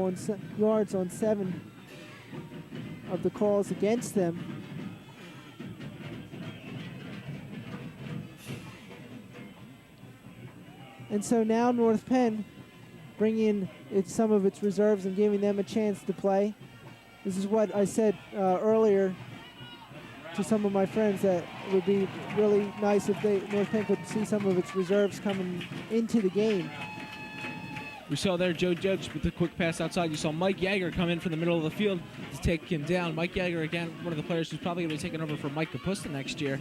yards on 7 of the calls against them. And so now North Penn bringing in some of its reserves and giving them a chance to play. This is what I said earlier to some of my friends, that it would be really nice if North Penn could see some of its reserves coming into the game. We saw there Joe Judge with the quick pass outside. You saw Mike Yeager come in from the middle of the field to take him down. Mike Yeager, again, one of the players who's probably going to be taking over for Mike Kapusta next year.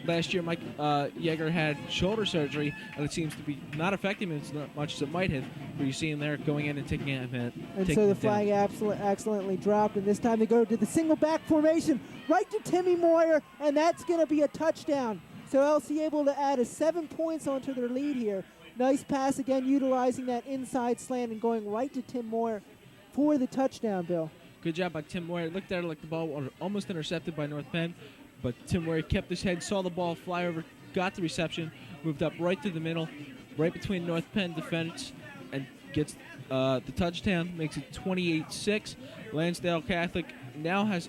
Last year, Mike Yeager had shoulder surgery, and it seems to be not affecting him as much as it might have. But you see him there going in and taking him down. And so the flag excellently dropped, and this time they go to the single back formation, right to Timmy Moyer, and that's going to be a touchdown. So LC able to add 7 points onto their lead here. Nice pass again, utilizing that inside slant and going right to Tim Moyer for the touchdown, Bill. Good job by Tim Moyer. It looked at it like the ball was almost intercepted by North Penn, but Tim Moyer kept his head, saw the ball fly over, got the reception, moved up right to the middle, right between North Penn defense, and gets the touchdown, makes it 28-6. Lansdale Catholic now has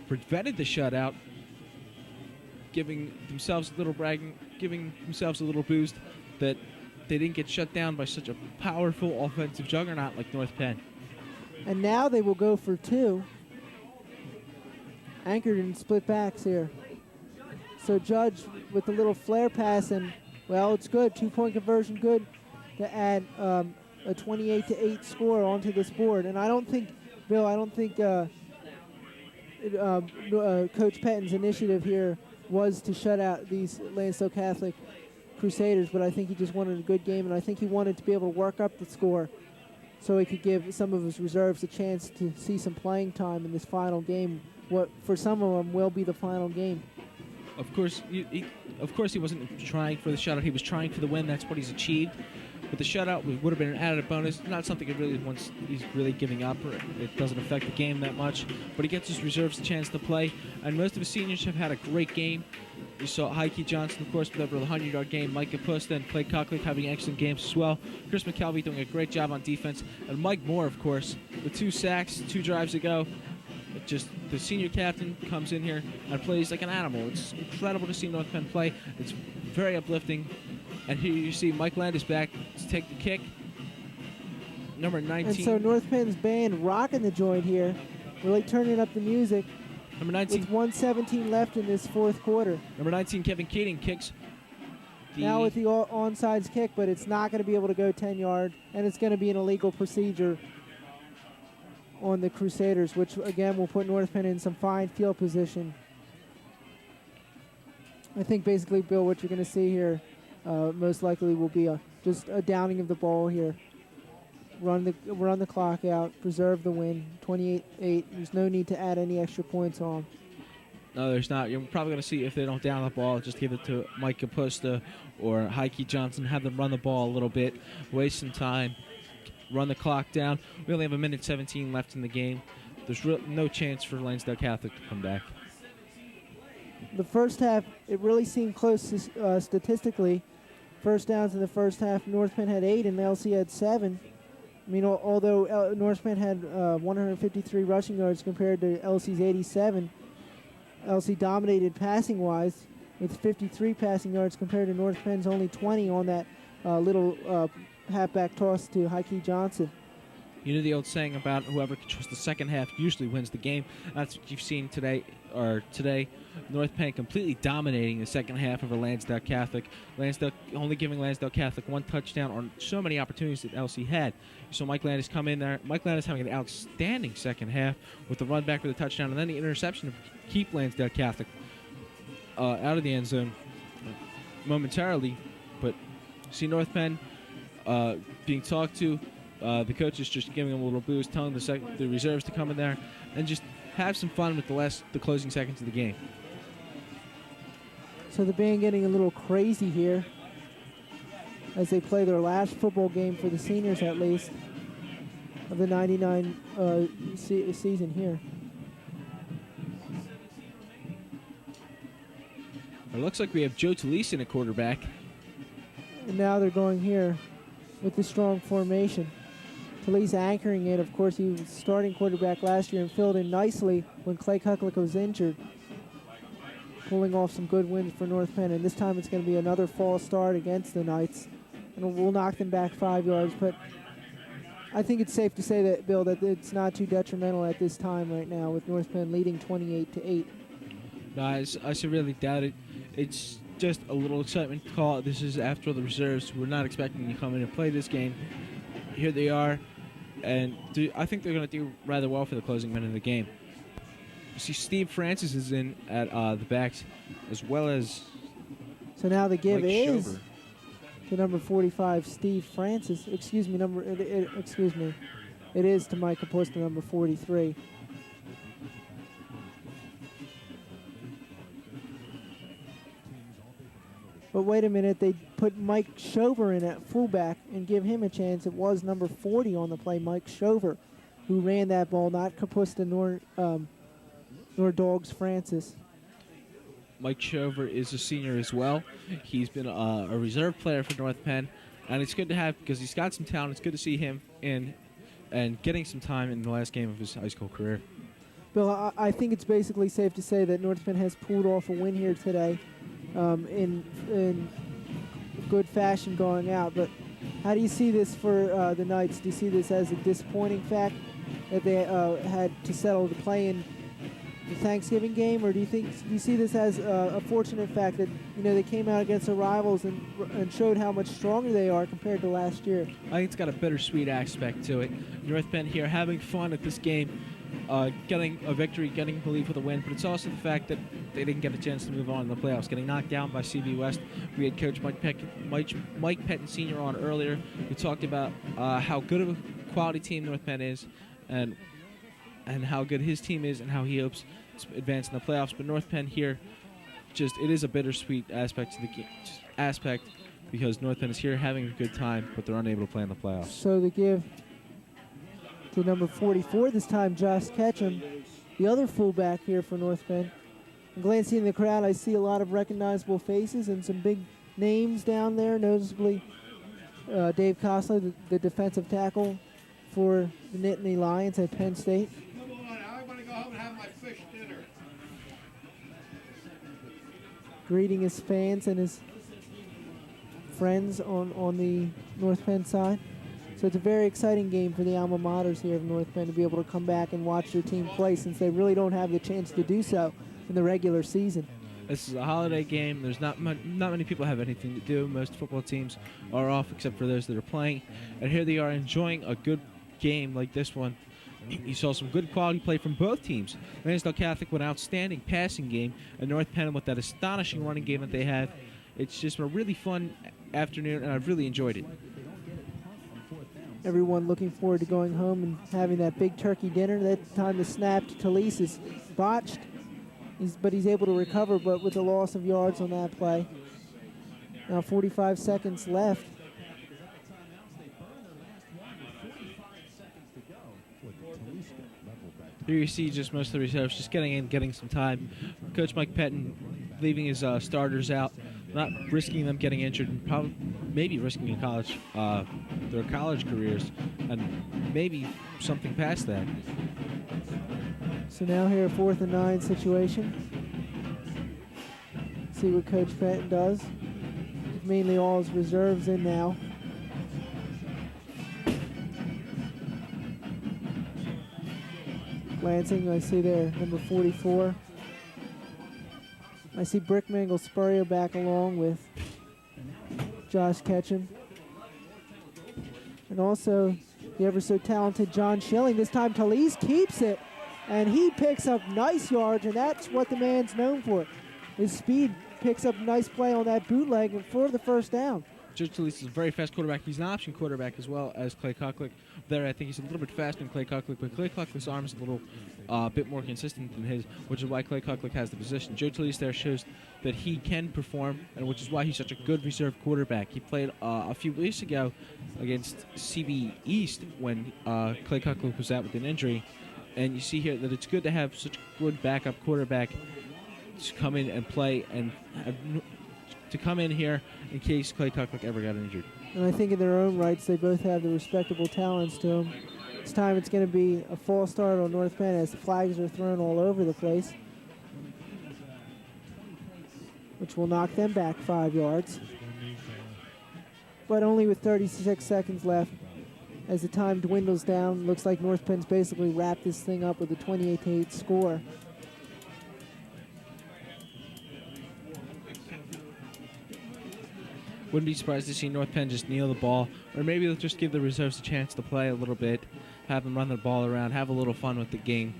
prevented the shutout, giving themselves a little boost that they didn't get shut down by such a powerful offensive juggernaut like North Penn. And now they will go for 2. Anchored in split backs here. So Judge with a little flare pass, and, well, it's good. 2-point conversion good to add a 28-8 score onto this board. And I don't think, Bill, Coach Pettin's initiative here was to shut out these Lansdale Catholic Crusaders, but I think he just wanted a good game, and I think he wanted to be able to work up the score so he could give some of his reserves a chance to see some playing time in this final game, what for some of them will be the final game. Of course, he wasn't trying for the shutout. He was trying for the win. That's what he's achieved. But the shutout would have been an added bonus. Not something he's really giving up. Or it doesn't affect the game that much. But he gets his reserves a chance to play. And most of his seniors have had a great game. You saw Heike Johnson, of course, with over the 100-yard game. Mike Capusta and Clay Cocklick having excellent games as well. Chris McKelvey doing a great job on defense. And Mike Moore, of course, with 2 sacks, 2 drives to go. Just the senior captain comes in here and plays like an animal. It's incredible to see North Penn play. It's very uplifting. And here you see Mike Landis back to take the kick. Number 19. And so North Penn's band rocking the joint here, really turning up the music. Number 19. With 1:17 left in this fourth quarter. Number 19, Kevin Keating, kicks. Now with the onside kick, but it's not going to be able to go 10 yards, and it's going to be an illegal procedure on the Crusaders, which again will put North Penn in some fine field position. I think basically, Bill, what you're going to see here most likely will be just a downing of the ball here. Run the clock out, preserve the win, 28-8. There's no need to add any extra points on. No, there's not. You're probably going to see if they don't down the ball, just give it to Mike Capusta or Heike Johnson, have them run the ball a little bit, waste some time, run the clock down. We only have 1:17 left in the game. There's no chance for Lansdale Catholic to come back. The first half, it really seemed close statistically. First downs in the first half, North Penn had 8 and LC had 7. I mean, although North Penn had 153 rushing yards compared to LC's 87, LC dominated passing-wise with 53 passing yards compared to North Penn's only 20 on that little halfback toss to Heike Johnson. You know the old saying about whoever can trust the second half usually wins the game. That's what you've seen today. North Penn completely dominating the second half over Lansdale Catholic. Only giving Lansdale Catholic 1 touchdown on so many opportunities that LC had. So Mike Landis come in there. Mike Landis having an outstanding second half with the run back for the touchdown and then the interception to keep Lansdale Catholic out of the end zone momentarily. But see North Penn being talked to. The coach is just giving them a little boost, telling the reserves to come in there and just have some fun with the closing seconds of the game. So the band getting a little crazy here as they play their last football game for the seniors, at least, of the 99 season here. It looks like we have Joe Talese in a quarterback. And now they're going here with the strong formation. Talese anchoring it. Of course, he was starting quarterback last year and filled in nicely when Clay Kucklick was injured, pulling off some good wins for North Penn. And this time it's going to be another false start against the Knights, and we'll knock them back 5 yards. But I think it's safe to say that, Bill, that it's not too detrimental at this time right now with North Penn leading 28-8. No, I severely doubt it. It's just a little excitement call. This is after the reserves. We're not expecting to come in and play this game. Here they are. And I think they're going to do rather well for the closing minute of the game. You see Steve Francis is in at the backs, as well as so now the give Mike is Schober. To number 45, Steve Francis. Excuse me, it is to Mike Capusta, number 43. But wait a minute, they put Mike Schover in at fullback and give him a chance. It was number 40 on the play, Mike Schover, who ran that ball, not Capusta nor Dogs Francis. Mike Schover is a senior as well. He's been a reserve player for North Penn, and it's good to have because he's got some talent. It's good to see him in and getting some time in the last game of his high school career. Bill, I think it's basically safe to say that North Penn has pulled off a win here today. In good fashion going out, but how do you see this for the Knights? Do you see this as a disappointing fact that they had to settle to play in the Thanksgiving game, or do you see this as a fortunate fact that they came out against their rivals and showed how much stronger they are compared to last year? I think it's got a bittersweet aspect to it. North Penn here having fun at this game, getting a victory, getting the lead for the win, but it's also the fact that they didn't get a chance to move on in the playoffs, getting knocked down by CB West. We had Coach Mike Pettin Sr. on earlier. We talked about how good of a quality team North Penn is, and how good his team is, and how he hopes to advance in the playoffs. But North Penn here, it is a bittersweet aspect to the because North Penn is here having a good time, but they're unable to play in the playoffs. So they give to number 44 this time, Josh Ketchum, the other fullback here for North Penn. And glancing in the crowd, I see a lot of recognizable faces and some big names down there, noticeably Dave Kostler, the defensive tackle for the Nittany Lions at Penn State. I'm going to go home and have my fish dinner. Greeting his fans and his friends on the North Penn side. So it's a very exciting game for the alma maters here of North Penn to be able to come back and watch their team play, since they really don't have the chance to do so in the regular season. This is a holiday game. There's not many people have anything to do. Most football teams are off except for those that are playing. And here they are enjoying a good game like this one. You saw some good quality play from both teams. Lansdale Catholic with an outstanding passing game, and North Penn with that astonishing running game that they have. It's just a really fun afternoon, and I've really enjoyed it. Everyone looking forward to going home and having that big turkey dinner. That time the snap to Talise is botched, but he's able to recover, but with the loss of yards on that play. Now 45 seconds left. Here you see just most of the reserves just getting some time. Coach Mike Pettin leaving his starters out, not risking them getting injured, and maybe risking their college careers, and maybe something past that. So now here, 4th and 9 situation. See what Coach Pettin does. Mainly all his reserves in now. Lansing, I see there, number 44. I see Brickmangle Spurrier back along with Josh Ketchum. And also the ever so talented John Schilling. This time Talise keeps it, and he picks up nice yards, and that's what the man's known for. His speed picks up a nice play on that bootleg and for the first down. Judge Talise is a very fast quarterback. He's an option quarterback as well as Clay Cocklick. There, I think he's a little bit faster than Clay Cocklick, but Clay Cocklick's arm is a little bit more consistent than his, which is why Clay Cocklick has the position. Joe Talise there shows that he can perform, and which is why he's such a good reserve quarterback. He played a few weeks ago against CB East when Clay Cocklick was out with an injury, and you see here that it's good to have such a good backup quarterback to come in and play and to come in here in case Clay Cocklick ever got injured. And I think in their own rights, they both have the respectable talents to them. This time it's going to be a false start on North Penn as the flags are thrown all over the place, which will knock them back 5 yards. But only with 36 seconds left. As the time dwindles down, looks like North Penn's basically wrapped this thing up with a 28-8 score. Wouldn't be surprised to see North Penn just kneel the ball, or maybe they'll just give the reserves a chance to play a little bit, have them run the ball around, have a little fun with the game.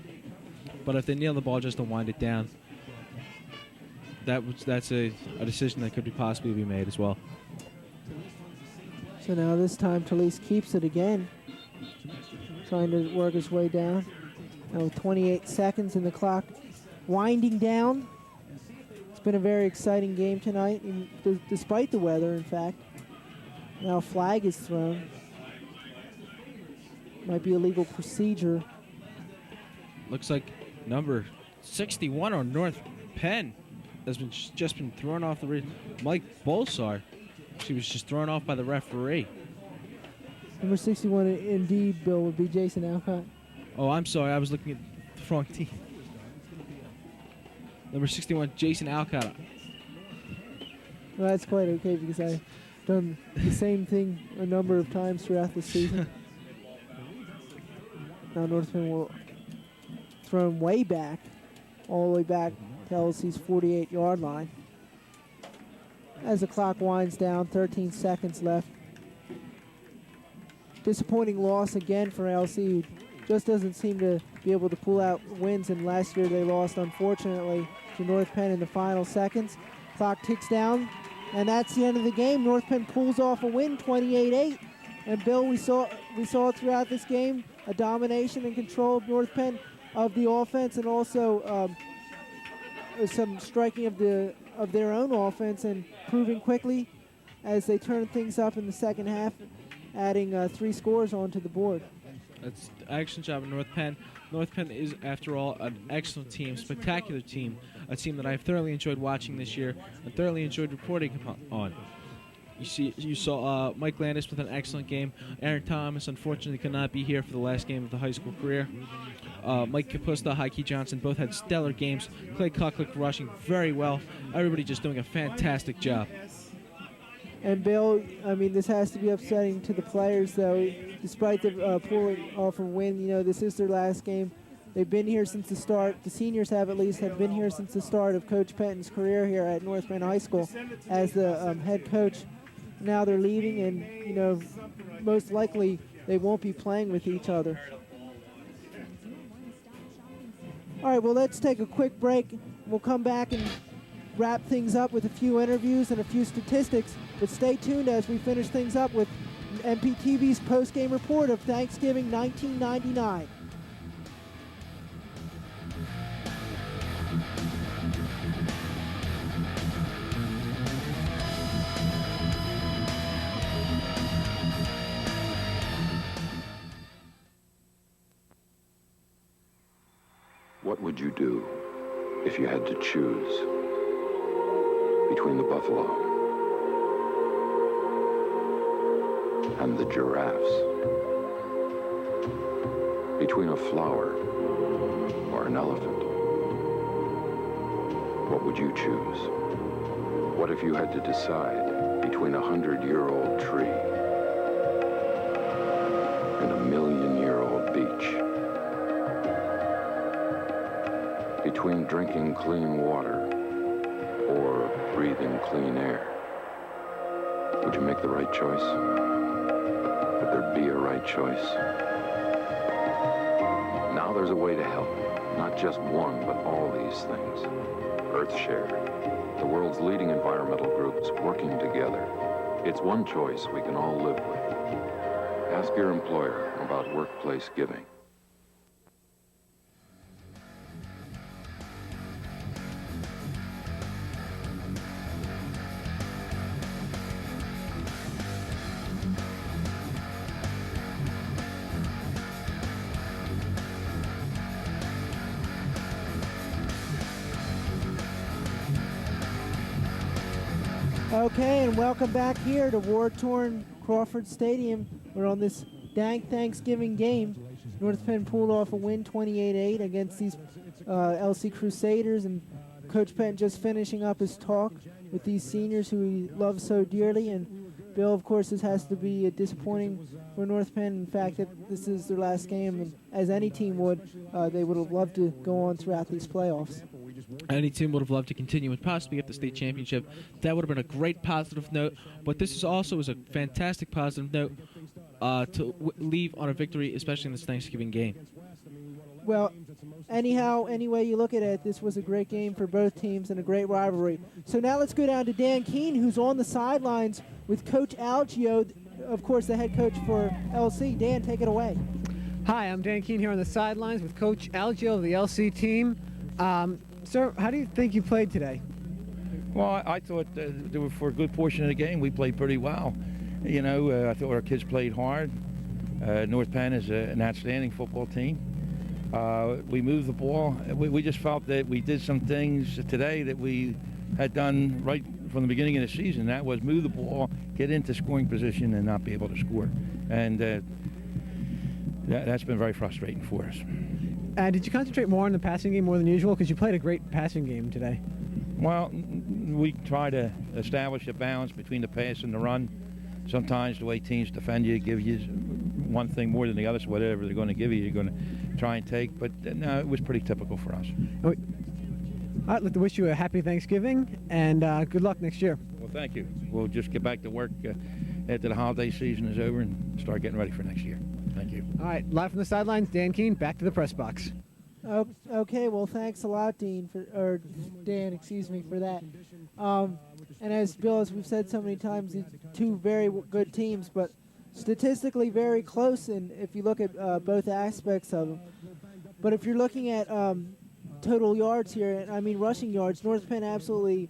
But if they kneel the ball just to wind it down, that's a decision that could possibly be made as well. So now this time Talise keeps it again, trying to work his way down. Now with 28 seconds in the clock winding down. It's been a very exciting game tonight, despite the weather, in fact. Now a flag is thrown. Might be a legal procedure. Looks like number 61 on North Penn has just been thrown off the ring. Mike Bolsar. She was just thrown off by the referee. Number 61, indeed, Bill, would be Jason Alcott. Oh, I'm sorry. I was looking at the wrong team. Number 61, Jason Alcott. Well, that's quite okay because I've done the same thing a number of times throughout the season. Now North Penn will throw him way back. all the way back to LC's 48-yard line. As the clock winds down, 13 seconds left. Disappointing loss again for LC, who just doesn't seem to be able to pull out wins, and last year they lost, unfortunately, to North Penn in the final seconds. Clock ticks down, and that's the end of the game. North Penn pulls off a win, 28-8. And Bill, we saw throughout this game a domination and control of North Penn of the offense, and also some striking of their own offense, and proving quickly as they turn things up in the second half, adding 3 scores onto the board. That's an excellent job of North Penn. North Penn is, after all, an excellent team, spectacular team, a team that I've thoroughly enjoyed watching this year and thoroughly enjoyed reporting on. You saw Mike Landis with an excellent game. Aaron Thomas, unfortunately, could not be here for the last game of the high school career. Mike Kapusta, Heike Johnson both had stellar games. Clay Kucklick rushing very well. Everybody just doing a fantastic job. And Bill, I mean, this has to be upsetting to the players, though. Despite the pulling off a win, this is their last game. They've been here since the start. The seniors have been here since the start of Coach Penton's career here at North Penn High School as the head coach. Now they're leaving, and most likely they won't be playing with each other. All right, well, let's take a quick break. We'll come back and wrap things up with a few interviews and a few statistics, but stay tuned as we finish things up with NPTV's post-game report of Thanksgiving 1999. What would you do if you had to choose between the buffalo and the giraffes? Between a flower or an elephant? What would you choose? What if you had to decide between a 100-year-old tree and a 1,000,000-year-old beach? Between drinking clean water or breathing clean air? Would you make the right choice? Would there be a right choice? Now there's a way to help. Not just one, but all these things. EarthShare, the world's leading environmental groups working together. It's one choice we can all live with. Ask your employer about workplace giving. Okay, and welcome back here to war-torn Crawford Stadium. We're on this dank Thanksgiving game. North Penn pulled off a win 28-8 against these LC Crusaders, and Coach Penn just finishing up his talk with these seniors who he loves so dearly. And Bill, of course, this has to be disappointing for North Penn. In fact, that this is their last game, and as any team would, they would have loved to go on throughout these playoffs. Any team would have loved to continue and possibly get the state championship. That would have been a great positive note, but this is also a fantastic positive note to leave on a victory, especially in this Thanksgiving game. Well, anyhow, any way you look at it, this was a great game for both teams and a great rivalry. So now let's go down to Dan Keene, who's on the sidelines with Coach Algio, of course, the head coach for LC. Dan, take it away. Hi, I'm Dan Keene here on the sidelines with Coach Algio of the LC team. Sir, how do you think you played today? Well, I thought for a good portion of the game we played pretty well. You know, I thought our kids played hard. North Penn is an outstanding football team. We moved the ball. We just felt that we did some things today that we had done right from the beginning of the season. That was move the ball, get into scoring position, and not be able to score. And that's been very frustrating for us. Did you concentrate more on the passing game more than usual? Because you played a great passing game today. Well, we try to establish a balance between the pass and the run. Sometimes the way teams defend you give you one thing more than the other, so whatever they're going to give you, you're going to try and take. But no, it was pretty typical for us. I'd like to wish you a happy Thanksgiving and good luck next year. Well, thank you. We'll just get back to work after the holiday season is over and start getting ready for next year. Thank you. All right, live from the sidelines, Dan Keene, back to the press box. Okay, well, thanks a lot, Dan, for that. And as Bill, as we've said so many times, these two very good teams, but statistically very close. And if you look at both aspects of them, but if you're looking at total yards here, I mean rushing yards, North Penn absolutely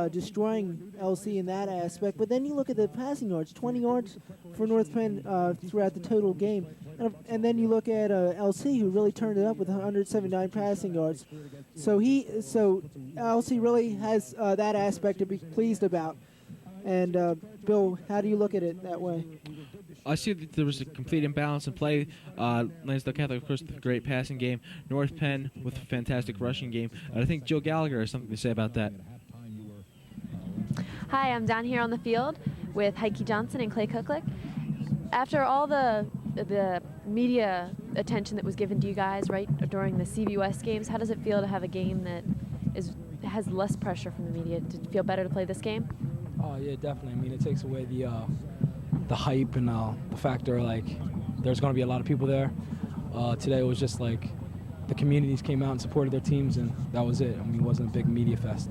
destroying LC in that aspect. But then you look at the passing yards, 20 yards for North Penn throughout the total game. And then you look at LC, who really turned it up with 179 passing yards. So LC really has that aspect to be pleased about. And Bill, how do you look at it that way? I see that there was a complete imbalance in play. Lansdale Catholic, of course, with a great passing game. North Penn with a fantastic rushing game. And I think Jill Gallagher has something to say about that. Hi, I'm down here on the field with Heike Johnson and Clay Cooklick. After all the media attention that was given to you guys right during the CBUS games, how does it feel to have a game that has less pressure from the media? Did it feel better to play this game? Oh yeah, definitely. I mean, it takes away the hype and the factor like there's going to be a lot of people there. Today it was just like the communities came out and supported their teams, and that was it. I mean, it wasn't a big media fest.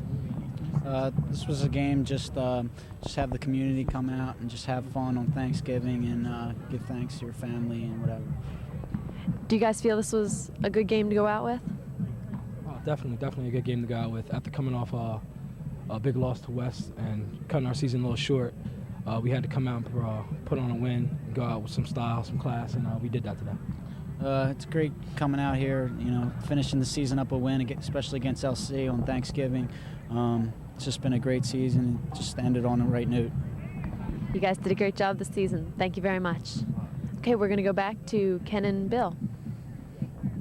This was a game just have the community come out and just have fun on Thanksgiving and give thanks to your family and whatever. Do you guys feel this was a good game to go out with? Oh, definitely a good game to go out with. After coming off a big loss to West and cutting our season a little short, we had to come out and put on a win, and go out with some style, some class, and we did that today. It's great coming out here, finishing the season up a win, especially against LC on Thanksgiving. It's just been a great season. Just ended on the right note. You guys did a great job this season. Thank you very much. Okay, we're going to go back to Ken and Bill.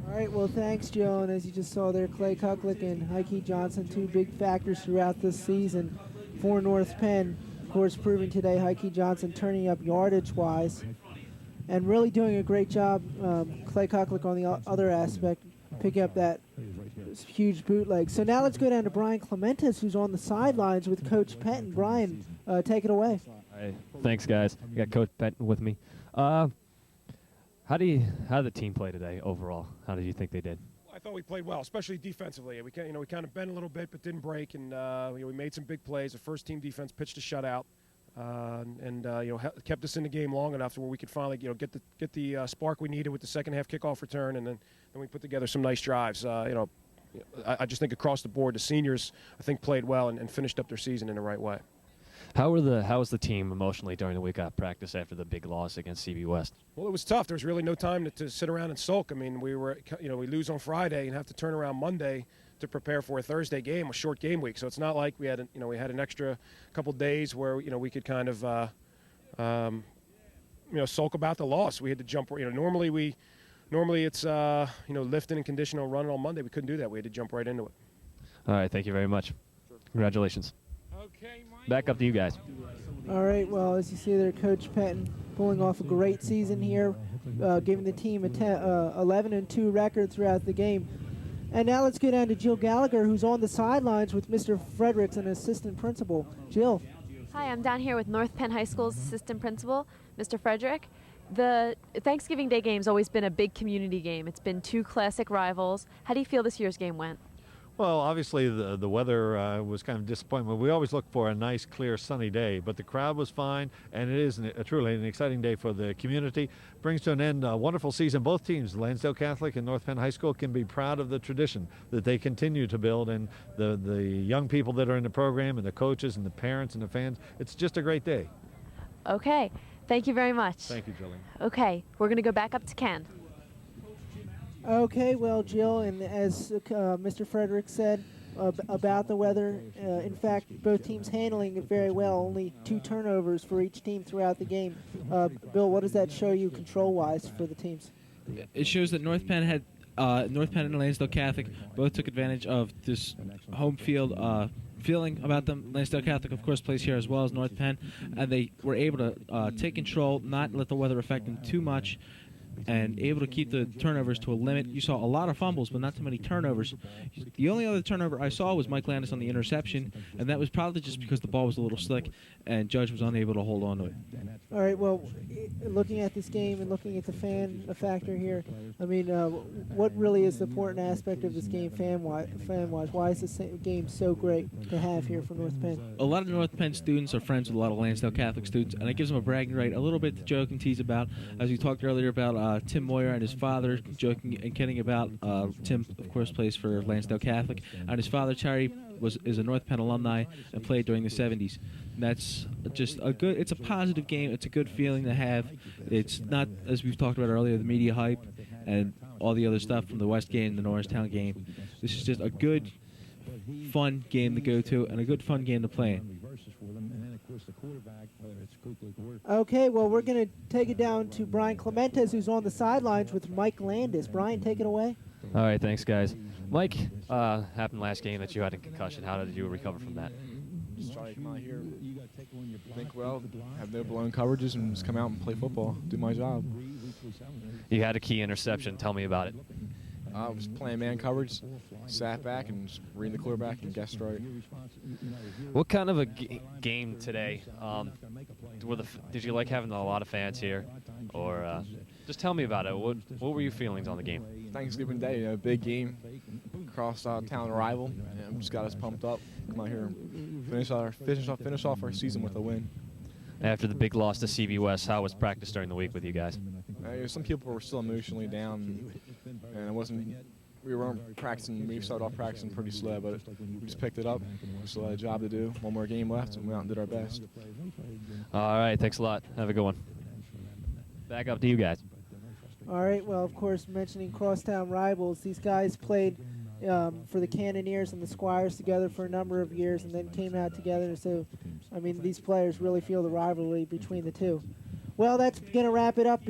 All right, well, thanks, Joe. And as you just saw there, Clay Cooklick and Heike Johnson, two big factors throughout this season for North Penn. Of course, proving today Heike Johnson turning up yardage-wise and really doing a great job. Clay Cooklick on the other aspect, picking up that huge bootleg. So now let's go down to Brian Clementis, who's on the sidelines with Coach Pettin. Brian, take it away. All right, thanks, guys. We got Coach Pettin with me. How did the team play today overall? How did you think they did? I thought we played well, especially defensively. We kind of bent a little bit, but didn't break, and we made some big plays. The first team defense pitched a shutout, and kept us in the game long enough to where we could finally get the spark we needed with the second half kickoff return, and then we put together some nice drives. I just think across the board, the seniors I think played well and finished up their season in the right way. How was the team emotionally during the week of practice after the big loss against CB West? Well, it was tough. There was really no time to sit around and sulk. I mean, we lose on Friday and have to turn around Monday to prepare for a Thursday game, a short game week. So it's not like we had an extra couple days where we could kind of sulk about the loss. We had to jump. Normally it's lifting and conditional running on Monday. We couldn't do that. We had to jump right into it. All right, thank you very much. Congratulations. Back up to you guys. All right, well, as you see there, Coach Pettin pulling off a great season here, giving the team a 11-2 record throughout the game. And now let's go down to Jill Gallagher, who's on the sidelines with Mr. Fredericks, an assistant principal. Jill. Hi, I'm down here with North Penn High School's assistant principal, Mr. Frederick. The Thanksgiving Day game's always been a big community game. It's been two classic rivals. How do you feel this year's game went? Well, obviously the weather was kind of disappointing. We always look for a nice, clear, sunny day, but the crowd was fine, and it is truly an exciting day for the community. Brings to an end a wonderful season. Both teams, Lansdale Catholic and North Penn High School, can be proud of the tradition that they continue to build, and the young people that are in the program, and the coaches, and the parents, and the fans. It's just a great day. Okay. Thank you very much. Thank you, Jillian. Okay. We're going to go back up to Ken. Okay, well, Jill, and as Mr. Frederick said about the weather, in fact, both teams handling it very well, only 2 turnovers for each team throughout the game. Bill, what does that show you control-wise for the teams? It shows that North Penn and Lansdale Catholic both took advantage of this home field feeling about them. Lansdale Catholic, of course, plays here as well as North Penn, and they were able to take control, not let the weather affect them too much, and able to keep the turnovers to a limit. You saw a lot of fumbles, but not too many turnovers. The only other turnover I saw was Mike Landis on the interception, and that was probably just because the ball was a little slick and Judge was unable to hold on to it. All right, well, looking at this game and looking at the fan factor here, I mean, what really is the important aspect of this game fan-wise? Why is this game so great to have here for North Penn? A lot of North Penn students are friends with a lot of Lansdale Catholic students, and it gives them a bragging right, a little bit to joke and tease about. As we talked earlier about Tim Moyer and his father, joking and kidding about Tim, of course, plays for Lansdale Catholic, and his father, Terry, is a North Penn alumni and played during the 70s. That's just it's a positive game. It's a good feeling to have. It's not, as we've talked about earlier, the media hype and all the other stuff from the West game, the Norristown game. This is just a good, fun game to go to and a good, fun game to play in. Okay, well, we're going to take it down to Brian Clementes, who's on the sidelines with Mike Landis. Brian, take it away. All right, thanks, guys. Mike, happened last game that you had a concussion. How did you recover from that? Just try to come out here, think well, have no blown coverages, and just come out and play football, do my job. You had a key interception. Tell me about it. I was playing man coverage, sat back, and just reading the quarterback and guessed right. What kind of a game today? Did you like having a lot of fans here? Or just tell me about it. What were your feelings on the game? Thanksgiving Day, big game, cross-town rival, and just got us pumped up. Come out here and finish off our season with a win. After the big loss to CV West, how was practice during the week with you guys? Some people were still emotionally down, and we weren't practicing. We started off practicing pretty slow, but we just picked it up. We still had a job to do. One more game left, and we went out and did our best. All right, thanks a lot. Have a good one. Back up to you guys. All right, well, of course, mentioning crosstown rivals, these guys played for the Cannoneers and the Squires together for a number of years and then came out together. So, I mean, these players really feel the rivalry between the two. Well, that's going to wrap it up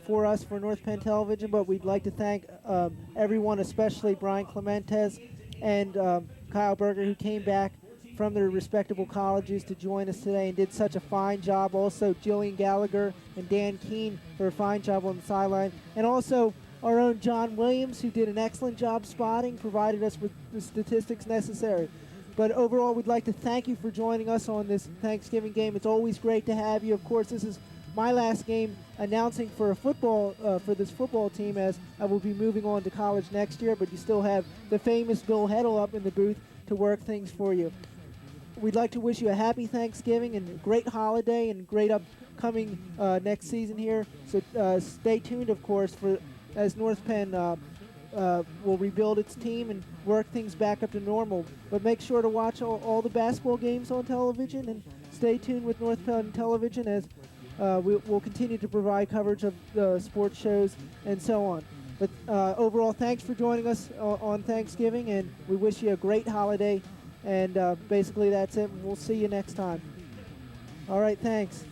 for us for North Penn Television, but we'd like to thank everyone, especially Brian Clementes and Kyle Berger, who came back from their respectable colleges to join us today and did such a fine job. Also, Jillian Gallagher and Dan Keene for a fine job on the sideline. And also, our own John Williams, who did an excellent job spotting, provided us with the statistics necessary. But overall, we'd like to thank you for joining us on this Thanksgiving game. It's always great to have you. Of course, this is my last game announcing for this football team, as I will be moving on to college next year, but you still have the famous Bill Heddle up in the booth to work things for you. We'd like to wish you a happy Thanksgiving and a great holiday and great upcoming next season here. So stay tuned, of course, as North Penn will rebuild its team and work things back up to normal. But make sure to watch all the basketball games on television and stay tuned with North Penn Television as we'll continue to provide coverage of the sports shows and so on. But overall, thanks for joining us on Thanksgiving, and we wish you a great holiday. And basically that's it. We'll see you next time. All right, thanks.